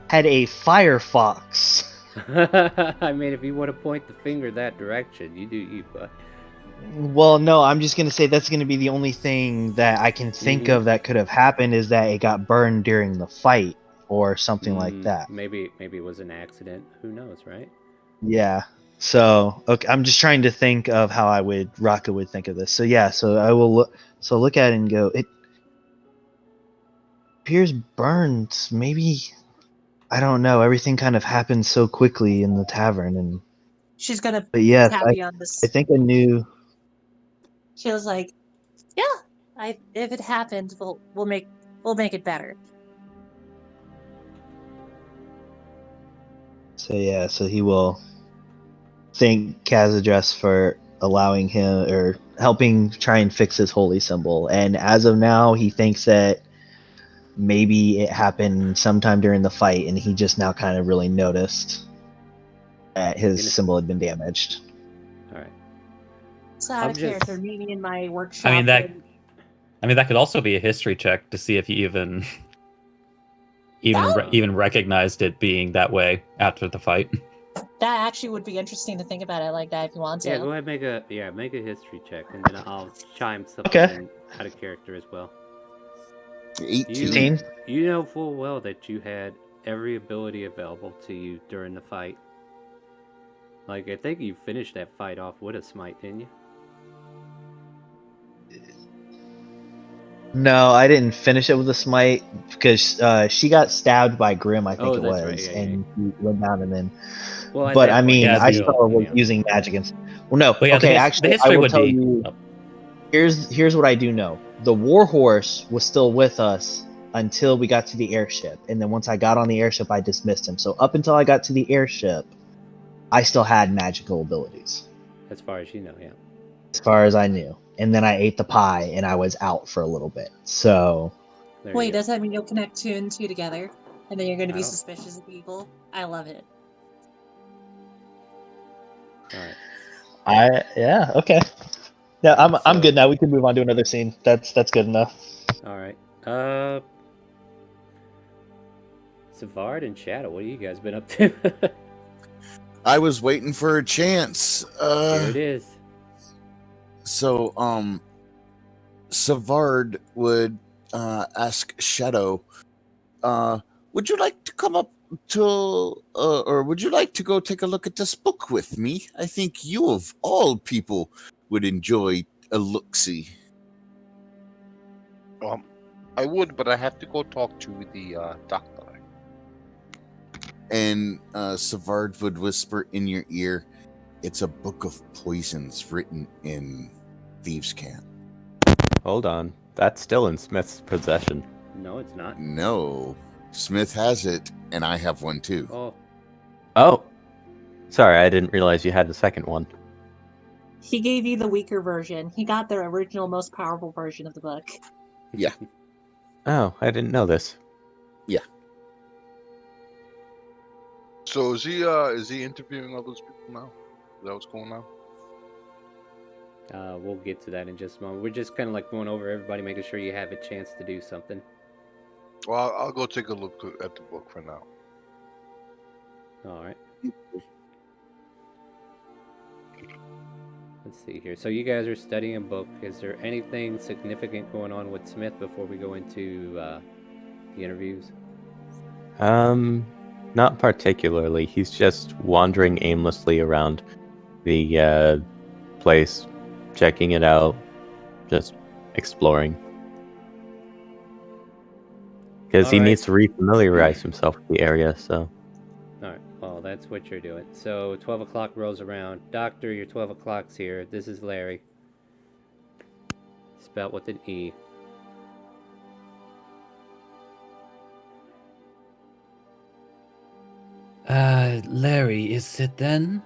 had a firefox. I mean, if you want to point the finger that direction, you do you, bud. Well, no, I'm just gonna say that's gonna be the only thing that I can think Mhm. of that could have happened is that it got burned during the fight or something like that. Maybe it was an accident. Who knows, right? Yeah. So okay, I'm just trying to think of how Raka would think of this. So yeah, so I will look at it and go, it appears burned. Maybe I don't know. Everything kind of happened so quickly in the tavern, and She's gonna but yes, tap you on I this. think I knew. She was like, "Yeah, if it happened, we'll make it better." So yeah, so he will thank Kazadress for allowing him or helping try and fix his holy symbol. And as of now, he thinks that maybe it happened sometime during the fight, and he just now kind of really noticed that his symbol had been damaged. All right. So out of character, meeting in my workshop. I mean that could also be a history check to see if he even recognized it being that way after the fight. That actually would be interesting to think about it like that if you want to. Yeah, go ahead, make a history check, and then I'll chime something in out of character as well. 18. You know full well that you had every ability available to you during the fight. Like, I think you finished that fight off with a smite, didn't you? No, I didn't finish it with a smite because she got stabbed by Grim, I think Oh, it that's was, right, yeah, and he went down and then. Well, at but that I point, mean, yeah, I do still was yeah. using magic and. Well, no. But yeah, okay, the actually, history I will would tell be. you. Here's what I do know. The warhorse was still with us until we got to the airship, and then once I got on the airship, I dismissed him. So up until I got to the airship, I still had magical abilities. As far as you know, yeah. As far as I knew, and then I ate the pie, and I was out for a little bit. So. Wait, does that mean you'll connect two and two together, and then you're going to be don't- suspicious of people? I love it. All right. Yeah, okay. Yeah, I'm good now. We can move on to another scene. That's good enough. All right. Savard and Shadow, what have you guys been up to? I was waiting for a chance. Here it is. So, Savard would ask Shadow, would you like to come up to, or would you like to go take a look at this book with me? I think you, of all people, would enjoy a look-see. I would, but I have to go talk to the doctor. And Savard would whisper in your ear, it's a book of poisons written in Thieves' Camp. Hold on. That's still in Smith's possession. No, it's not. No. Smith has it, and I have one too. Oh. Sorry, I didn't realize you had the second one. He gave you the weaker version. He got the original, most powerful version of the book. Yeah. Oh, I didn't know this. Yeah. So is he interviewing all those people now? Is that what's going on? We'll get to that in just a moment. We're just kind of like going over everybody, making sure you have a chance to do something. Well, I'll go take a look at the book for now. All right. Let's see here. So you guys are studying a book. Is there anything significant going on with Smith before we go into the interviews? Not particularly. He's just wandering aimlessly around the place, checking it out, just exploring. Because he needs to refamiliarize himself with the area, so. Alright, well, that's what you're doing. So, 12 o'clock rolls around. Doctor, your 12 o'clock's here. This is Larry. Spelled with an E. Larry, is it then?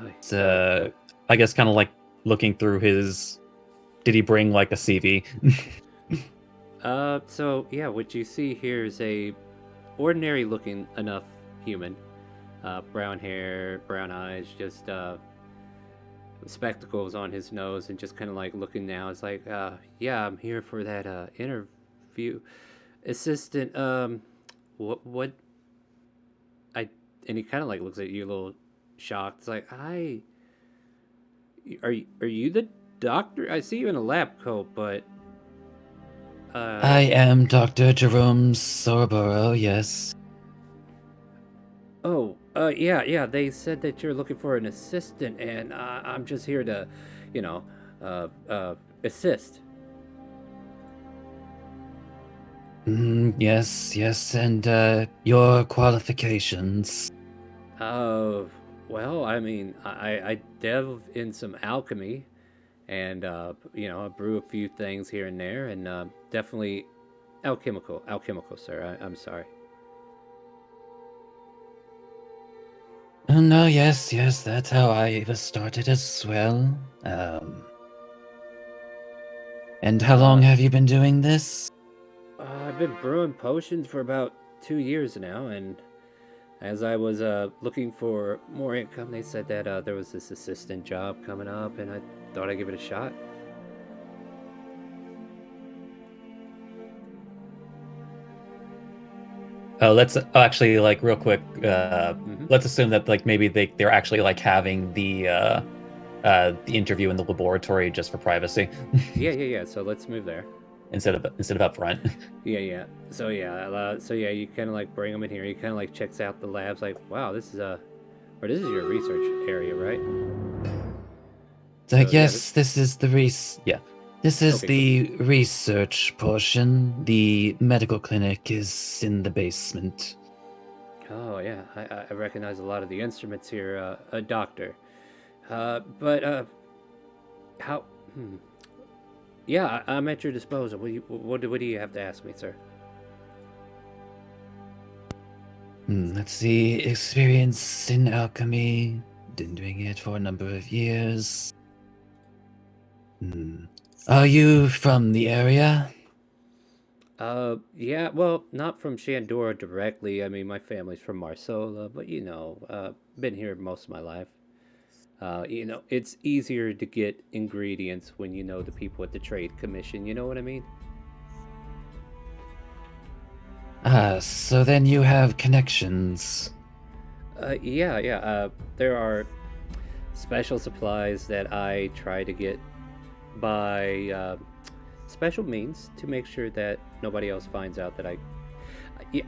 It's, I guess kind of like looking through his... Did he bring like a CV? So, yeah, what you see here is a ordinary looking enough human. Brown hair, brown eyes, just spectacles on his nose, and just kind of like looking down. It's like, yeah, I'm here for that interview. Assistant, what I and he kind of like looks at you a little shocked. It's like, "I are you the doctor? I see you in a lab coat, but I am Dr. Jerome Sorboro, yes. oh, yeah. They said that you're looking for an assistant, and I'm just here to, you know, assist." Yes, and your qualifications. Well, I mean, I delve in some alchemy, and I brew a few things here and there, and definitely alchemical, sir. I'm sorry. Oh, no, yes, that's how I was started as well. And how long have you been doing this? I've been brewing potions for about 2 years now, and as I was looking for more income, they said that there was this assistant job coming up, and I thought I'd give it a shot. Let's actually like real quick. Mm-hmm. Let's assume that like maybe they're actually like having the interview in the laboratory just for privacy. Yeah. So let's move there. instead of up front. Yeah. So you kind of like bring them in here. He kind of like checks out the labs. Like, wow, this is your research area, right? It's like, So, yeah, yes, this is the This is Okay, the research portion. The medical clinic is in the basement. Oh yeah, I recognize a lot of the instruments here, a doctor. But how? Yeah, I'm at your disposal. What do you have to ask me, sir? Let's see. Experience in alchemy. Been doing it for a number of years. Are you from the area? Yeah, well, not from Shandora directly. I mean, my family's from Marsola, but been here most of my life. It's easier to get ingredients when you know the people at the trade commission. You know what I mean? So then you have connections. Yeah. There are special supplies that I try to get by special means to make sure that nobody else finds out that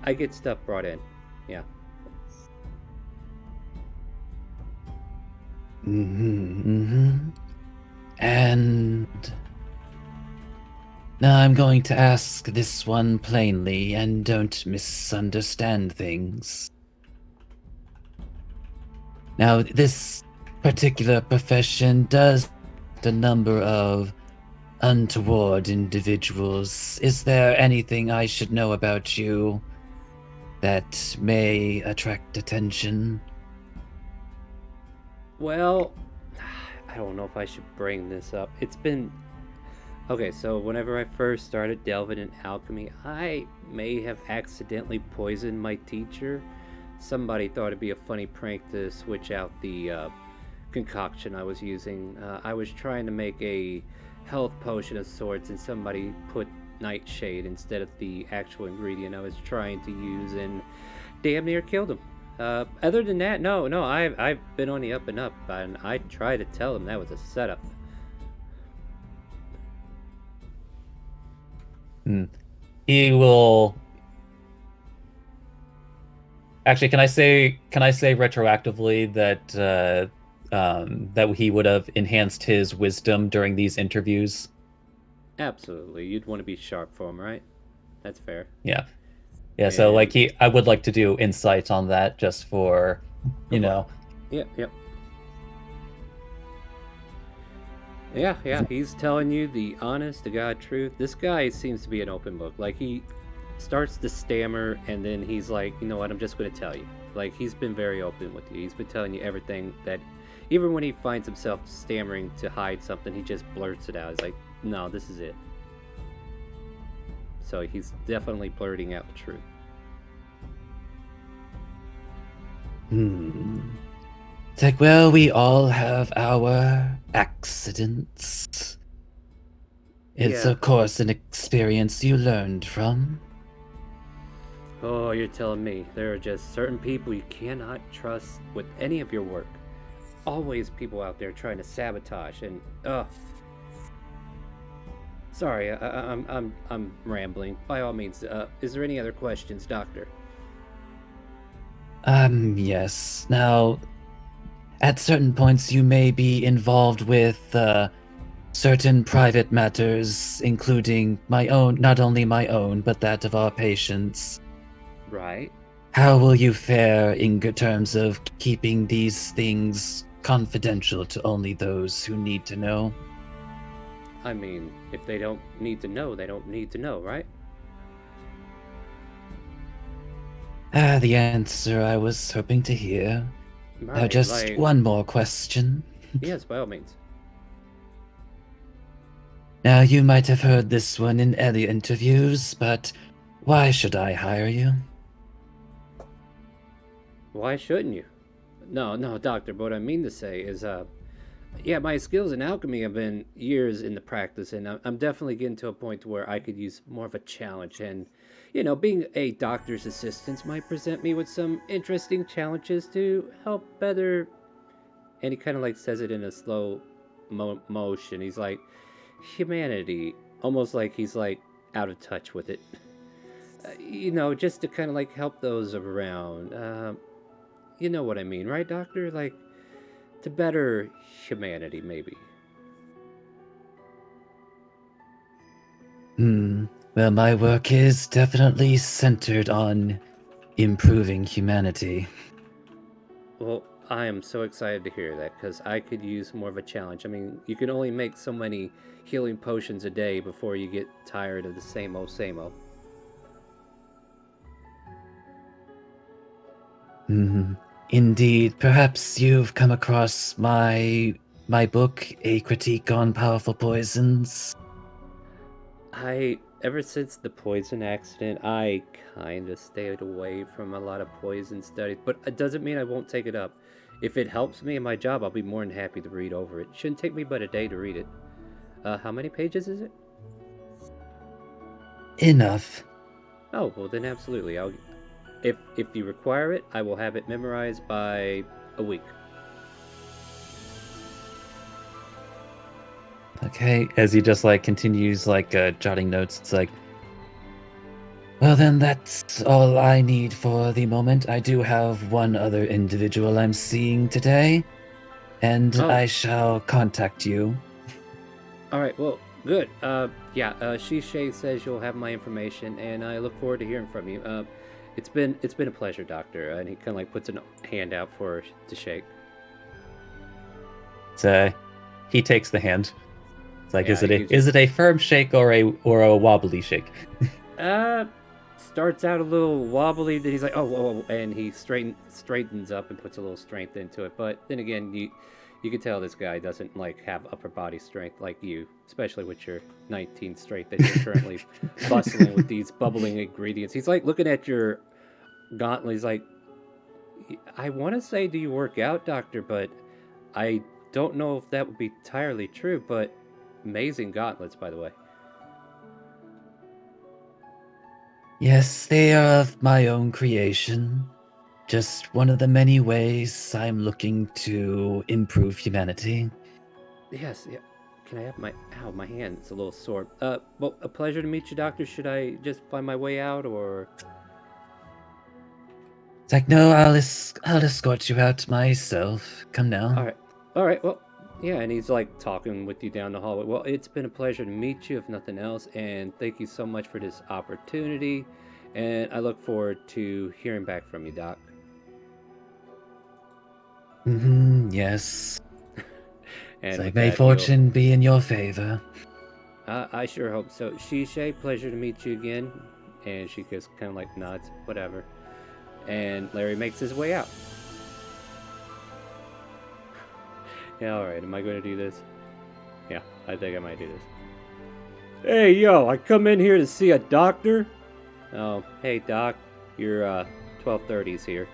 I get stuff brought in. Yeah. And now I'm going to ask this one plainly, and don't misunderstand things. Now, this particular profession does a number of untoward individuals. Is there anything I should know about you that may attract attention? Well, I don't know if I should bring this up. It's been okay. So whenever I first started delving in alchemy, I may have accidentally poisoned my teacher. Somebody thought it'd be a funny prank to switch out the concoction I was using. I was trying to make a health potion of sorts, and somebody put nightshade instead of the actual ingredient I was trying to use, and damn near killed him. Other than that, no, I've been on the up and up, and I tried to tell him that was a setup. He will. Actually, can I say retroactively that that he would have enhanced his wisdom during these interviews? Absolutely, you'd want to be sharp for him, right? That's fair. Yeah. So like I would like to do insight on that just for, Yep. Yeah, he's telling you the honest to God truth. This guy seems to be an open book. Like, he starts to stammer, and then he's like, you know what, I'm just going to tell you. Like, he's been very open with you. He's been telling you everything that, even when he finds himself stammering to hide something, he just blurts it out. He's like, no, this is it. So he's definitely blurting out the truth. It's like, well, we all have our accidents. It's, Yeah. of course, an experience you learned from. Oh, you're telling me there are just certain people you cannot trust with any of your work. Always people out there trying to sabotage and Sorry, I'm rambling. By all means, is there any other questions, Doctor? Yes. Now, at certain points, you may be involved with certain private matters, including my own, not only my own, but that of our patients. Right. How will you fare in terms of keeping these things confidential to only those who need to know? I mean, if they don't need to know, they don't need to know, right? The answer I was hoping to hear. Now, Right, just like, one more question. yes, by all means. Now, you might have heard this one in earlier interviews, but why should I hire you? Why shouldn't you? No, Doctor, but what I mean to say is, yeah, my skills in alchemy have been years in the practice, and I'm definitely getting to a point where I could use more of a challenge. And, being a doctor's assistant might present me with some interesting challenges to help better. And he kind of like says it in a slow motion. He's like, humanity, almost like he's like out of touch with it. Just to kind of like help those around. You know what I mean, right, Doctor? Like, to better humanity, maybe. Well, my work is definitely centered on improving humanity. Well, I am so excited to hear that because I could use more of a challenge. I mean, you can only make so many healing potions a day before you get tired of the same old, same old. Indeed, perhaps you've come across my book, A Critique on Powerful Poisons. Ever since the poison accident, I kind of stayed away from a lot of poison studies, but it doesn't mean I won't take it up. If it helps me in my job, I'll be more than happy to read over it. Shouldn't take me but a day to read it. How many pages is it? Enough. Oh, well then absolutely. If you require it, I will have it memorized by a week. Okay, as he just like continues like jotting notes, it's like, well, then that's all I need for the moment. I do have one other individual I'm seeing today, and Oh. I shall contact you. All right, well, good. Yeah, Shishay says you'll have my information, and I look forward to hearing from you. It's been a pleasure, Doctor. And he kind of like puts a hand out for her to shake. so he takes the hand. It's like, Yeah, is it a firm shake or a wobbly shake? Starts out a little wobbly. Then he's like, oh, whoa, and he straightens up and puts a little strength into it. But then again, you can tell this guy doesn't like have upper body strength like you, especially with your 19 strength that you're currently bustling with these bubbling ingredients. He's like looking at your gauntlet. He's like, I want to say, do you work out, Doctor? But I don't know if that would be entirely true. But amazing gauntlets, by the way. Yes, they are of my own creation. Just one of the many ways I'm looking to improve humanity. Yes, yeah. Can I have my... Ow, my hand. It's a little sore. Well, a pleasure to meet you, Doctor. Should I just find my way out, or... It's like, no, I'll escort you out myself. Come now. All right, well, yeah, and he's like talking with you down the hallway. Well, it's been a pleasure to meet you, if nothing else, and thank you so much for this opportunity, and I look forward to hearing back from you, Doc. Yes. And So may fortune be in your favor. I sure hope so. Shishay, pleasure to meet you again. And she just kind of like nods, whatever. And Larry makes his way out. Yeah, alright, am I going to do this? Yeah, I think I might do this. Hey, yo, I come in here to see a doctor. Oh, hey, Doc, your 1230's here.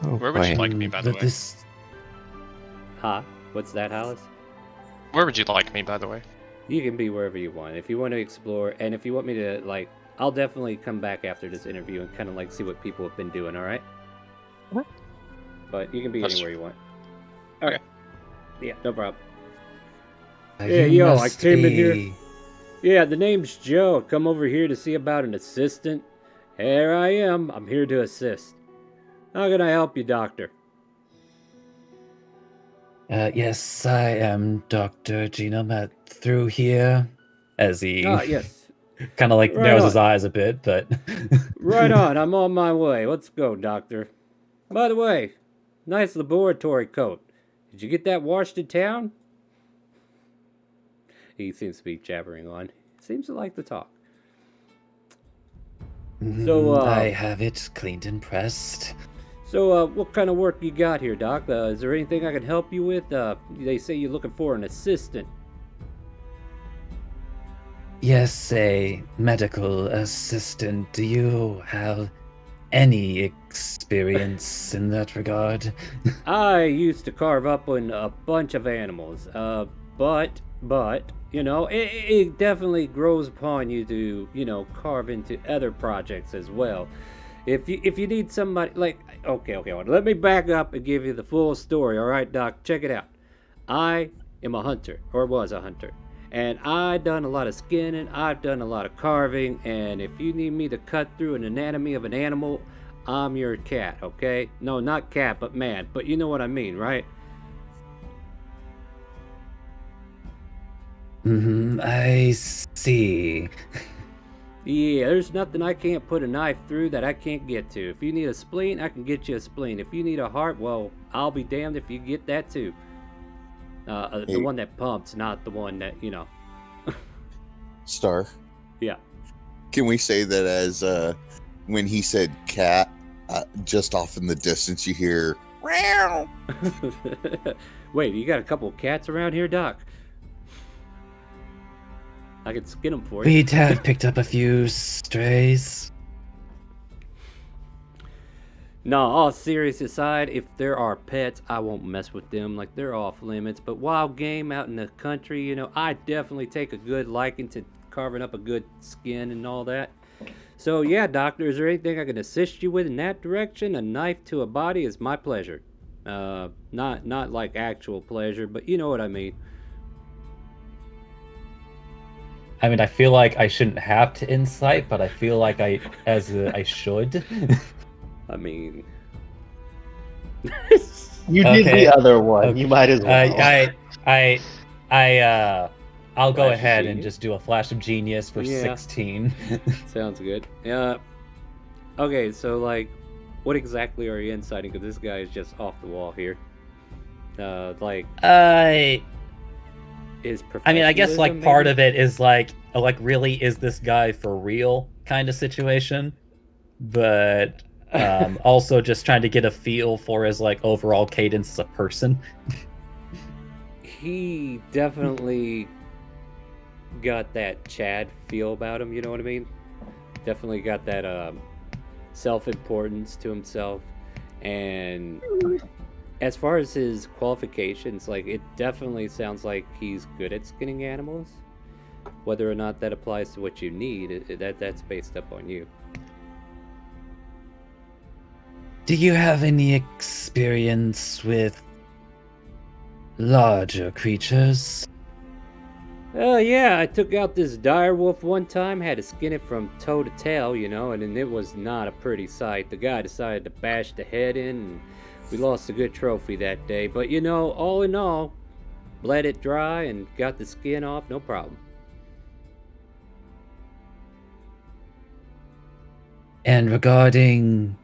Oh, Where would you boy. like me, by the way? Huh? What's that, Hollis? Where would you like me, by the way? You can be wherever you want. If you want to explore, and if you want me to, like, I'll definitely come back after this interview and kind of, like, see what people have been doing, alright? Okay. But you can be That's- anywhere you want. Alright. Yeah, no problem. You yo, I must came in here. be- Yeah, the name's Joe. Come over here to see about an assistant. Here I am. I'm here to assist. How can I help you, doctor? Yes, I am Dr. Genomet through here. As he Ah, yes. kind of like Right narrows on. his eyes a bit, but Right on. I'm on my way. Let's go, doctor. By the way, nice laboratory coat. Did you get that washed in town? He seems to be jabbering on. Seems to like to talk. So, I have it cleaned and pressed. So, what kind of work you got here, Doc? Is there anything I can help you with? They say you're looking for an assistant. Yes, a medical assistant. Do you have any experience in that regard? I used to carve up on a bunch of animals, but, you know, it definitely grows upon you to, you know, carve into other projects as well. If you need somebody, like, okay, let me back up and give you the full story, alright, Doc? Check it out. I am a hunter, or was a hunter. And I done a lot of skinning, I've done a lot of carving, and if you need me to cut through an anatomy of an animal, I'm your cat, okay? No, not cat, but man. But you know what I mean, right? I see. Yeah, there's nothing I can't put a knife through that I can't get to. If you need a spleen, I can get you a spleen. If you need a heart, well, I'll be damned if you get that too. Hey. The one that pumps, not the one that, you know. Star, Yeah. can we say that as when he said cat, just off in the distance you hear meow? Wait, you got a couple of cats around here, Doc? I could skin them for you. We'd have picked up a few strays. No, all serious aside, if there are pets, I won't mess with them. Like, they're off limits. But wild game out in the country, you know, I definitely take a good liking to carving up a good skin and all that. So, yeah, doctor, is there anything I can assist you with in that direction? A knife to a body is my pleasure. Not like actual pleasure, but you know what I mean. I mean, I feel like I shouldn't have to insight, but I feel like I should. I mean... You did Okay. the other one. Okay. You might as well. I'll go Flash of ahead and genius? just do a flash of genius for Yeah. 16. Sounds good. Yeah. Okay, so like, what exactly are you inciting? Because this guy is just off the wall here. Like his I mean, I guess like professionalism, part maybe? of it is like really is this guy for real kind of situation, but also just trying to get a feel for his like overall cadence as a person. He definitely got that Chad feel about him. You know what I mean? Definitely got that self-importance to himself, and as far as his qualifications, like, it definitely sounds like he's good at skinning animals. Whether or not that applies to what you need, that's based up on you. Do you have any experience with larger creatures? Yeah, I took out this dire wolf one time, had to skin it from toe to tail, you know, and it was not a pretty sight. The guy decided to bash the head in, and we lost a good trophy that day. But, you know, all in all, bled it dry and got the skin off, no problem. And regarding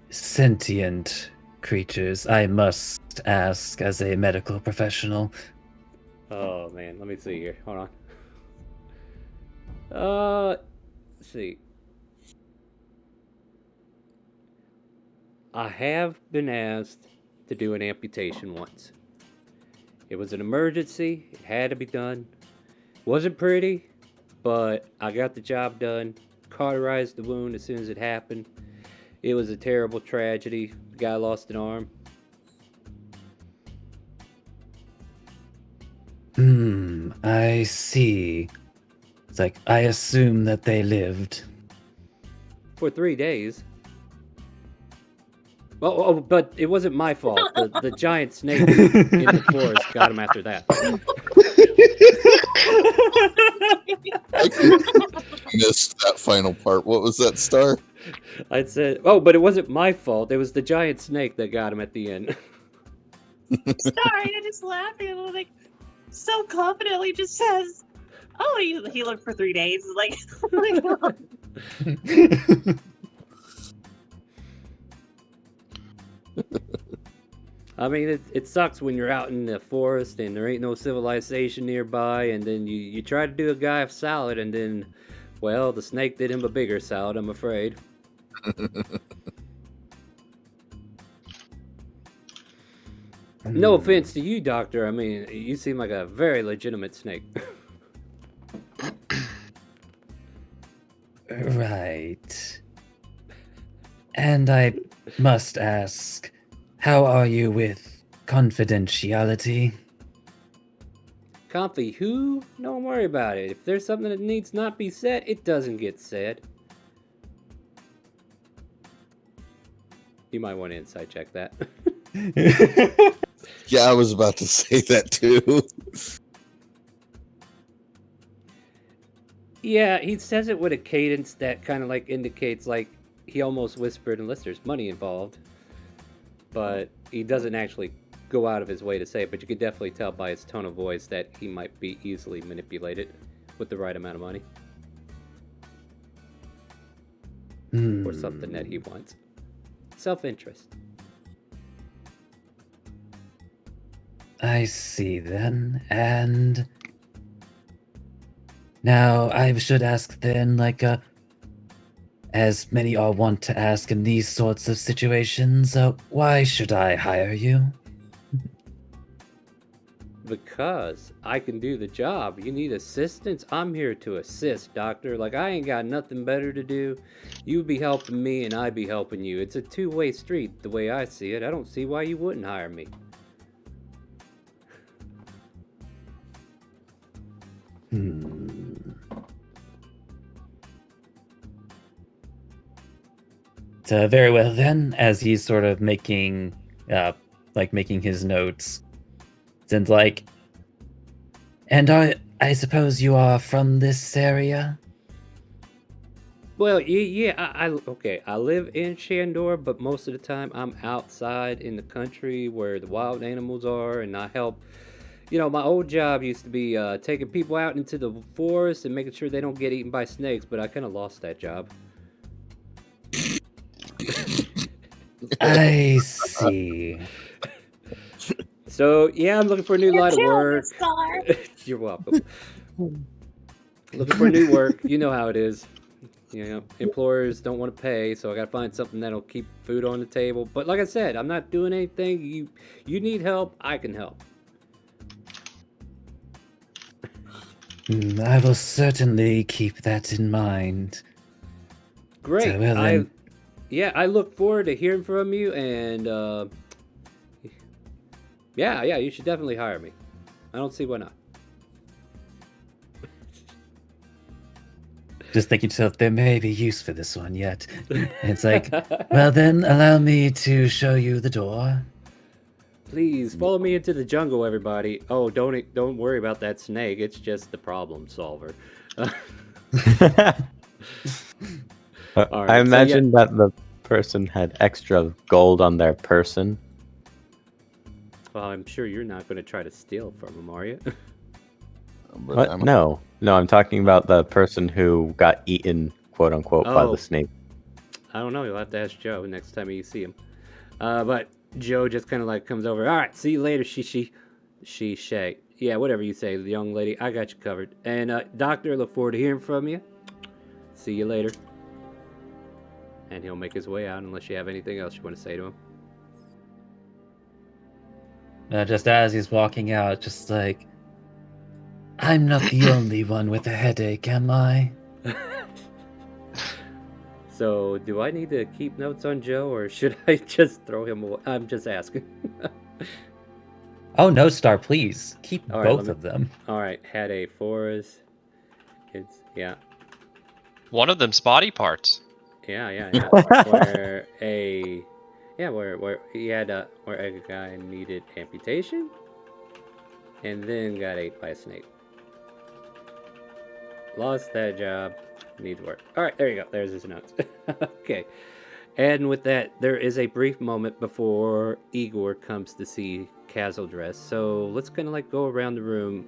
sentient creatures, I must ask as a medical professional. Oh, man, let me see here. Hold on. Let's see. I have been asked to do an amputation once. It was an emergency. It had to be done. Wasn't pretty, but I got the job done. Cauterized the wound as soon as it happened. It was a terrible tragedy. The guy lost an arm. I see. It's like, I assume that they lived. For 3 days. Oh, but it wasn't my fault. The giant snake in the forest got him after that. Missed that final part. What was that, Star? I said, oh, but it wasn't my fault. It was the giant snake that got him at the end. Sorry, I just laughing and like so confidently just says, "Oh, he lived for 3 days." Like, oh my god. I mean, it sucks when you're out in the forest and there ain't no civilization nearby, and then you try to do a guy a salad, and then, well, the snake did him a bigger salad, I'm afraid. No offense to you, Doctor. I mean, you seem like a very legitimate snake. Right. And I must ask, how are you with confidentiality? Comfy who? Don't worry about it. If there's something that needs not be said, it doesn't get said. You might want to insight check that. Yeah, I was about to say that too. Yeah, he says it with a cadence that kind of like indicates like he almost whispered unless there's money involved. But he doesn't actually go out of his way to say it, but you could definitely tell by his tone of voice that he might be easily manipulated with the right amount of money. Or something that he wants. Self-interest. I see then, and now I should ask then, like, as many are wont to ask in these sorts of situations, why should I hire you? Because I can do the job. You need assistance? I'm here to assist, Doctor. Like, I ain't got nothing better to do. You be helping me and I be helping you. It's a two-way street, the way I see it. I don't see why you wouldn't hire me. So very well then, as he's sort of making his notes, and like, and I suppose you are from this area? Well, yeah, okay. I live in Shandor, but most of the time I'm outside in the country where the wild animals are, and I help. You know, my old job used to be taking people out into the forest and making sure they don't get eaten by snakes, but I kind of lost that job. I see. So, yeah, I'm looking for a new line of work. Star. You're welcome. Looking for new work. You know how it is. You know, employers don't want to pay, so I gotta find something that'll keep food on the table. But like I said, I'm not doing anything. You need help, I can help. I will certainly keep that in mind. Great. So, well, then, I look forward to hearing from you, and yeah, you should definitely hire me. I don't see why not. just thinking to yourself, there may be use for this one yet. And it's like, well then, allow me to show you the door. Please follow me into the jungle, everybody. Oh, don't worry about that snake. It's just the problem solver. I imagine that the person had extra gold on their person. Well, I'm sure you're not going to try to steal from him, are you? What? No, I'm talking about the person who got eaten, quote unquote, by the snake. I don't know. You'll have to ask Joe next time you see him. But Joe just kind of like comes over. All right, see you later, Shay. Yeah, whatever you say, the young lady. I got you covered. And Doctor, look forward to hearing from you. See you later. And he'll make his way out unless you have anything else you want to say to him. Just as he's walking out, just like, I'm not the only one with a headache, am I? So, do I need to keep notes on Joe, or should I just throw him away? I'm just asking. Oh no, Star, please keep All right, both of them. All right, had a forest. It's yeah, One of them's body parts. yeah. Where a yeah, where he had where a guy needed amputation, and then got ate by a snake. Lost that job. Needs work. All right, there you go. There's his notes. Okay. And with that, there is a brief moment before Igor comes to see Kazildress. So let's kind of like go around the room.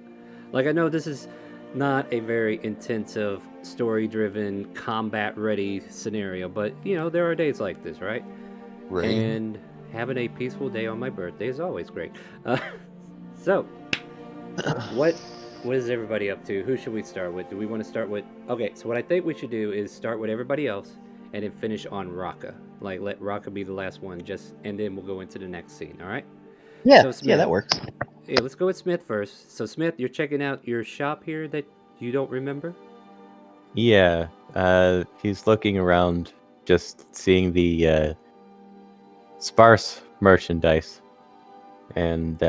Like, I know this is not a very intensive, story driven, combat ready scenario, but you know, there are days like this, right? Right. And having a peaceful day on my birthday is always great. So, what is everybody up to? Who should we start with? Do we want to start with? Okay, so what I think we should do is start with everybody else, and then finish on Raka. Like let Raka be the last one, and then we'll go into the next scene. All right? Yeah, So yeah, Smith, that works. yeah, let's go with Smith first. So Smith, you're checking out your shop here that you don't remember. Yeah, he's looking around, just seeing the sparse merchandise, and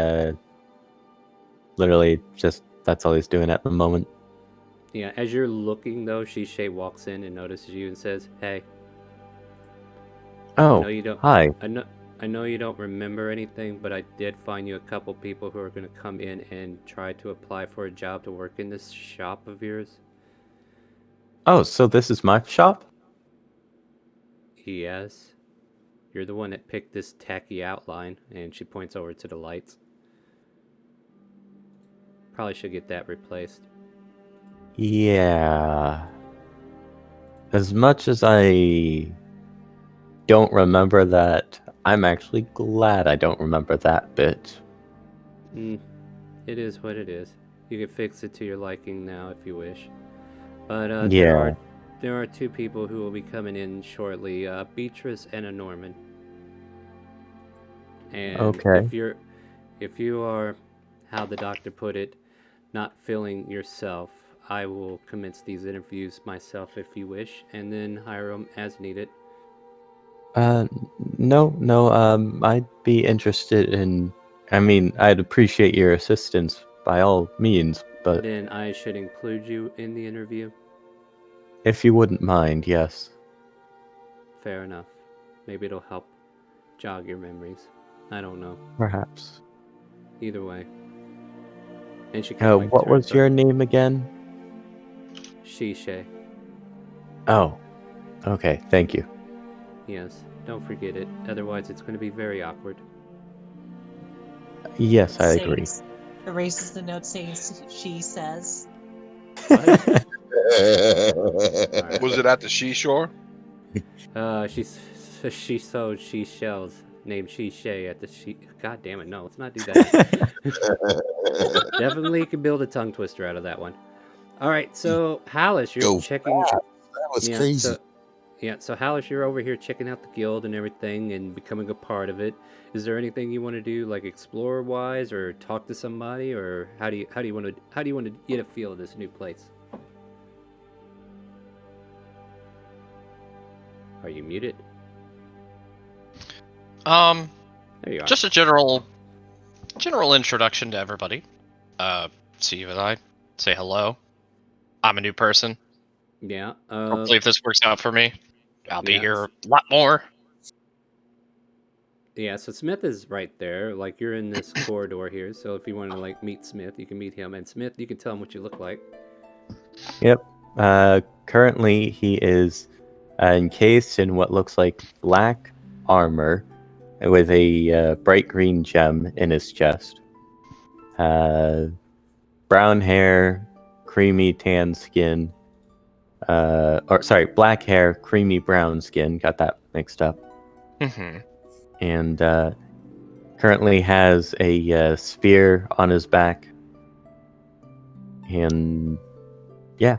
literally just that's all he's doing at the moment. Yeah, as you're looking though, Shishay walks in and notices you and says, "Hey, I Oh, know you don't. hi. I know you don't remember anything, but I did find you a couple people who are going to come in and try to apply for a job to work in this shop of yours." Oh, so this is my shop? Yes. You're the one that picked this tacky outline, and she points over to the lights. Probably should get that replaced. Yeah. As much as I don't remember that, I'm actually glad I don't remember that bit. It is what it is. You can fix it to your liking now if you wish. But Yeah. there are two people who will be coming in shortly, Beatrice and a Norman. And Okay. if you are, how the doctor put it, not feeling yourself, I will commence these interviews myself if you wish, and then hire them as needed. No, I'd be interested in, I mean, I'd appreciate your assistance by all means, but Then I should include you in the interview. if you wouldn't mind, yes. Fair enough. Maybe it'll help jog your memories. I don't know. Perhaps. Either way. And she kind of like What turns was your name again? Shishay. Oh, okay, thank you. Yes, don't forget it. Otherwise, it's going to be very awkward. Yes, I agree. Erases the note saying she says. What? Was it at the seashore? She sewed she shells named Shishay at the God damn it! No, let's not do that. Definitely can build a tongue twister out of that one. All right, so Hallish, you're Go checking. fast. That was crazy. So Hallish, you're over here checking out the guild and everything, and becoming a part of it. Is there anything you want to do, like explore wise, or talk to somebody, or how do you want to get a feel of this new place? Are you muted? There you are. Just a general introduction to everybody. Steve and I say hello. I'm a new person. Yeah. Hopefully, if this works out for me, I'll be yeah. here a lot more. Yeah, so Smith is right there. Like, you're in this corridor here, so if you want to, like, meet Smith, you can meet him. And Smith, you can tell him what you look like. Yep. Currently, he is encased in what looks like black armor with a bright green gem in his chest. Brown hair, creamy tan skin. Black hair, creamy brown skin. Got that mixed up. Mm-hmm. And currently has a spear on his back. And yeah,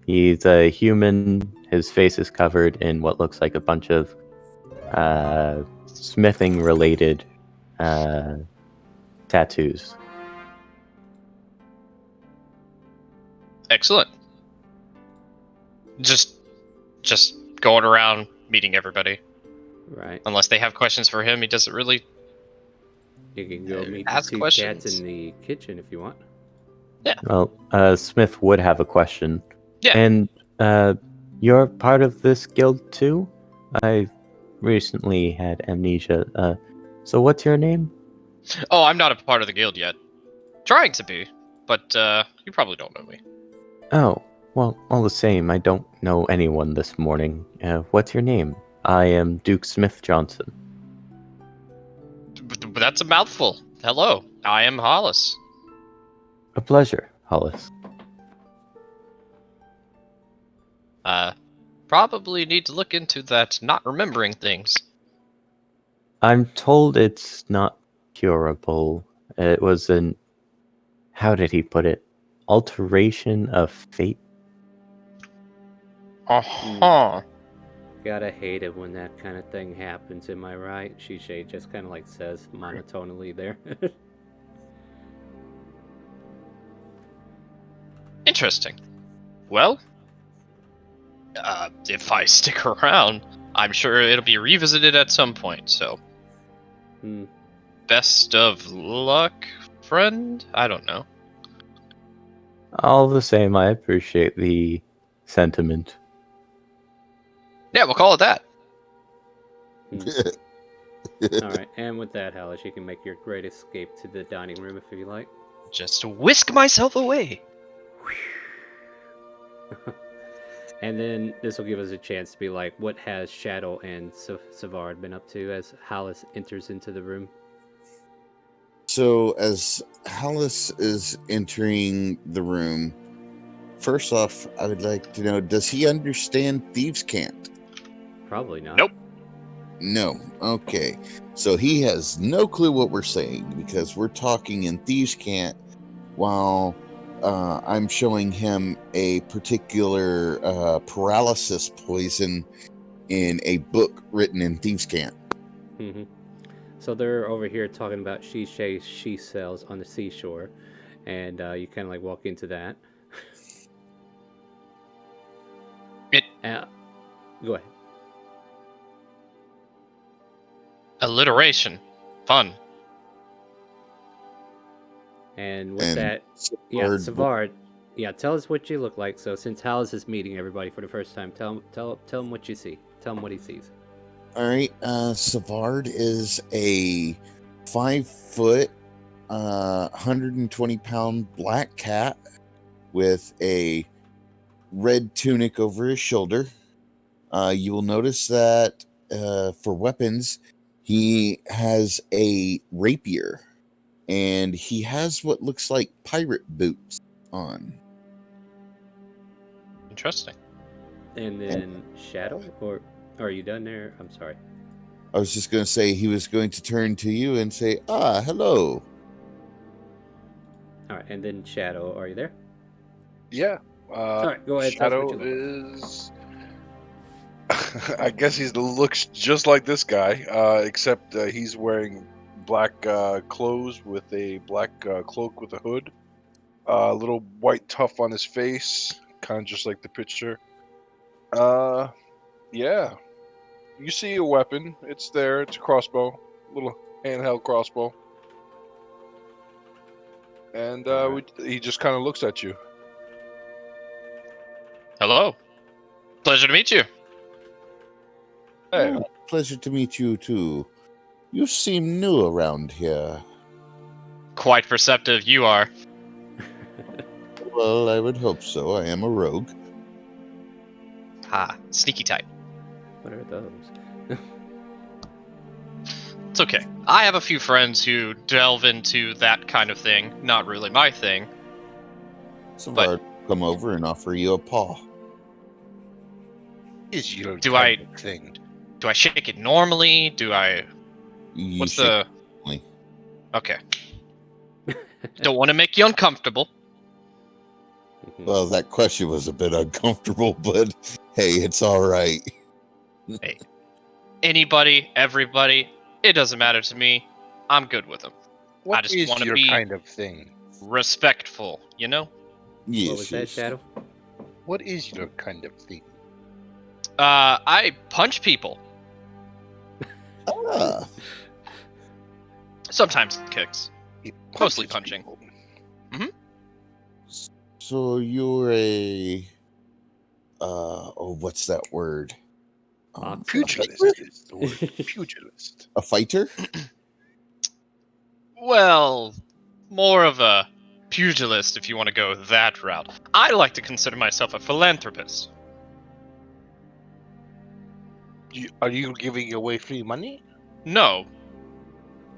he's a human. His face is covered in what looks like a bunch of smithing-related tattoos. Excellent. Just going around meeting everybody. Right. Unless they have questions for him, he doesn't really You can go meet the Ask two cats questions. in the kitchen if you want. Well, Smith would have a question. Yeah. And you're part of this guild too? I recently had amnesia. So what's your name? Oh, I'm not a part of the guild yet. Trying to be, but you probably don't know me. Oh, well, all the same, I don't know anyone this morning. What's your name? I am Duke Smith Johnson. But that's a mouthful. Hello, I am Hollis. A pleasure, Hollis. Probably need to look into that not remembering things. I'm told it's not curable. It was an... How did he put it? Alteration of fate? Uh-huh. Gotta hate it when that kind of thing happens, am I right? Shishay just kind of like says monotonally there. Interesting. Well, if I stick around, I'm sure it'll be revisited at some point, so... Hmm. Best of luck, friend? I don't know. All the same, I appreciate the sentiment. Yeah, we'll call it that. Alright, and with that, Hellish, you can make your great escape to the dining room if you like. Just whisk myself away. And then this will give us a chance to be like, what has Shadow and Savard been up to as Hollis enters into the room? So as Hollis is entering the room, first off, I would like to know, does he understand Thieves' Cant? Probably not. Nope. No. Okay. So he has no clue what we're saying because we're talking in Thieves' Cant while I'm showing him a particular paralysis poison in a book written in Thieves' Cant. Mm-hmm. So they're over here talking about she cells on the seashore, and you kind of like walk into that. Go ahead. Alliteration. Fun. And with And that, yeah, Savard, yeah, tell us what you look like. So since Hollis is meeting everybody for the first time, tell him what you see. Tell him what he sees. All right, Savard is a 5 foot, 120-pound black cat with a red tunic over his shoulder. You will notice that for weapons, he has a rapier, and he has what looks like pirate boots on. Interesting. And then Shadow, or are you done there? I'm sorry. I was just going to say he was going to turn to you and say, hello. All right, and then Shadow, are you there? Yeah. All right, go ahead. Shadow Tell us what you look like. is. I guess he looks just like this guy, except he's wearing black clothes with a black cloak with a hood. A little white tuff on his face, kind of just like the picture. Yeah. You see a weapon. It's there. It's a crossbow. Little handheld crossbow. And he just kind of looks at you. Hello. Pleasure to meet you. Hey. Pleasure to meet you, too. You seem new around here. Quite perceptive you are. Well, I would hope so. I am a rogue. Ha, sneaky type. What are those? It's okay. I have a few friends who delve into that kind of thing. Not really my thing. Savard, come over and offer you a paw. Is your Do kind of thing? Do I shake it normally? Do I... You What's shake the... normally. Okay. Don't want to make you uncomfortable. Well, that question was a bit uncomfortable, but hey, it's all right. Hey. Anybody, everybody, it doesn't matter to me. I'm good with them. What I just is want to your be kind of thing? respectful, you know? Yes, What was that, Shadow? What is your kind of thing? I punch people. Ah, Sometimes kicks. He Mostly punches punching. people. So you're a what's that word? Boxer? Pugilist is the word. Pugilist. A fighter? Well, more of a pugilist if you want to go that route. I like to consider myself a philanthropist. Are you giving away free money? No,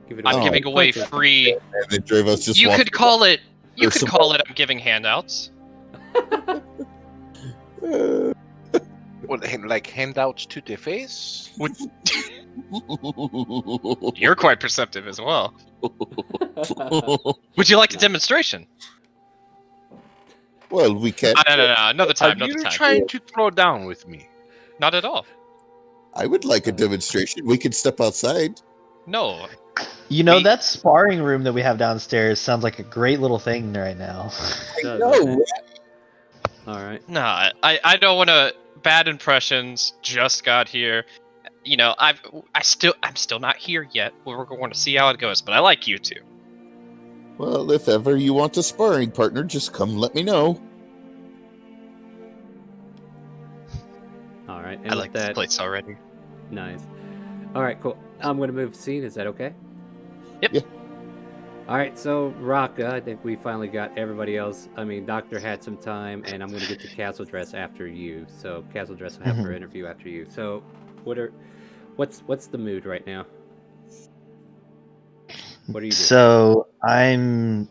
Give it I'm away. giving away Punches. free. And then Dravo's just You walking could call it. You Or could some- call it. I'm giving handouts. around. What, like handouts to the face? You're quite perceptive as well. Would you like a demonstration? Well, we can't. No. Another time. Are Another you time. trying to throw down with me? Not at all. I would like a demonstration. We could step outside. No. You know, We- that sparring room that we have downstairs sounds like a great little thing right now. Does, No, doesn't it? All right. Nah, I don't want to. Bad impressions. Just got here. You know, I'm still not here yet. We're going to see how it goes, but I like you two. Well, if ever you want a sparring partner, just come let me know. All right. And I with like this that, place already. nice. All right, cool. I'm gonna move scene. Is that okay? Yep. Yeah. All right. So Raka, I think we finally got everybody else. I mean, Doctor had some time, and I'm gonna get to Castle Dress after you. So Castle Dress will have her interview after you. So, what's the mood right now? What are you doing? So I'm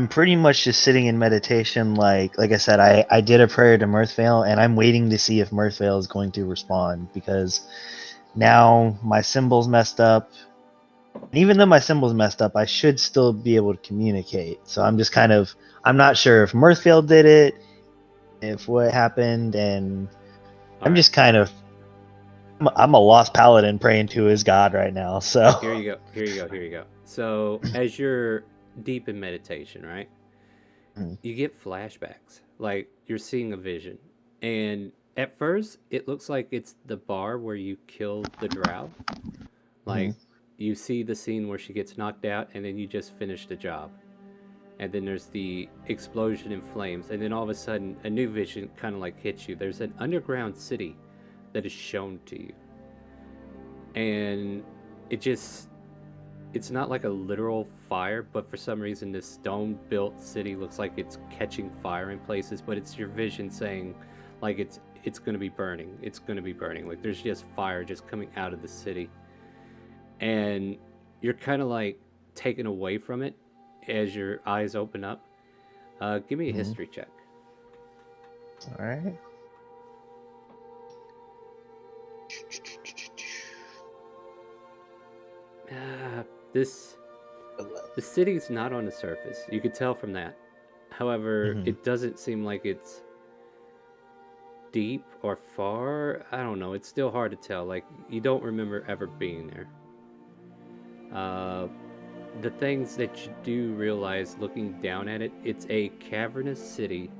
pretty much just sitting in meditation. Like I said, I did a prayer to Mirthvale, and I'm waiting to see if Mirthvale is going to respond, because now my symbol's messed up. And even though my symbol's messed up, I should still be able to communicate. So I'm just I'm not sure if Mirthvale did it, if what happened, and All I'm right. just I'm a lost paladin praying to his god right now. So Here you go. So, as you're deep in meditation, right? Mhm. You get flashbacks. Like you're seeing a vision. And at first, it looks like it's the bar where you killed the drow. Like you see the scene where she gets knocked out and then you just finish the job. And then there's the explosion in flames, and then all of a sudden a new vision kind of like hits you. There's an underground city that is shown to you. And it's not like a literal fire, but for some reason this stone built city looks like it's catching fire in places, but it's your vision saying like it's going to be burning. It's going to be burning. Like there's just fire just coming out of the city. And you're kind of like taken away from it as your eyes open up. Give me a history check. all right. The city's not on the surface. You could tell from that. However, it doesn't seem like it's deep or far. I don't know. It's still hard to tell. Like you don't remember ever being there. The things that you do realize looking down at it, it's a cavernous city,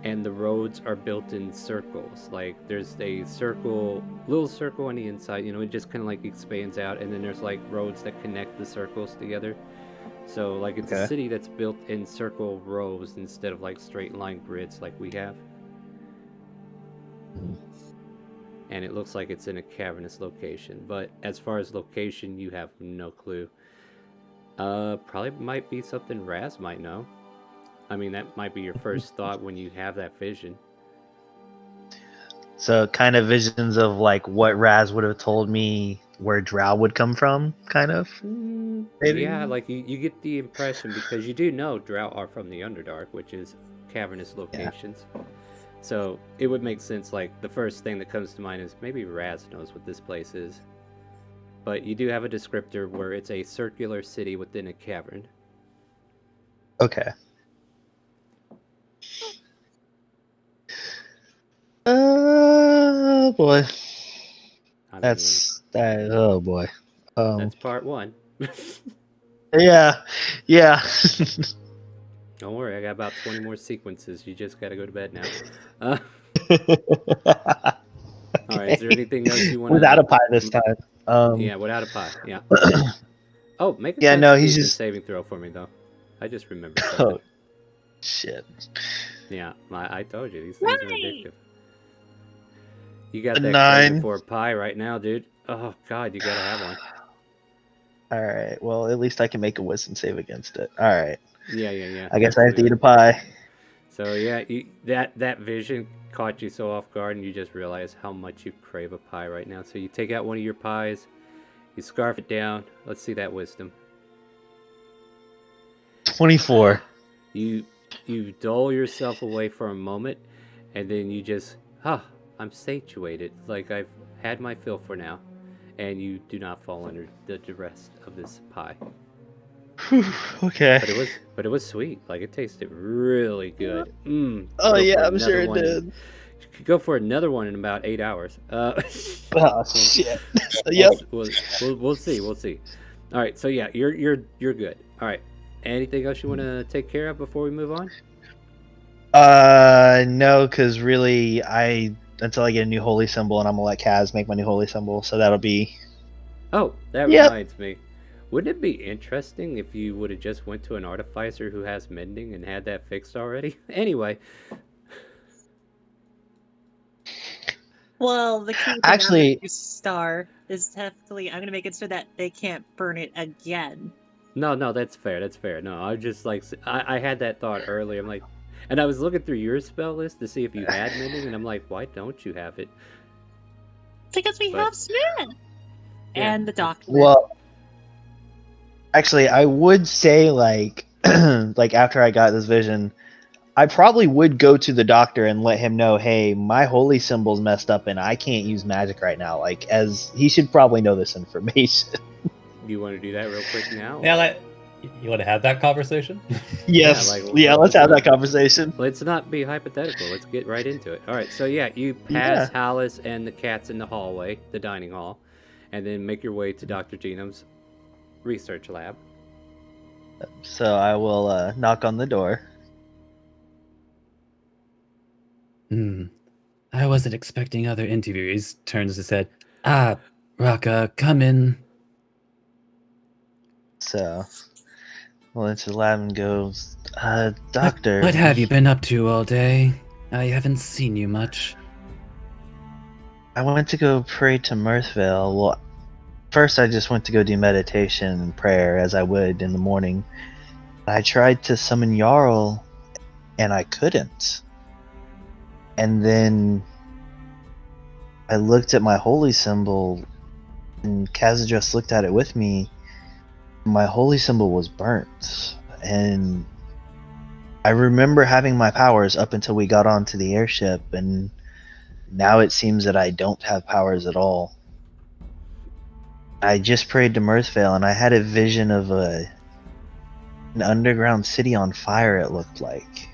and the roads are built in circles. Like there's a little circle on the inside, it just kind of like expands out, and then there's like roads that connect the circles together. So like it's a city that's built in circle rows instead of like straight line grids like we have. And it looks like it's in a cavernous location, but as far as location, you have no clue. Probably might be something Raz might know. I mean, that might be your first thought when you have that vision. So kind of visions of like what Raz would have told me where Drow would come from, kind of. Maybe? Yeah, like you get the impression, because you do know Drow are from the Underdark, which is cavernous locations. Yeah. So it would make sense, like the first thing that comes to mind is maybe Raz knows what this place is. But you do have a descriptor where it's a circular city within a cavern. Okay. Oh boy. Oh boy. That's part one. Yeah. Don't worry, I got about 20 more sequences. You just got to go to bed now. All right, is there anything else you want to... Without a pie this time. Yeah, without a pie, yeah. Oh, make a Yeah, no, he's Constitution just. saving throw for me though. I just remembered something. Oh, shit. Yeah, I told you these things are Right. addictive. You got A that craving 9. for a pie right now, dude. Oh God, you gotta have one. All right. Well, at least I can make a wisdom save against it. All right. Yeah. I guess I have to absolutely. eat a pie. So yeah, that vision caught you so off guard, and you just realized how much you crave a pie right now. So you take out one of your pies, you scarf it down. Let's see that wisdom. 24. You dull yourself away for a moment, and then you just, I'm satiated. Like I've had my fill for now, and you do not fall under the rest of this pie. Whew, okay. But it was sweet. Like it tasted really good. Oh yeah, I'm sure it did. You could go for another one in about 8 hours. Oh shit. Yep. We'll see. We'll see. All right. So yeah, you're good. All right. Anything else you want to take care of before we move on? No, because really, until I get a new holy symbol, and I'm gonna let Kaz make my new holy symbol, so that'll be. Oh, that Yep. reminds me. Wouldn't it be interesting if you would have just went to an artificer who has mending and had that fixed already? Anyway. Well, the key thing Actually- on the star is definitely I'm gonna make it so that they can't burn it again. No, that's fair. That's fair. No, I just like I had that thought earlier. I'm like, and I was looking through your spell list to see if you had mending, and I'm like, why don't you have it? Because we But- have Smith Yeah. and the doctor. Well, actually, I would say like, like after I got this vision, I probably would go to the doctor and let him know, hey, my holy symbol's messed up and I can't use magic right now. Like, as he should probably know this information. You want to do that real quick now? Yeah, you want to have that conversation? Yes. like, Yeah, well, let's have let's that conversation. Let's not be hypothetical. Let's get right into it. All right. So yeah, you pass Hallis and the cats in the hallway, the dining hall, and then make your way to Dr. Genome's research lab. So I will knock on the door. I wasn't expecting other interviewees. Turns his head. Ah, Raka, come in. So, well, into the lab and goes, doctor. What have you been up to all day? I haven't seen you much. I went to go pray to Mirthvale. Well, first I just went to go do meditation and prayer as I would in the morning. I tried to summon Jarl, and I couldn't. And then I looked at my holy symbol, and Kazadrus looked at it with me. My holy symbol was burnt, and I remember having my powers up until we got onto the airship, and now it seems that I don't have powers at all. I just prayed to Mirthvale, and I had a vision of an underground city on fire, it looked like.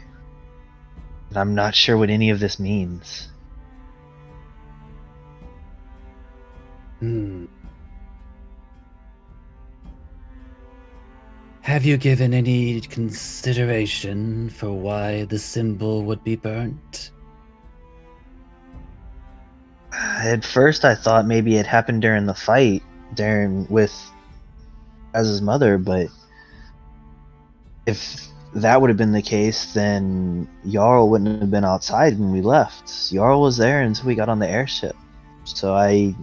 And I'm not sure what any of this means. Have you given any consideration for why the symbol would be burnt? At first I thought maybe it happened during the fight with Az's mother, but if that would have been the case, then Jarl wouldn't have been outside when we left. Jarl was there until we got on the airship. So I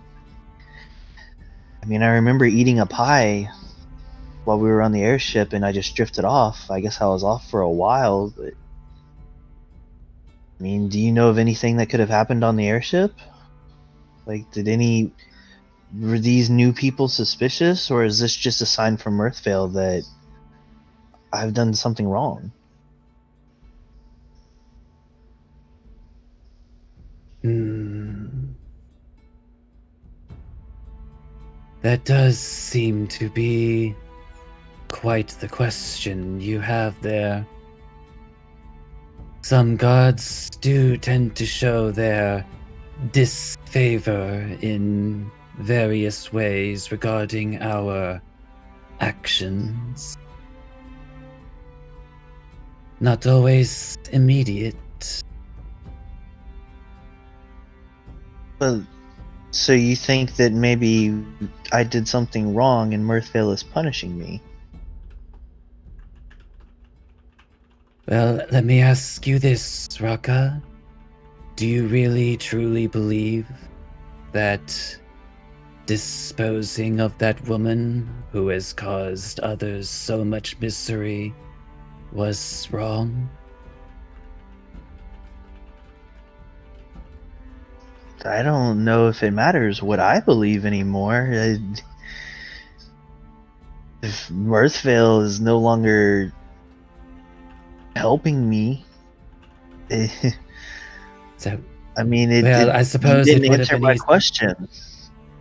remember eating a pie while we were on the airship, and I just drifted off. I guess I was off for a while, but do you know of anything that could have happened on the airship? Like, were these new people suspicious, or is this just a sign from Mirthvale that I've done something wrong? That does seem to be quite the question you have there. Some gods do tend to show their disfavor in various ways regarding our actions. Not always immediate. Well, So you think that maybe I did something wrong and Mirthvale is punishing me? Well, let me ask you this, Raka. Do you really truly believe that disposing of that woman who has caused others so much misery was wrong? I don't know if it matters what I believe anymore. If Mirthvale is no longer helping me, So, I mean, well, I you suppose didn't it would have answer been my easy. question.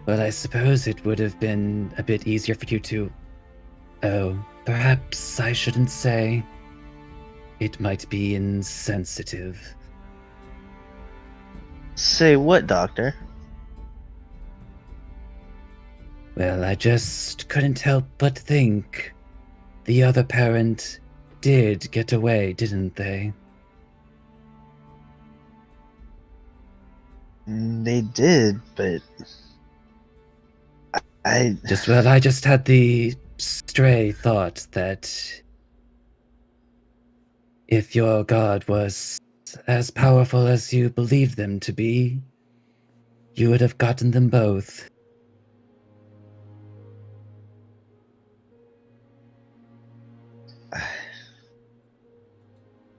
But I suppose it would have been a bit easier for you to... Oh, perhaps I shouldn't say. It might be insensitive. Say what, Doctor? Well, I just couldn't help but think. The other parent did get away, didn't they? They did, but I I just had the stray thought that if your god was as powerful as you believe them to be, you would have gotten them both.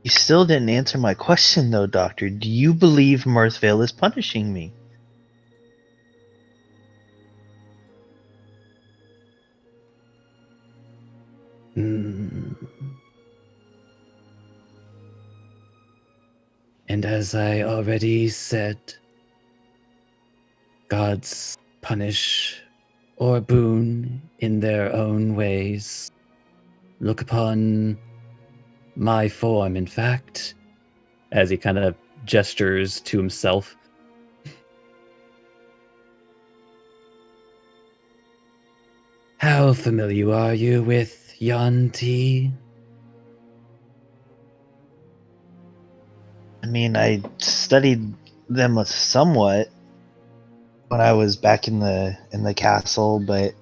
You still didn't answer my question, though, Doctor. Do you believe Mirthvale is punishing me? Hmm. And as I already said, gods punish or boon in their own ways. Look upon my form, in fact. As he kind of gestures to himself. How familiar are you with Yanti? I mean, I studied them somewhat when I was back in the castle, but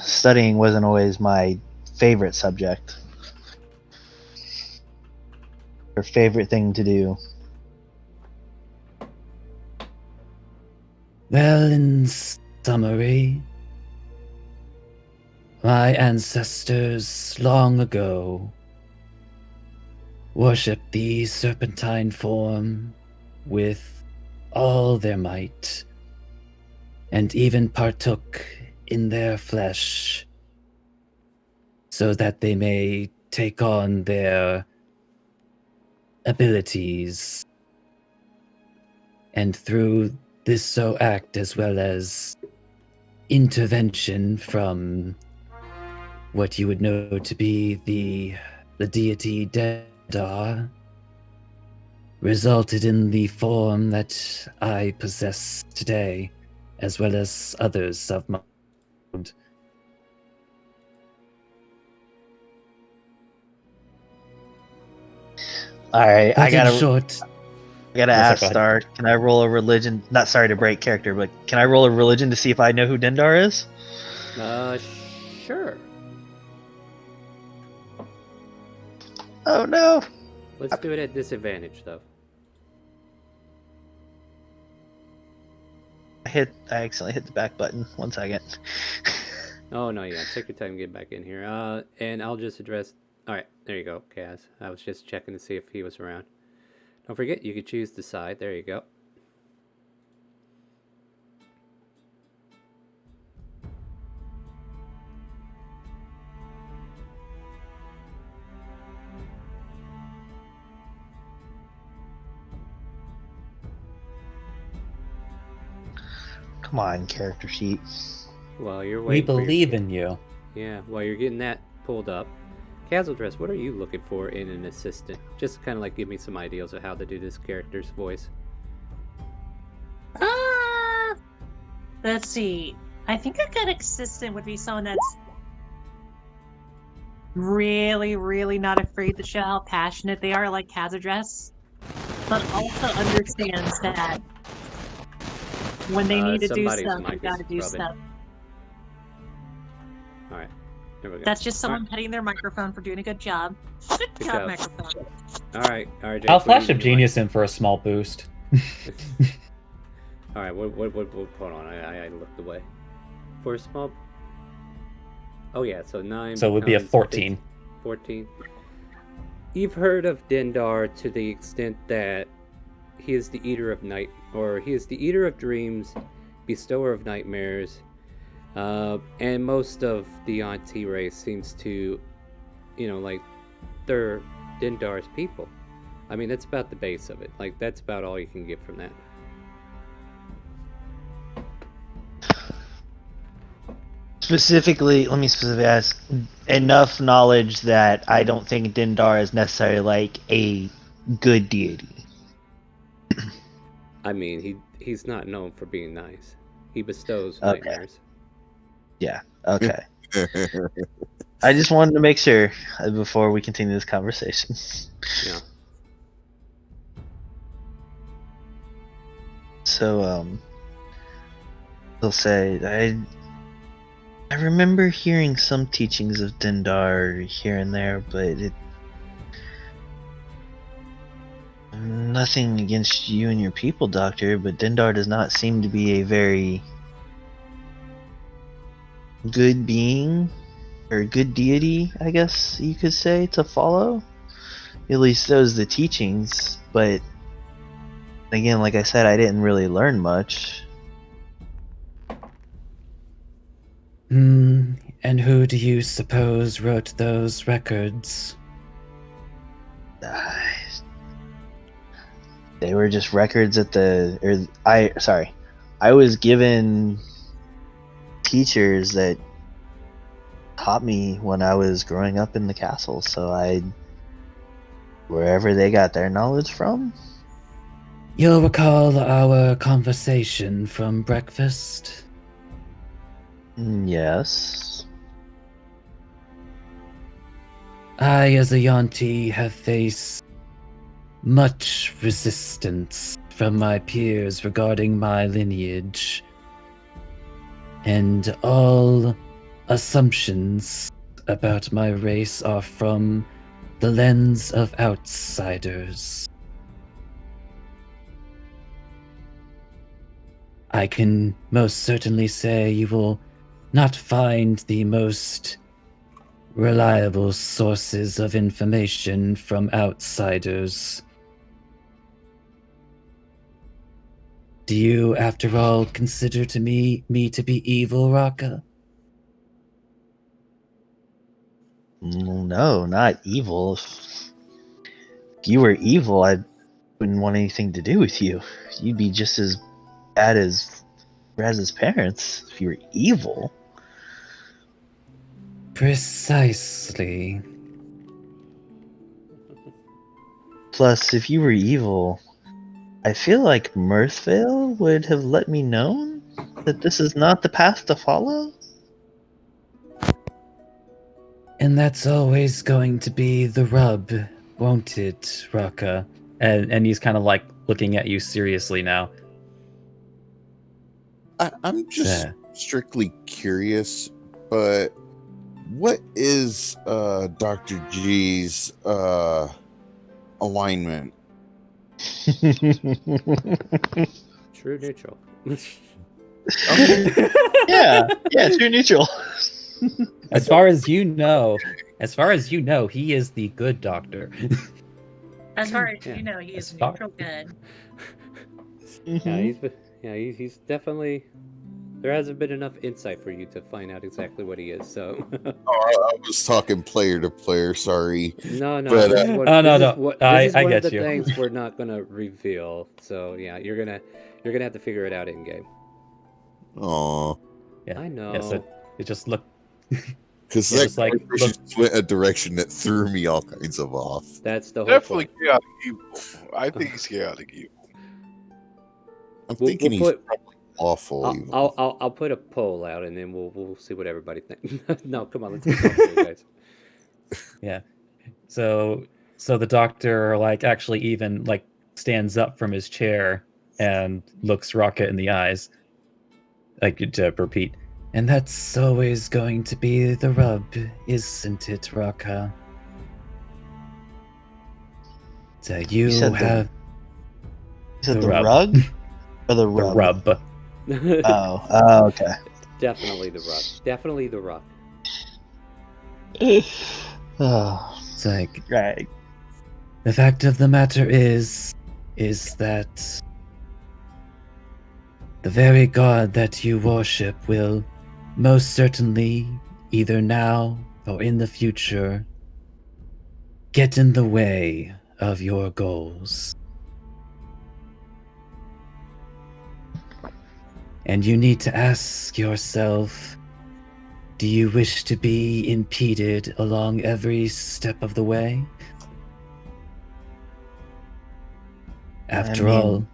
studying wasn't always my favorite subject or favorite thing to do. Well, in summary, my ancestors long ago worshipped the serpentine form with all their might, and even partook in their flesh, so that they may take on their abilities, and through this so act, as well as intervention from what you would know to be the deity Dedar, resulted in the form that I possess today, as well as others of my own. All right, But I gotta in short, ask go ahead. Star. Can I roll a religion? Not sorry to break character, but can I roll a religion to see if I know who Dendar is? Sure. Oh no! Let's do it at disadvantage, though. I accidentally hit the back button. 1 second. Oh, no, yeah. Take your time getting back in here. And I'll just address... Alright, there you go, Kaz. I was just checking to see if he was around. Don't forget, you can choose the side. There you go. Come on, character sheet. While you're We waiting for your- believe in you. Yeah, while you're getting that pulled up, Casual Dress, what are you looking for in an assistant? Just kind of like give me some ideas of how to do this character's voice. Let's see. I think a good assistant would be someone that's really, really not afraid to show how passionate they are, like Kazadress, but also understands that When they need to do Somebody's stuff, you mic gotta is do rubbing. stuff. All right, there we go. That's just All someone petting their microphone for doing a good job. Good Good job, job. microphone. All right, Jake, I'll what do you flash of need genius in for a small boost. All right, what, hold on, I looked away. For a small... Oh yeah, so 9 So it would be a becomes 14. 14. You've heard of Dendar to the extent that he is the eater of night, or he is the eater of dreams, bestower of nightmares, and most of the Auntie race seems to, like, they're Dendar's people. I mean, that's about the base of it. Like, that's about all you can get from that. Specifically, let me specifically ask enough knowledge that I don't think Dindar is necessarily like a good deity. I mean, he's not known for being nice. He bestows Okay. nightmares. Yeah. Okay. I just wanted to make sure before we continue this conversation. Yeah. So, he'll say, I remember hearing some teachings of Dindar here and there, but nothing against you and your people, Doctor, but Dindar does not seem to be a very good being, or good deity, I guess you could say, to follow. At least those are the teachings, but again, like I said, I didn't really learn much. And who do you suppose wrote those records? They were just records at I was given teachers that taught me when I was growing up in the castle, so wherever they got their knowledge from. You'll recall our conversation from breakfast? Yes. I, as a Yonti, have faced much resistance from my peers regarding my lineage, and all assumptions about my race are from the lens of outsiders. I can most certainly say you will not find the most reliable sources of information from outsiders. Do you, after all, consider me to be evil, Raka? No, not evil. If you were evil, I wouldn't want anything to do with you. You'd be just as bad as Raz's parents if you were evil. Precisely. Plus, if you were evil, I feel like Mirthvale would have let me know that this is not the path to follow. And that's always going to be the rub, won't it, Raka? And he's kind of like looking at you seriously now. I'm just strictly curious, but what is Dr. G's alignment? True neutral. yeah, true neutral. As far as you know, he is the good doctor. As far as Yeah. you know, he is As far- neutral good. Yeah, he's definitely. There hasn't been enough insight for you to find out exactly what he is. So. I was talking player to player. Sorry. No. But, This is one, Oh, no, this no. is what- I this is one get of the you. things we're not gonna reveal. So yeah, you're gonna have to figure it out in game. Aw. Yeah. I know. Yeah, so it just looked. Because Yeah, that just like, conversation went a direction that threw me all kinds of off. That's the whole Definitely point. chaotic evil. I think he's chaotic evil. I'm We'll thinking he's put- probably awful evil. I'll put a poll out and then we'll see what everybody thinks. No, come on, let's get on to it, guys. Yeah. So the doctor like actually even like stands up from his chair and looks Raka in the eyes. I could repeat. And that's always going to be the rub, isn't it, Raka? So you said have You said the the rub. rug or the the rub? rub. Oh, okay. Definitely the rock. Definitely the rock. Oh, It's like, right. the fact of the matter is that the very god that you worship will most certainly, either now or in the future, get in the way of your goals. And you need to ask yourself, do you wish to be impeded along every step of the way? After all,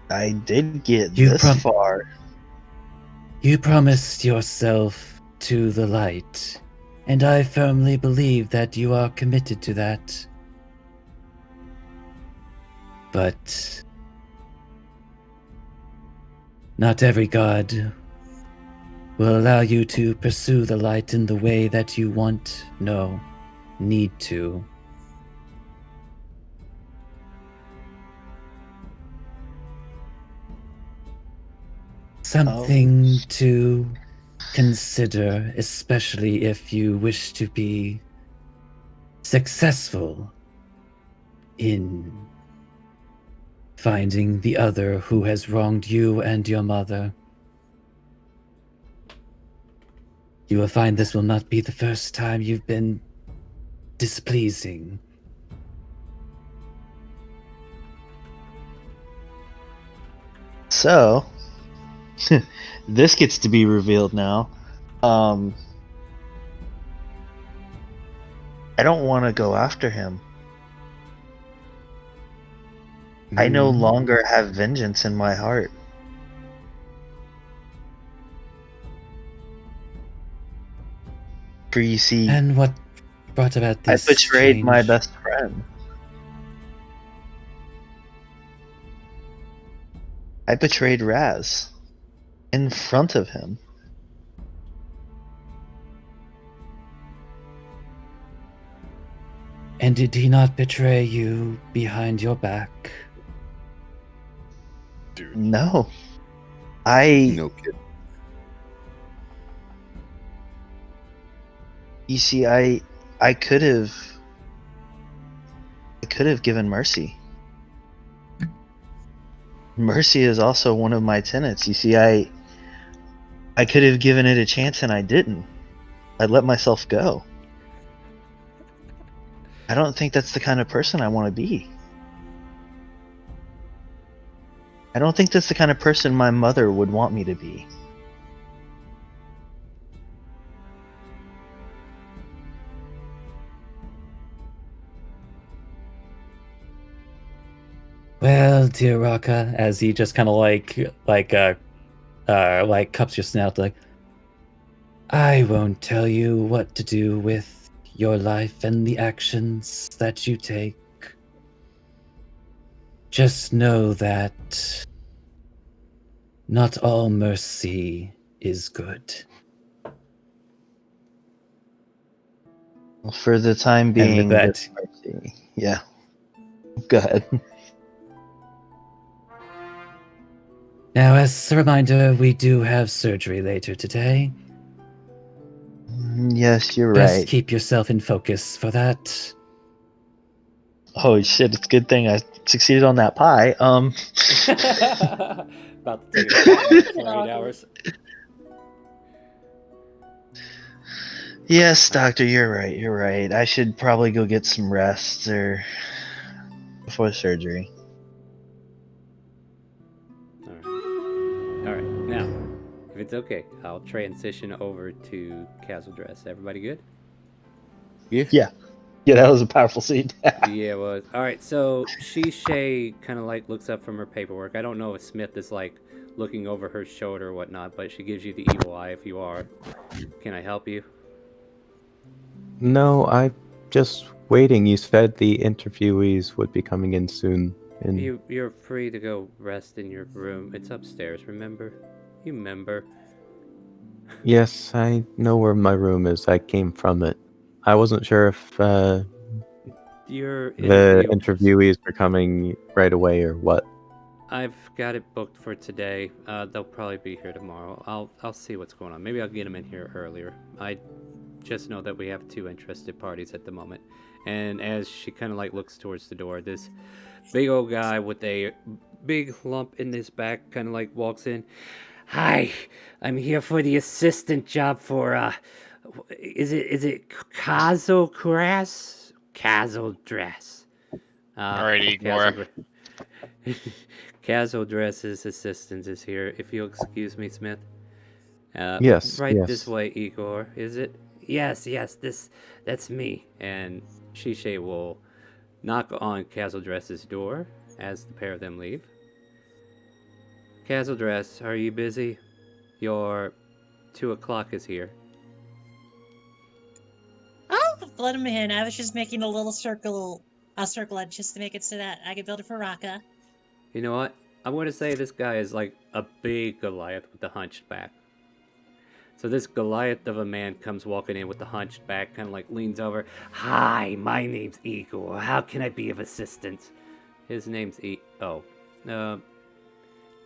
I did get You this far. you promised yourself to the light, and I firmly believe that you are committed to that. But not every god will allow you to pursue the light in the way that you want, no, need to. Something to consider, especially if you wish to be successful in finding the other who has wronged you and your mother. You will find this will not be the first time you've been displeasing. So, this gets to be revealed now. I don't want to go after him. I no longer have vengeance in my heart. For you see, And what brought about this I betrayed my change? best friend. I betrayed Raz in front of him. And did he not betray you behind your back? Dude. No. No kid. You see, I could have given mercy. Mercy is also one of my tenets. You see, I could have given it a chance and I didn't. I let myself go. I don't think that's the kind of person I want to be. I don't think that's the kind of person my mother would want me to be. Well, dear Raka, as he just kind of like cups your snout, like, I won't tell you what to do with your life and the actions that you take. Just know that not all mercy is good. For the time being, that- this mercy. Yeah. Go ahead. Now, as a reminder, we do have surgery later today. Yes, you're Best right. keep yourself in focus for that. Oh shit! It's a good thing I succeeded on that pie. About to take a nap for 8 hours. Yes, doctor, you're right. You're right. I should probably go get some rest or before surgery. Alright, now, if it's okay, I'll transition over to Castle Dress. Everybody good? Yeah, that was a powerful scene. Yeah, it was. Alright, so Shay kind of like looks up from her paperwork. I don't know if Smith is like looking over her shoulder or whatnot, but she gives you the evil eye if you are. Can I help you? No, I'm just waiting. You said the interviewees would be coming in soon. And You're free to go rest in your room. It's upstairs, remember? You remember. yes, I know where my room is. I came from it. I wasn't sure if Your the interview. interviewees were coming right away or what. I've got it booked for today. They'll probably be here tomorrow. I'll see what's going on. Maybe I'll get them in here earlier. I just know that we have 2 interested parties at the moment. And as she kind of like looks towards the door, this big old guy with a big lump in his back kind of like walks in. Hi, I'm here for the assistant job for is it Kazo Dress? Kazo Dress. Alrighty, Kazo ignore. Kazo Dress's assistant is here. If you'll excuse me, Smith. Yes, Right this yes. way, Igor. Is it? Yes, that's me. And Shisha will knock on Kazo Dress's door as the pair of them leave. Kazo Dress, are you busy? Your 2 o'clock is here. Oh, let him in. I was just making a little circle just to make it so that I could build it for Raka. You know what? I'm going to say this guy is like a big Goliath with the hunched back. So this Goliath of a man comes walking in with the hunched back, kind of like leans over. Hi, my name's Igor. How can I be of assistance? His name's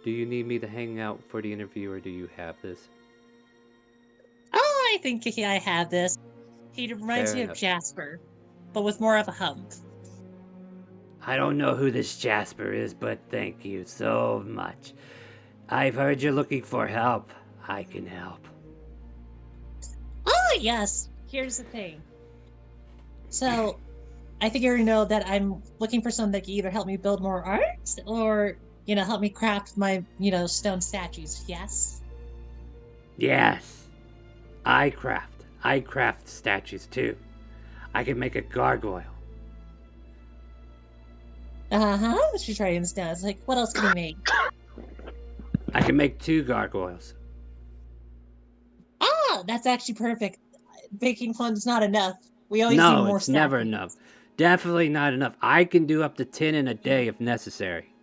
do you need me to hang out for the interview, or do you have this? Oh, I think I have this. He reminds Fair me of enough. Jasper, but with more of a hump. I don't know who this Jasper is, but thank you so much. I've heard you're looking for help. I can help. Oh, yes. Here's the thing. So, I think you already know that I'm looking for someone that can either help me build more art or, help me craft my, stone statues. Yes? Yes. I craft statues too. I can make a gargoyle. Uh-huh. She's writing this down. It's like, what else can we make? I can make 2 gargoyles. Ah, that's actually perfect. Baking fun's not enough. We always need No, more it's never statues. enough. Definitely not enough. I can do up to 10 in a day if necessary.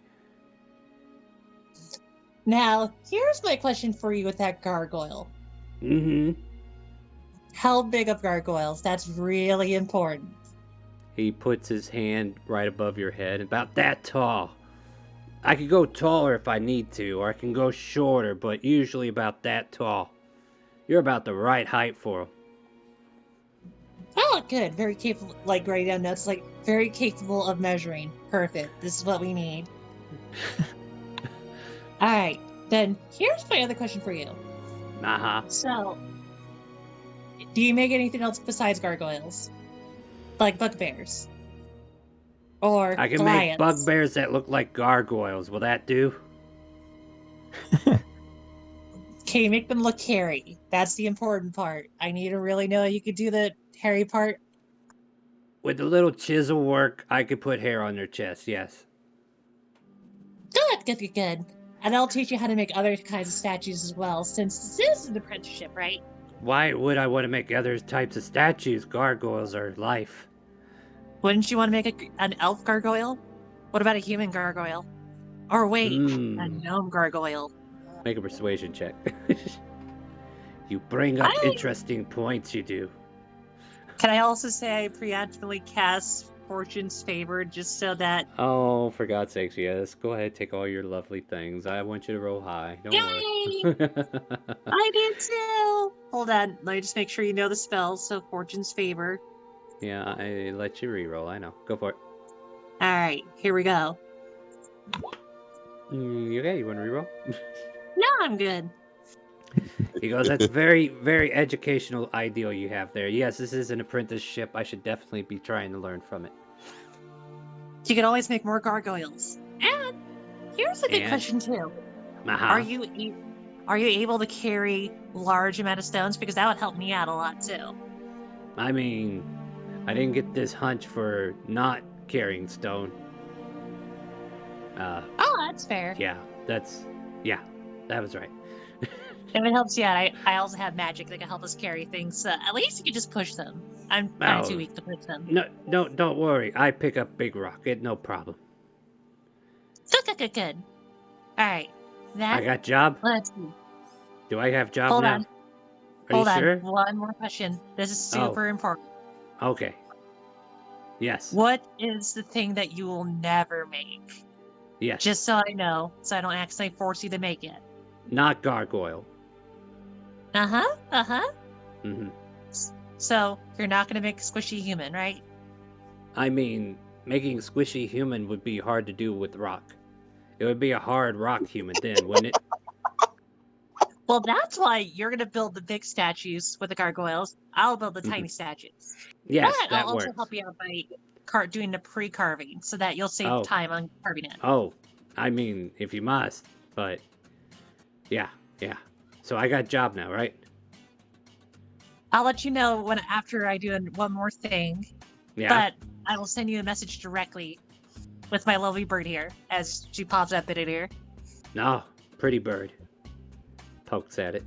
Now, here's my question for you with that gargoyle. Mm-hmm. How big of gargoyles? That's really important. He puts his hand right above your head, about that tall. I could go taller if I need to, or I can go shorter, but usually about that tall. You're about the right height for him. Oh, good. Very capable, like writing down notes, like very capable of measuring. Perfect. This is what we need. All right. Then here's my other question for you. Uh-huh. So, do you make anything else besides gargoyles? Like bugbears? Or I can Goliaths? make bugbears that look like gargoyles. Will that do? Can you make them look hairy? That's the important part. I need to really know you could do the hairy part. With a little chisel work, I could put hair on their chest, yes. Good. And I'll teach you how to make other kinds of statues as well, since this is an apprenticeship, right? Why would I want to make other types of statues? Gargoyles are life. Wouldn't you want to make an elf gargoyle? What about a human gargoyle? Or wait, a gnome gargoyle. Make a persuasion check. You bring up interesting points, you do. Can I also say I preemptively cast Fortune's Favor just so that... Oh, for God's sakes, yes. Go ahead, take all your lovely things. I want you to roll high. Don't worry. I did too! Hold on, let me just make sure you know the spells. So Fortune's Favor. Yeah, I let you re-roll. I know. Go for it. Alright, here we go. You okay? You want to re-roll? No, I'm good. He goes, that's very, very educational ideal you have there. Yes, this is an apprenticeship. I should definitely be trying to learn from it. You can always make more gargoyles. And here's a big question too. Uh-huh. Are you able to carry large amount of stones? Because that would help me out a lot too. I mean, I didn't get this hunch for not carrying stone. Oh, that's fair. Yeah, that was right. If it helps you out, I also have magic that can help us carry things. At least you can just push them. I'm too weak to push them. No, don't worry. I pick up big rock. No problem. Good. All right. Then I got job. let's see. Do I have job Hold now? on. Are Hold you on. sure? One more question. This is super important. Okay. Yes. What is the thing that you will never make? Yes. Just so I know, so I don't accidentally force you to make it. Not gargoyle. Mm-hmm. So you're not gonna make a squishy human, right? I mean, making squishy human would be hard to do with rock. It would be a hard rock human then, wouldn't it? Well, that's why you're gonna build the big statues with the gargoyles. I'll build the tiny statues. Yes, But that I'll also works. help you out by doing the pre-carving, so that you'll save Oh. time on carving it. Oh, I mean, if you must, but yeah. So I got job now, right? I'll let you know when after I do one more thing. Yeah. But I will send you a message directly with my lovely bird here as she pops up in here. No, pretty bird. Pokes at it.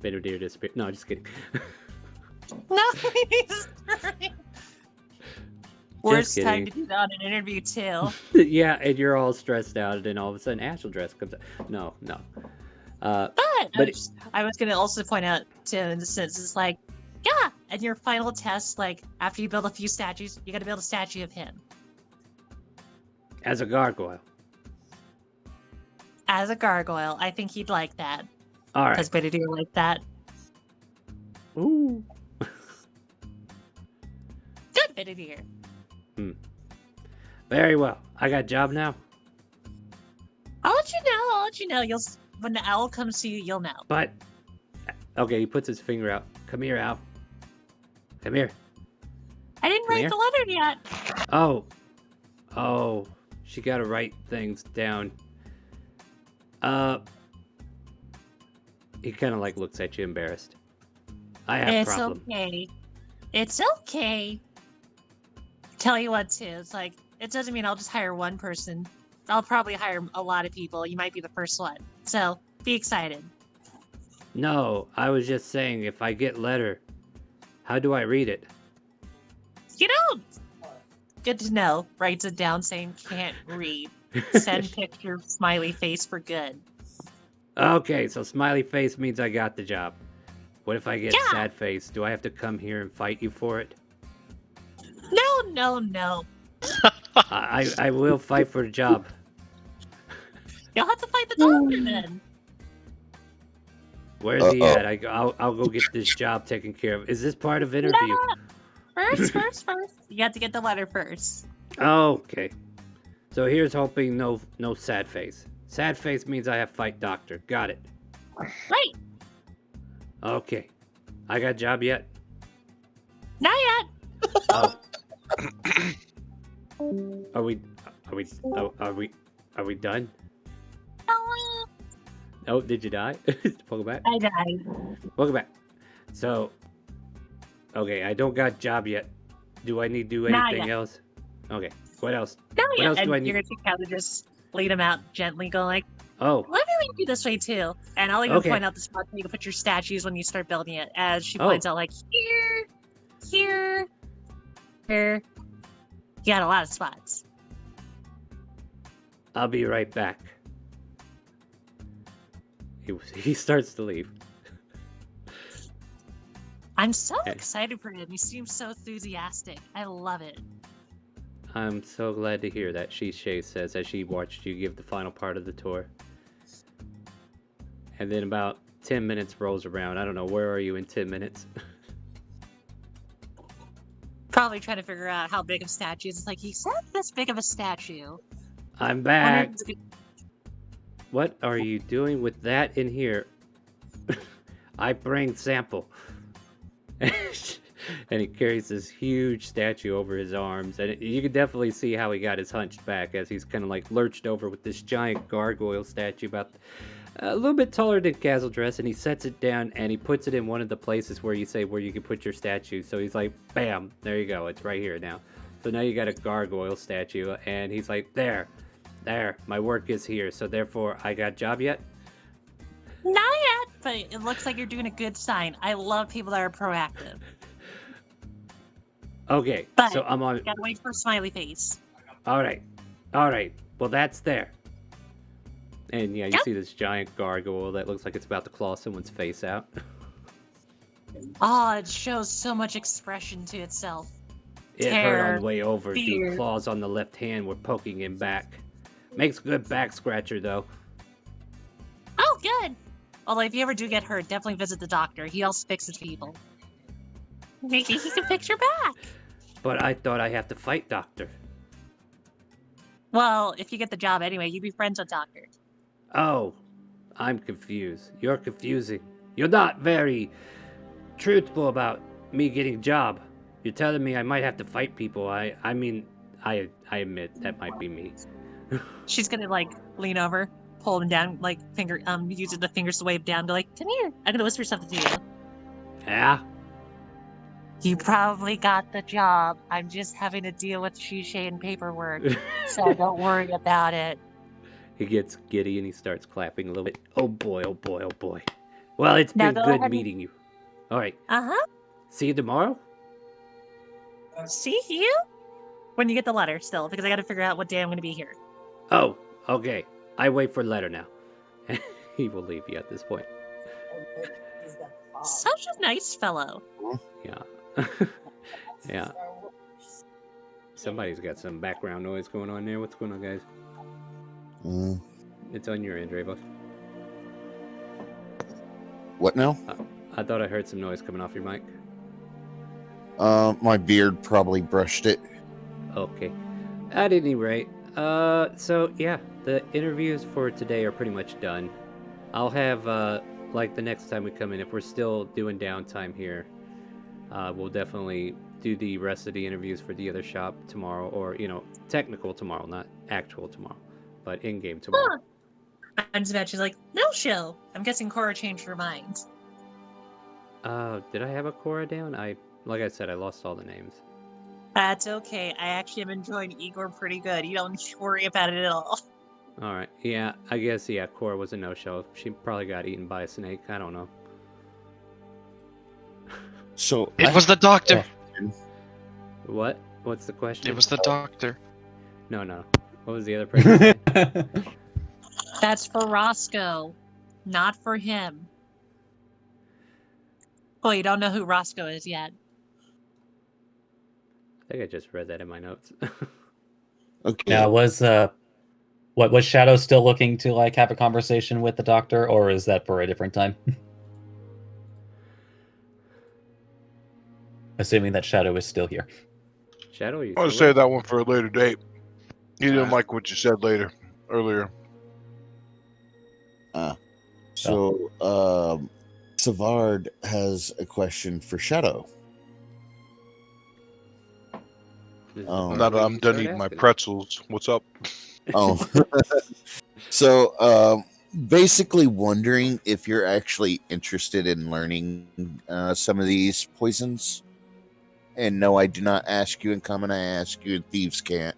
Bitter deer disappear. No, just kidding. No, he's screaming. Worst time to kidding. do that on an interview too. Yeah, and you're all stressed out, and then all of a sudden Astral Dress comes out. No. But I was gonna also point out too, in the sense, it's like, yeah, and your final test, like after you build a few statues, you gotta build a statue of him. As a gargoyle. As a gargoyle, I think he'd like that. All right. Because Betty do like that. Ooh. Good Betty dear. Very well. I got job now. I'll let you know. You'll when the owl comes to you, you'll know. But okay, he puts his finger out. Come here, Al. Come here. I didn't Come write here. the letter yet. Oh, she got to write things down. He kind of like looks at you embarrassed. I have It's problem. okay. It's okay. Tell you what, too. It's like, it doesn't mean I'll just hire one person. I'll probably hire a lot of people. You might be the first one. So, be excited. No, I was just saying if I get letter, how do I read it? You don't! Good to know. Writes it down saying can't read. Send picture, smiley face for good. Okay, so smiley face means I got the job. What if I get Yeah. sad face? Do I have to come here and fight you for it? No. I will fight for the job. You'll have to fight the doctor then. Where's he at? I'll go get this job taken care of. Is this part of interview? First. You have to get the letter first. Okay. So here's hoping no sad face. Sad face means I have fight doctor. Got it. Right. Okay. I got job yet? Not yet. Oh. Are we done? Oh, Oh, did you die? Welcome back. I died. Welcome back. So, okay, I don't got job yet. Do I need to do Not anything yet. else? Okay. What else? No, What yeah. else do And I you're need? gonna kind of just lead him out gently, go like, Oh, let me lead you this way too. And I'll even Okay. point out the spot where you can put your statues when you start building it. As she Oh. points out, like here. You got a lot of spots. I'll be right back. He starts to leave. I'm so Okay. excited for him. He seems so enthusiastic. I love it. I'm so glad to hear that, Shay says as she watched you give the final part of the tour. And then about 10 minutes rolls around. I don't know, where are you in 10 minutes? Probably trying to figure out how big of statues. It's like he said this big of a statue. I'm Wonder back. if it's good- What are you doing with that in here? I bring sample. And he carries this huge statue over his arms. And you can definitely see how he got his hunched back as he's kind of like lurched over with this giant gargoyle statue about a little bit taller than Castle Dress. And he sets it down and he puts it in one of the places where you say where you can put your statue. So he's like, bam, there you go. It's right here now. So now you got a gargoyle statue. And he's like, there, my work is here. So therefore, I got job yet? Not yet, but it looks like you're doing a good sign. I love people that are proactive. Okay, But so I'm on. Gotta wait for a smiley face. All right. Well, that's there. And yeah, you see this giant gargoyle that looks like it's about to claw someone's face out. Oh, it shows so much expression to itself. It hurt on Terror, the way over, dude. fear. Claws on the left hand were poking him back. Makes a good back scratcher, though. Oh, good. Although, if you ever do get hurt, definitely visit the doctor. He also fixes people. Maybe he can fix your back. But I thought I have to fight Doctor. Well, if you get the job anyway, you'd be friends with Doctor. Oh, I'm confused. You're confusing. You're not very truthful about me getting a job. You're telling me I might have to fight people. I admit that might be me. She's gonna like lean over, pull him down, like using the fingers to wave down, be like, "Come here, I'm gonna whisper something to you." Yeah? You probably got the job. I'm just having to deal with Shishay and paperwork, so don't worry about it. He gets giddy and he starts clapping a little bit. Oh boy, oh boy, oh boy. Well, it's Now been go good ahead and- meeting you. All right. Uh-huh. See you tomorrow? See you? When you get the letter still, because I gotta figure out what day I'm gonna be here. Oh, okay. I wait for a letter now. He will leave you at this point. Such a nice fellow. Yeah. Yeah. Somebody's got some background noise going on there. What's going on, guys? It's on your end, Raybo. What now? I thought I heard some noise coming off your mic. My beard probably brushed it. Okay. At any rate, so yeah, the interviews for today are pretty much done. I'll have, like the next time we come in, if we're still doing downtime here, we'll definitely do the rest of the interviews for the other shop tomorrow, or, technical tomorrow, not actual tomorrow, but in-game tomorrow. I'm just about she's like, no show. I'm guessing Cora changed her mind. Did I have a Cora down? Like I said, I lost all the names. That's okay. I actually am enjoying Igor pretty good. You don't need to worry about it at all. Alright, yeah, I guess, Cora was a no-show. She probably got eaten by a snake, I don't know. So It was the doctor. What? What's the question? It was the doctor. No. What was the other person? That's for Roscoe, not for him. Oh, you don't know who Roscoe is yet. I think I just read that in my notes. Okay. Now, was Shadow still looking to like have a conversation with the doctor, or is that for a different time? Assuming that Shadow is still here. Shadow, you I want to still save there? that one for a later date. You didn't like what you said earlier. So, Savard has a question for Shadow. This is the Oh. part Now that where I'm you done start eating my asking. pretzels, what's up? Oh, so basically wondering if you're actually interested in learning some of these poisons. And no, I do not ask you in common. I ask you in thieves' can't.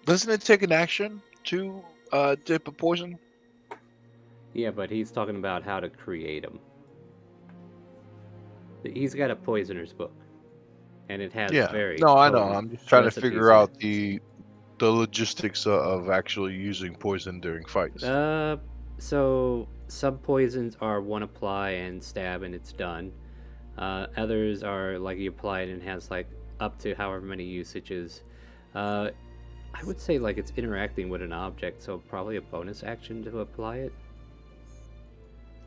Doesn't it take an action to dip a poison? Yeah, but he's talking about how to create them. He's got a poisoner's book, and it has very. No, I know. potent I'm just trying to recipes figure in out it. the logistics of actually using poison during fights. So some poisons are one apply and stab and it's done. Others are like you apply it and it has like up to however many usages. I would say like it's interacting with an object, so probably a bonus action to apply it.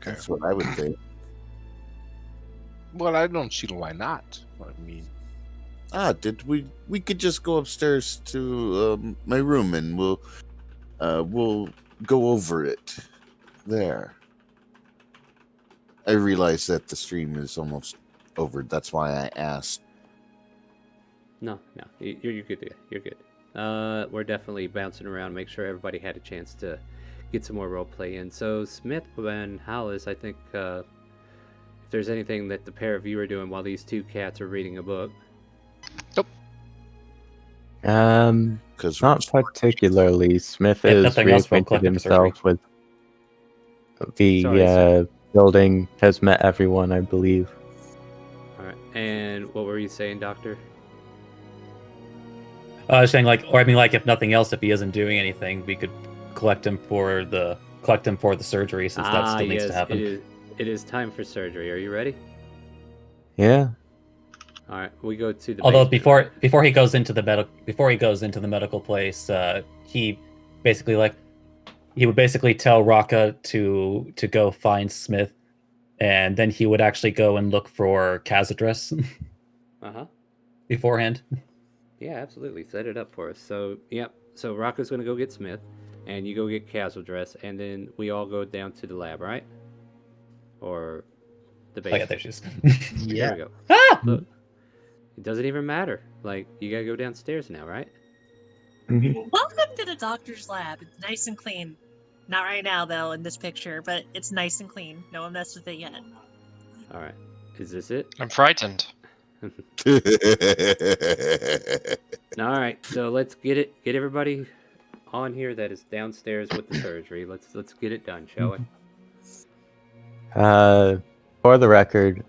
Okay. That's what I would think. Well, I don't see why not. I mean, We could just go upstairs to my room and we'll go over it there. I realize that the stream is almost over. That's why I asked. No, you're good. You're good. We're definitely bouncing around, make sure everybody had a chance to get some more roleplay in. So Smith and Hollis, I think if there's anything that the pair of you are doing while these two cats are reading a book. Because Not particularly. Smith Yeah, is nothing else for reacquainted collective surgery. himself with the Sorry, sir. building, has met everyone, I believe. All right. And what were you saying, Doctor? I was saying like, or I mean like, if nothing else, if he isn't doing anything, we could collect him for the surgery since that still needs to happen. It is time for surgery. Are you ready? Yeah. All right, we go to the. Although basement. before he goes into the medical place, he basically he would basically tell Raka to go find Smith, and then he would actually go and look for Kaz's address beforehand. Yeah, absolutely. Set it up for us. So, yep. So Rocco's gonna go get Smith, and you go get Kaz's address, and then we all go down to the lab, right? Or the Oh yeah, basement. there she is. There we go. Ah! Look, it doesn't even matter. Like, you gotta go downstairs now, right? Welcome to the doctor's lab. It's nice and clean. Not right now, though, in this picture, but it's nice and clean. No one messed with it yet. All right. Is this it? I'm frightened. All right. So let's get everybody on here that is downstairs with the surgery. Let's get it done, shall we? For the record,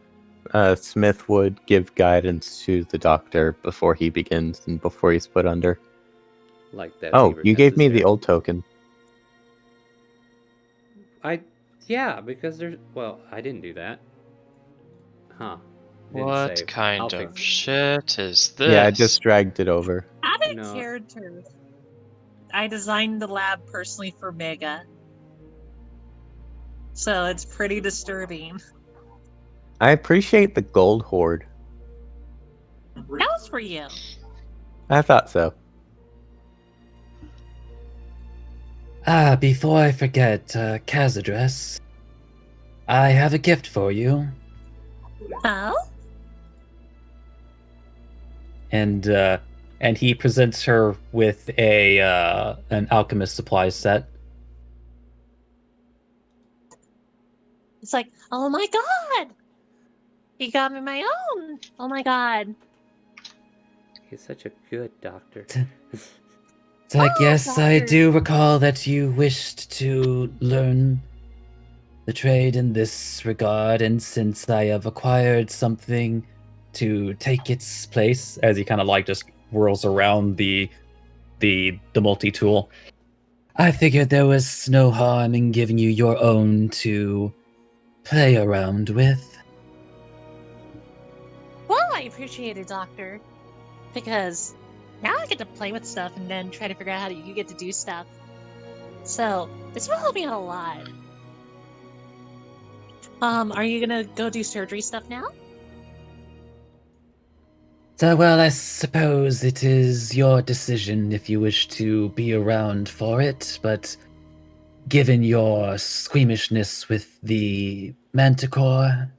Smith would give guidance to the doctor before he begins and before he's put under. Like that. Oh, you gave me the old token. Yeah, because there's. Well, I didn't do that. Huh. Didn't What save. kind I'll of fix it. shit is this? Yeah, I just dragged it over. Out of No. character, I designed the lab personally for Mega. So it's pretty disturbing. I appreciate the gold hoard. That was for you. I thought so. Before I forget, Kaz's address. I have a gift for you. Oh? And he presents her with an alchemist supplies set. It's like, oh my god! He got me my own! Oh my god. He's such a good doctor. So I Oh, guess I doctor. do recall that you wished to learn the trade in this regard, and since I have acquired something to take its place, As he kind of just whirls around the multi-tool. I figured there was no harm in giving you your own to play around with. Well, I appreciate it, Doctor. Because now I get to play with stuff and then try to figure out how you get to do stuff. So, this will help me out a lot. Are you gonna go do surgery stuff now? So, well, I suppose it is your decision if you wish to be around for it, but given your squeamishness with the manticore,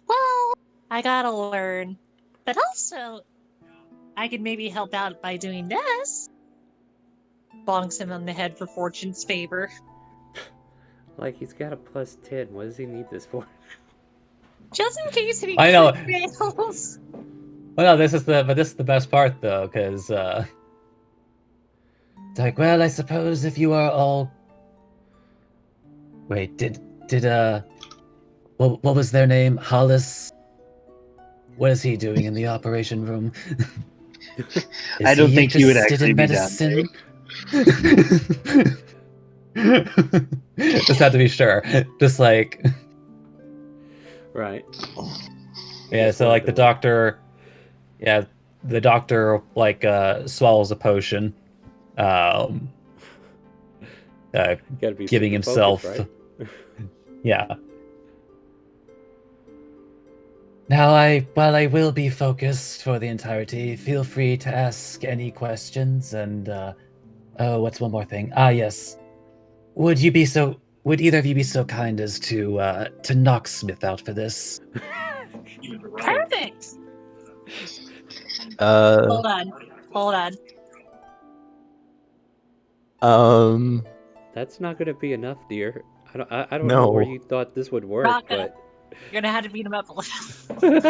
Well, I gotta learn. But also, I could maybe help out by doing this. Bonks him on the head for fortune's favor. Like, he's got a +10. What does he need this for? Just in case he I know. fails. Well, no, this is the best part though, because it's like, well, I suppose if you are all. Wait, what was their name? Hollis? What is he doing in the operation room? Is I don't he think he would interested actually in be down medicine? just had to be sure. Just like, Right. yeah. Just So wanted like the to- doctor, yeah, the doctor swallows a potion, Gotta be giving super himself, focused, right? yeah. Now, while I will be focused for the entirety, feel free to ask any questions. And oh, what's one more thing? Yes. Would either of you be so kind as to knock Smith out for this? Perfect! Uh, Hold on. That's not gonna be enough, dear. I don't No. know where you thought this would work, Raka. You're gonna have to beat him up a little.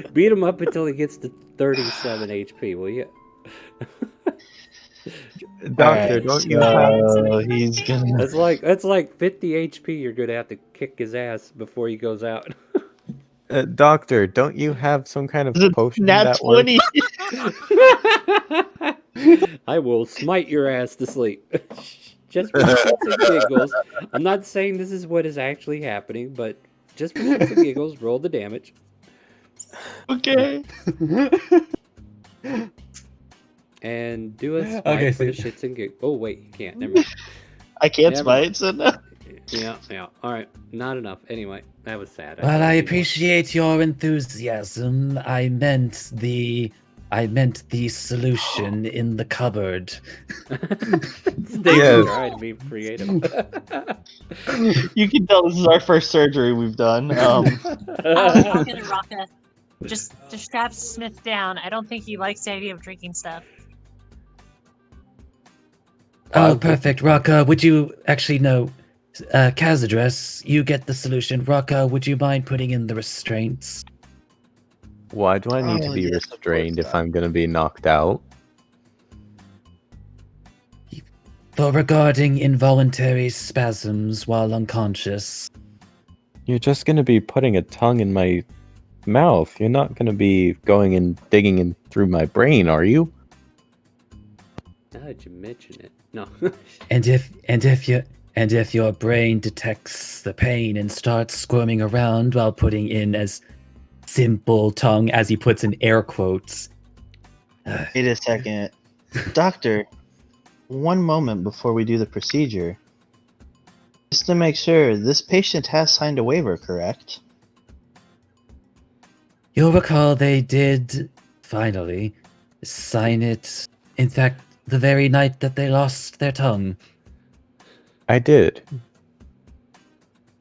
but beat him up until he gets to 37 HP, will you? Doctor, don't you have... he's gonna. That's like 50 HP. You're gonna have to kick his ass before he goes out. Doctor, don't you have some kind of potion Nat that works? 20. I will smite your ass to sleep. Just for shits and giggles. I'm not saying this is what is actually happening, but just for shits and giggles, roll the damage. Okay. And do a smite Okay, for the so- shits and giggles. Oh, wait, you can't. Never mind. I can't Never smite, so no. Yeah. Alright, not enough. Anyway, that was sad. Well, thought I it'd be more. appreciate your enthusiasm. I meant the solution in the cupboard. They Yes. tried to be creative. You can tell this is our first surgery we've done. I'll get it, Raka. Just strap Smith down. I don't think he likes the idea of drinking stuff. Oh, perfect. Raka, would you actually know, Kazadress, you get the solution. Raka, would you mind putting in the restraints? Why do I need to Oh, be yes, of course restrained if not. I'm going to be knocked out? For regarding involuntary spasms while unconscious. You're just going to be putting a tongue in my mouth. You're not going to be going and digging in through my brain, are you? Now that you mention it. No. And if your brain detects the pain and starts squirming around while putting in as simple tongue as he puts in air quotes. Wait a second. Doctor, one moment before we do the procedure. Just to make sure, this patient has signed a waiver, correct? You'll recall they did finally sign it. In fact, the very night that they lost their tongue. I did.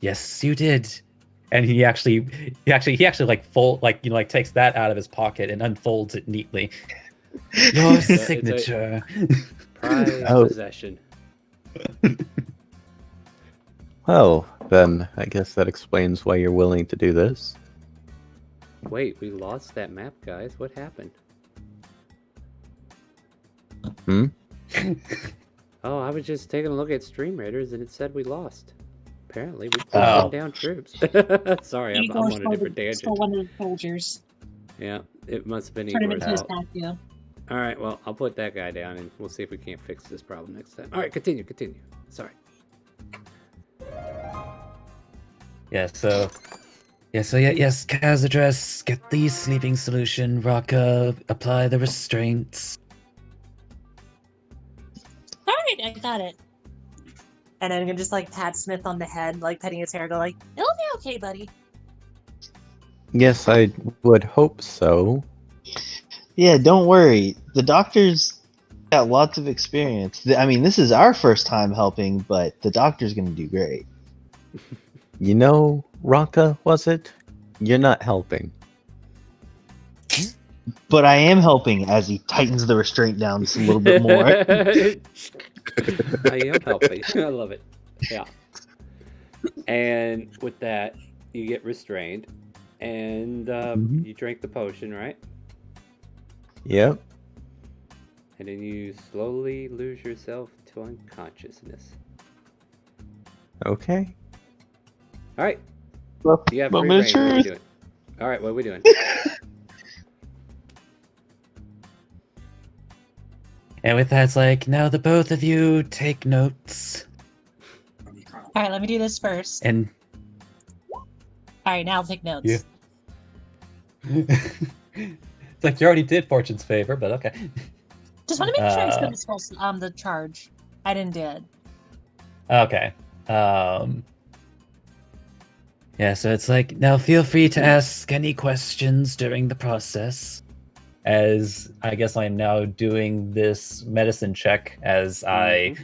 Yes, you did. And he actually like takes that out of his pocket and unfolds it neatly. Your It's a- signature. Prized Oh. possession. Well, then I guess that explains why you're willing to do this. Wait, we lost that map, guys. What happened? Hmm? Oh, I was just taking a look at StreamRaiders and it said we lost. Apparently, we Oh. put down troops. Sorry, I'm Igor on a stole different the- tangent. stole one of the soldiers. Yeah, it must have been Turn him Igor's into his fault. tattoo. All right, well, I'll put that guy down and we'll see if we can't fix this problem next time. All right, continue. Sorry. Yes, Kazadress, get the sleeping solution. Raka, apply the restraints. All right, I got it. And I'm gonna just like pat Smith on the head, like petting his hair, go like, "It'll be okay, buddy." Yes, I would hope so. Yeah, don't worry. The doctor's got lots of experience. I mean, this is our first time helping, but the doctor's going to do great. You know, Raka, was it? You're not helping. But I am helping as he tightens the restraint down just a little bit more. I am helping. I love it. Yeah. And with that, you get restrained, and you drink the potion, right? Yep. And then you slowly lose yourself to unconsciousness. Okay. All right. Well, You have moment free of reign. What are we truth. doing? All right, what are we doing? And with that, it's like, now the both of you take notes. All right, let me do this first. And All right, now I'll take notes. Yeah. It's like you already did Fortune's favor, but okay. Just want to make sure I still discuss the charge. I didn't do it. Okay. yeah, so it's like, now feel free to ask any questions during the process. As I guess I am now doing this medicine check as I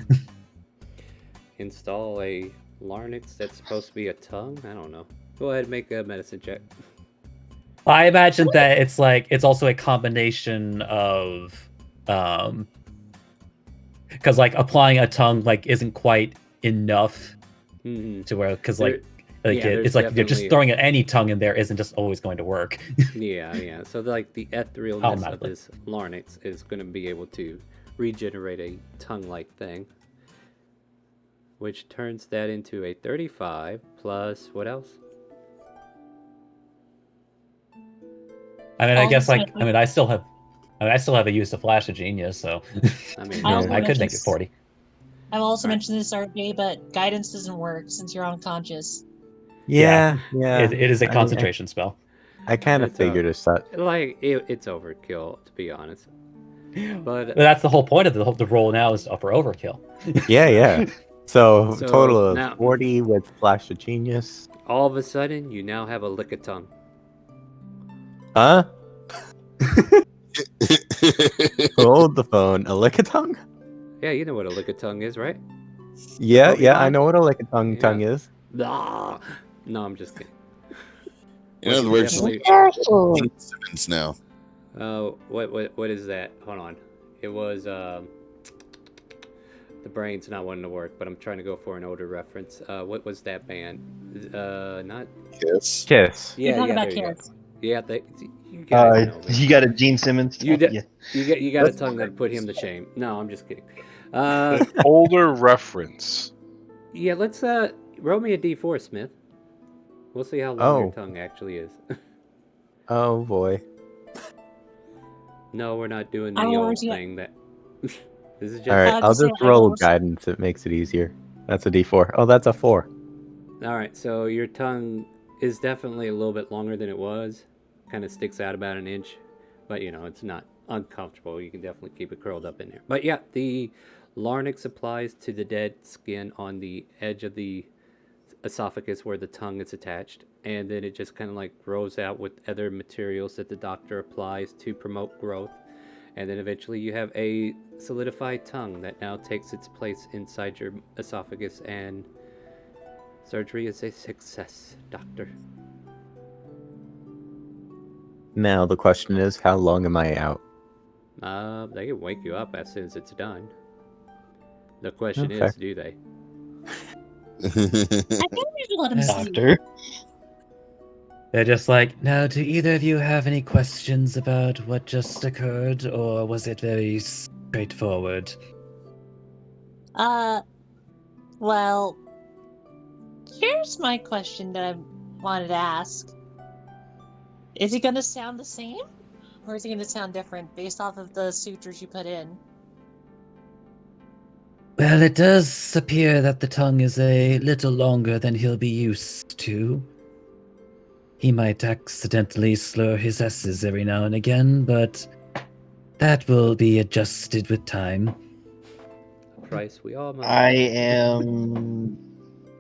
Install a larynx that's supposed to be a tongue? I don't know. Go ahead and make a medicine check. I imagine that it's like it's also a combination of because like applying a tongue like isn't quite enough Mhm. to where because There- yeah, it's there's like you're just definitely- throwing any tongue in there isn't just always going to work. Yeah. So like the etherealness of Automatically. this larynx is going to be able to regenerate a tongue-like thing, which turns that into a 35 plus what else? I mean, I guess Also, like I mean, I still have a use of Flash of Genius, so I mean, I also I could mentioned make it 40. I've also Right. mentioned this RJ, but guidance doesn't work since you're unconscious. Yeah. It is a I mean, concentration spell. I kind of It's figured as such. like it's overkill, to be honest. But That's the whole point of the roll now is for overkill. Yeah. So, So, total of now- 40 with Flash of Genius. all of a sudden, you now have a lick of tongue. Huh? Hold the phone. A lickatongue? Yeah, you know what a lick of tongue is, right? Yeah, I Pokemon? know what a lickatongue Yeah. tongue is. Blah. No, I'm just kidding. In other words, Definitely- Gene Simmons now. what is that? Hold on. It was the brain's not wanting to work, but I'm trying to go for an older reference. What was that band? Not Kiss. Kiss. yeah, You're talking about there you go. kids. Yeah, you guys know me. You got a Gene Simmons? You yeah. You got a tongue that put him to shame. No, I'm just kidding. Older reference. Yeah, let's roll me a d4, Smith. We'll see how long your Oh. tongue actually is. Oh boy. No, we're not doing the I will old reject- thing that. This is just All right, I'll I'll just say just I roll will- guidance. It makes it easier. That's a D4. Oh, that's a 4. all right. So your tongue is definitely a little bit longer than it was. Kind of sticks out about an inch, but you know it's not uncomfortable. You can definitely keep it curled up in there. But yeah, the larynx applies to the dead skin on the edge of the esophagus where the tongue is attached, and then it just kind of like grows out with other materials that the doctor applies to promote growth, and then eventually you have a solidified tongue that now takes its place inside your esophagus, and surgery is a success, doctor. Now the question is, how long am I out? They can wake you up as soon as it's done. The question Okay. is, do they? I think we should let him sleep. Doctor. They're just like, now, do either of you have any questions about what just occurred, or was it very straightforward? Well, here's my question that I wanted to ask. Is he going to sound the same? Or is he going to sound different based off of the sutures you put in? Well, it does appear that the tongue is a little longer than he'll be used to. He might accidentally slur his S's every now and again, but that will be adjusted with time. A price we all must I pay.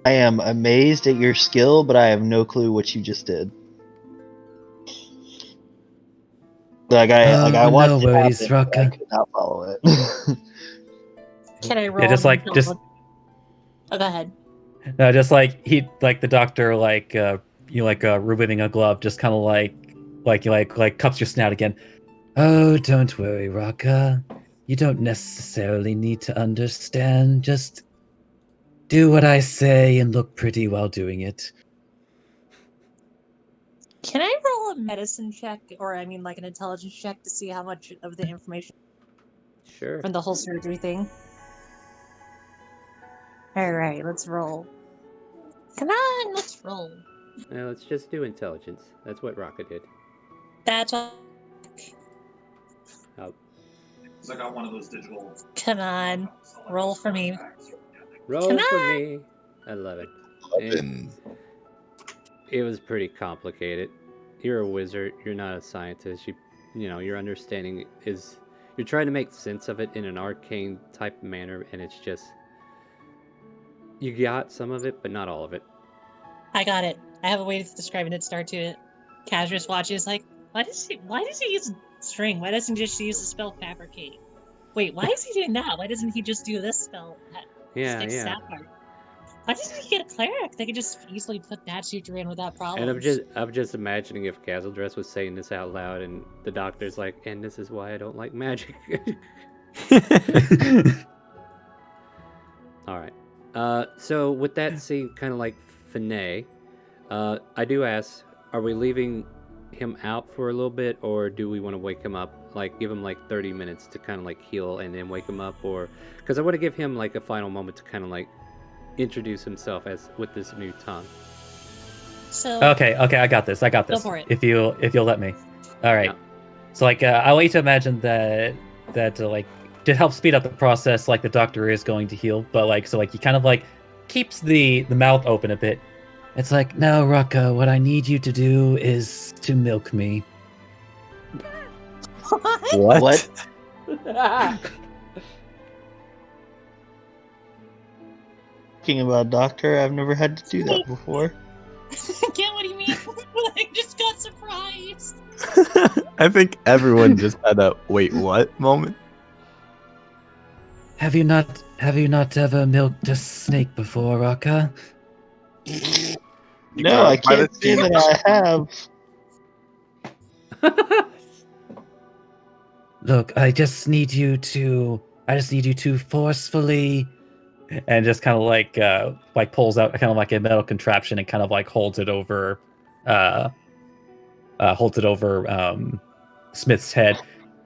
am amazed at your skill, but I have no clue what you just did. I Oh, watched no it worries, happen, but I Raka. could not follow it. Can I roll? Yeah, just an like just Oh, go ahead. no, just like he like the doctor like removing a glove, just kind of like cups your snout again. Oh, don't worry, Raka. You don't necessarily need to understand. Just do what I say and look pretty while doing it. Can I roll a medicine check, or I mean, like an intelligence check, to see how much of the information Sure. from the whole surgery thing? All right, let's roll. Come on, let's roll. Now let's just do intelligence. That's what Raka did. That's what. Oh, I got one of those digital. Come on, roll for me. roll Come for on. me. 11. And It was pretty complicated. You're a wizard. You're not a scientist. You know, your understanding is you're trying to make sense of it in an arcane type manner, and it's just you got some of it, but not all of it. I got it. I have a way of describing it. Start to it. Casuous watches like, why does he use string? Why doesn't he just use the spell fabricate? Wait, why is he doing that? Why doesn't he just do this spell? Yeah, Stick yeah. sapphire? Why doesn't he get a cleric? They could just easily put that suture in without problems. And I'm just imagining if Gazaldress was saying this out loud, and the doctor's like, "And this is why I don't like magic." All right. So with that scene, kind of like finale, I do ask, are we leaving him out for a little bit, or do we want to wake him up? Like, give him like 30 minutes to kind of like heal and then wake him up, or because I want to give him like a final moment to kind of like introduce himself as with this new tongue. So Okay, I got this. Go for it. If you'll let me. All right. No. So I want you to imagine that like to help speed up the process, like the doctor is going to heal, but he kind of like keeps the mouth open a bit. It's like, no, Rocco, what I need you to do is to milk me. What? What? Talking about doctor, I've never had to do that before. Get what do you mean? I just got surprised. I think everyone just had a wait what moment. Have you not ever milked a snake before, Rocco? You No, grab I it by the can't say teeth. that I have. Look, I just need you to forcefully. And just kind of like pulls out kind of like a metal contraption and kind of like holds it over Smith's head.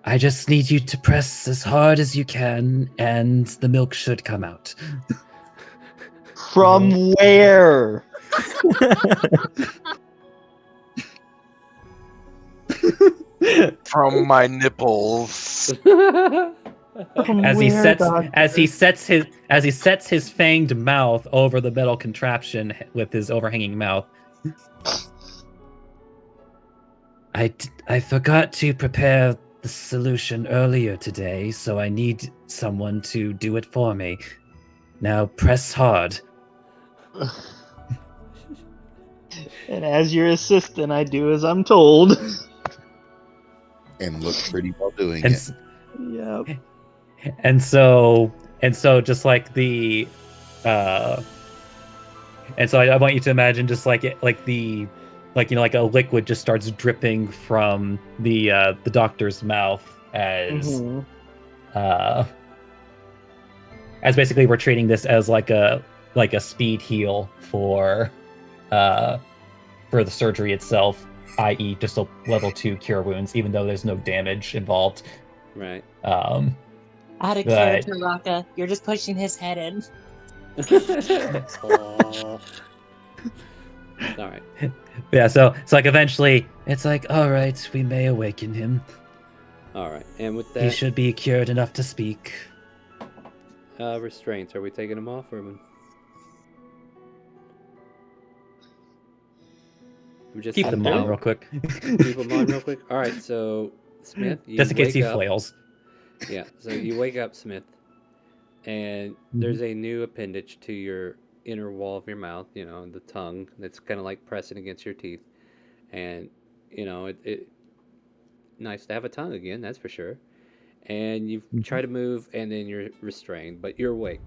I just need you to press as hard as you can, and the milk should come out. From where? From my nipples. From as he where, sets his fanged mouth over the metal contraption with his overhanging mouth. I forgot to prepare the solution earlier today, so I need someone to do it for me. Now press hard. And as your assistant, I do as I'm told. And look pretty while doing And it. Yep. And so just like the and so I want you to imagine just like a liquid just starts dripping from the doctor's mouth as basically we're treating this as like a speed heal for the surgery itself, i.e. just a level 2 cure wounds, even though there's no damage involved. Right. Out of character, Rocca. You're just pushing his head in. Aw. All right. Yeah, so like eventually It's like, all right, we may awaken him. All right. And with He that, should be cured enough to speak. restraints, are we taking them off or? I'm just keep them on real quick. Keep them on real quick. All right. So Smith, you Just in case wake he up. flails. Yeah. So you wake up, Smith, and there's a new appendage to your inner wall of your mouth. You know, the tongue that's kind of like pressing against your teeth, and you know it nice to have a tongue again, that's for sure. And you try to move, and then you're restrained, but you're awake.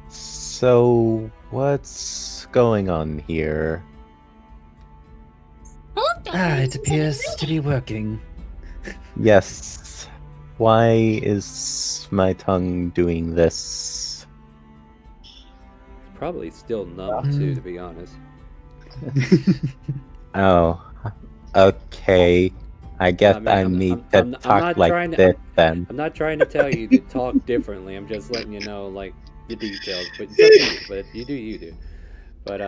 So what's going on here? It appears to be working. Yes. Why is my tongue doing this? It's probably still numb too, to be honest. Oh, okay. I guess I need to talk like this then. I'm not trying to tell you to talk differently. I'm just letting you know, like, the details. But it's up to you. But if you do. But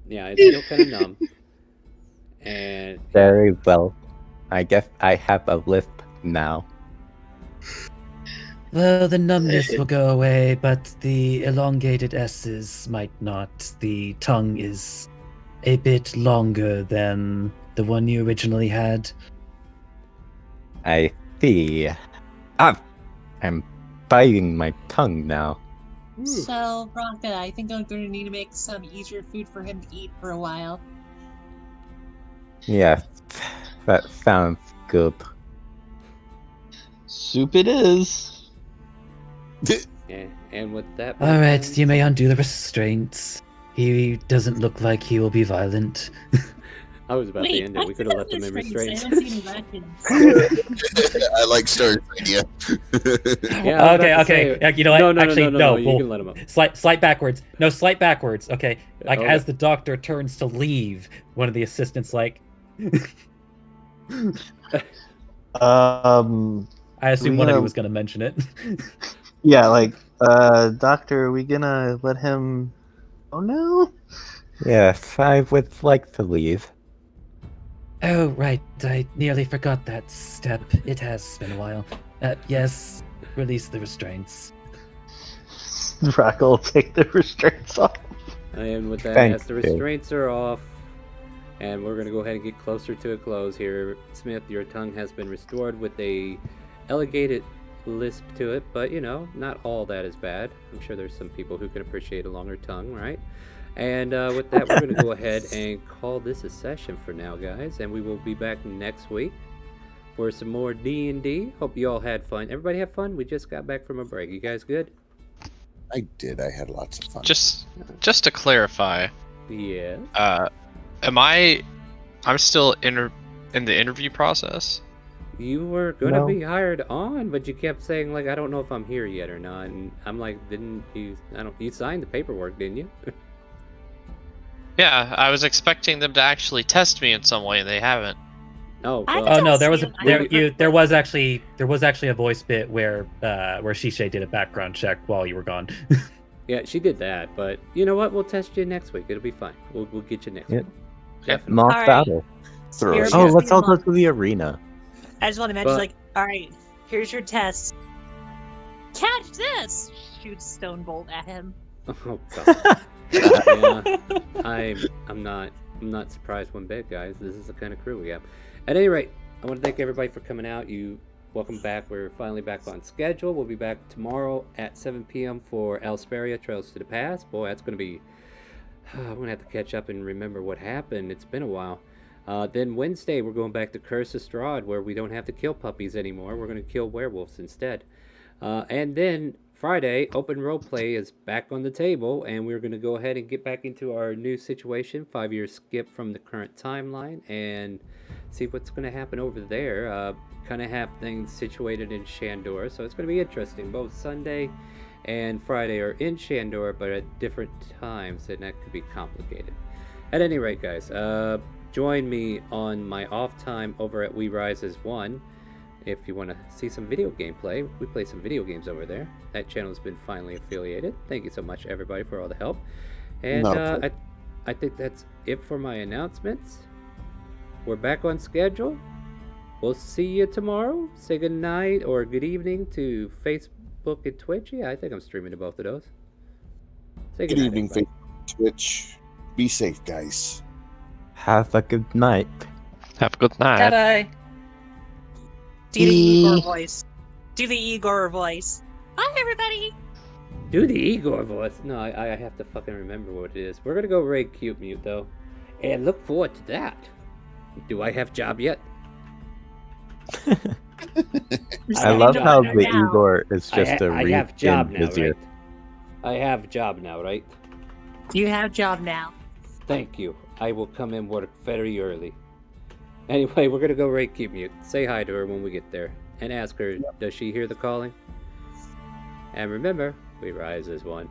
yeah, it's still kind of numb. And Very well. I guess I have a lisp now. Well, the numbness will go away, but the elongated S's might not. The tongue is a bit longer than the one you originally had. I see. Ah! I'm biting my tongue now. So, Rocca, I think I'm going to need to make some easier food for him to eat for a while. Yeah, that sounds good. Soup it is. yeah, and with that. All right, you may undo the restraints. He doesn't look like he will be violent. I was about to end it. We could have left them in restraints. I don't see any rackets. I like Star's idea. Yeah, I was about to Okay. say- Yeah, you know what? No, Actually, no. You we'll- can let him up. Slight backwards. No, slight backwards. Okay. Like Okay. as the doctor turns to leave, one of the assistants like, I assume one of you was gonna mention it. Yeah, like, doctor, are we gonna let him? Oh no. Yes, I would like to leave. Oh, right. I nearly forgot that step. It has been a while. Yes, release the restraints. Rackle will take the restraints off. And with that, Thank as the you. restraints are off, and we're going to go ahead and get closer to a close here. Smith, your tongue has been restored with a elongated lisp to it, but you know, not all that is bad. I'm sure there's some people who can appreciate a longer tongue, right? And with that, we're going to go ahead and call this a session for now, guys, and we will be back next week for some more D&D. Hope you all had fun. Everybody have fun? We just got back from a break. You guys good? I did. I had lots of fun. Just to clarify, Yeah. I'm still in the interview process. You were gonna No. be hired on, but you kept saying like, I don't know if I'm here yet or not. And I'm like, didn't you? You signed the paperwork, didn't you? Yeah, I was expecting them to actually test me in some way, and they haven't. Oh, I well, Oh no, there was assume there was actually a voice bit where Shishay did a background check while you were gone. yeah, she did that. But you know what? We'll test you next week. It'll be fine. We'll get you next Yeah. week. Definitely. Mock Alright. battle. Throw Here us we Oh, go. let's all go to the arena. I just want to mention, But- like, all right, here's your test. Catch this! Shoots stone bolt at him. Oh god. Yeah, I'm not surprised one bit, guys. This is the kind of crew we have. At any rate, I want to thank everybody for coming out. Welcome back. We're finally back on schedule. We'll be back tomorrow at 7 p.m. for Elsperia Trails to the Past. Boy, that's going to be... I'm going to have to catch up and remember what happened. It's been a while. Then Wednesday, we're going back to Curse of Strahd, where we don't have to kill puppies anymore. We're going to kill werewolves instead. And then Friday, open roleplay is back on the table, and we're going to go ahead and get back into our new situation, 5-year skip from the current timeline, and see what's going to happen over there. Kind of have things situated in Shandor, so it's going to be interesting. Both Sunday and Friday are in Shandor, but at different times, and that could be complicated. At any rate, guys, join me on my off time over at We Rise as One. If you want to see some video gameplay, we play some video games over there. That channel has been finally affiliated. Thank you so much, everybody, for all the help. And I think that's it for my announcements. We're back on schedule. We'll see you tomorrow. Say good night or good evening to Facebook and Twitch. Yeah, I think I'm streaming to both of those. Say Good night, evening, everybody. Facebook, Twitch. Be safe, guys. Have a good night. Have a good night. Bye. Do the Igor voice. Do the Igor voice. Bye, everybody! Do the Igor voice. No, I have to fucking remember what it is. We're gonna go raid Cute Mute though, and look forward to that. Do I have job yet? I love how job the now. Igor is just a I have job now, vizier. right? I have job now, right? You have job now. Thank you. I will come and work very early. Anyway, we're gonna go raid Cute Mute. Say hi to her when we get there, and ask her, does she hear the calling? And remember, we rise as one.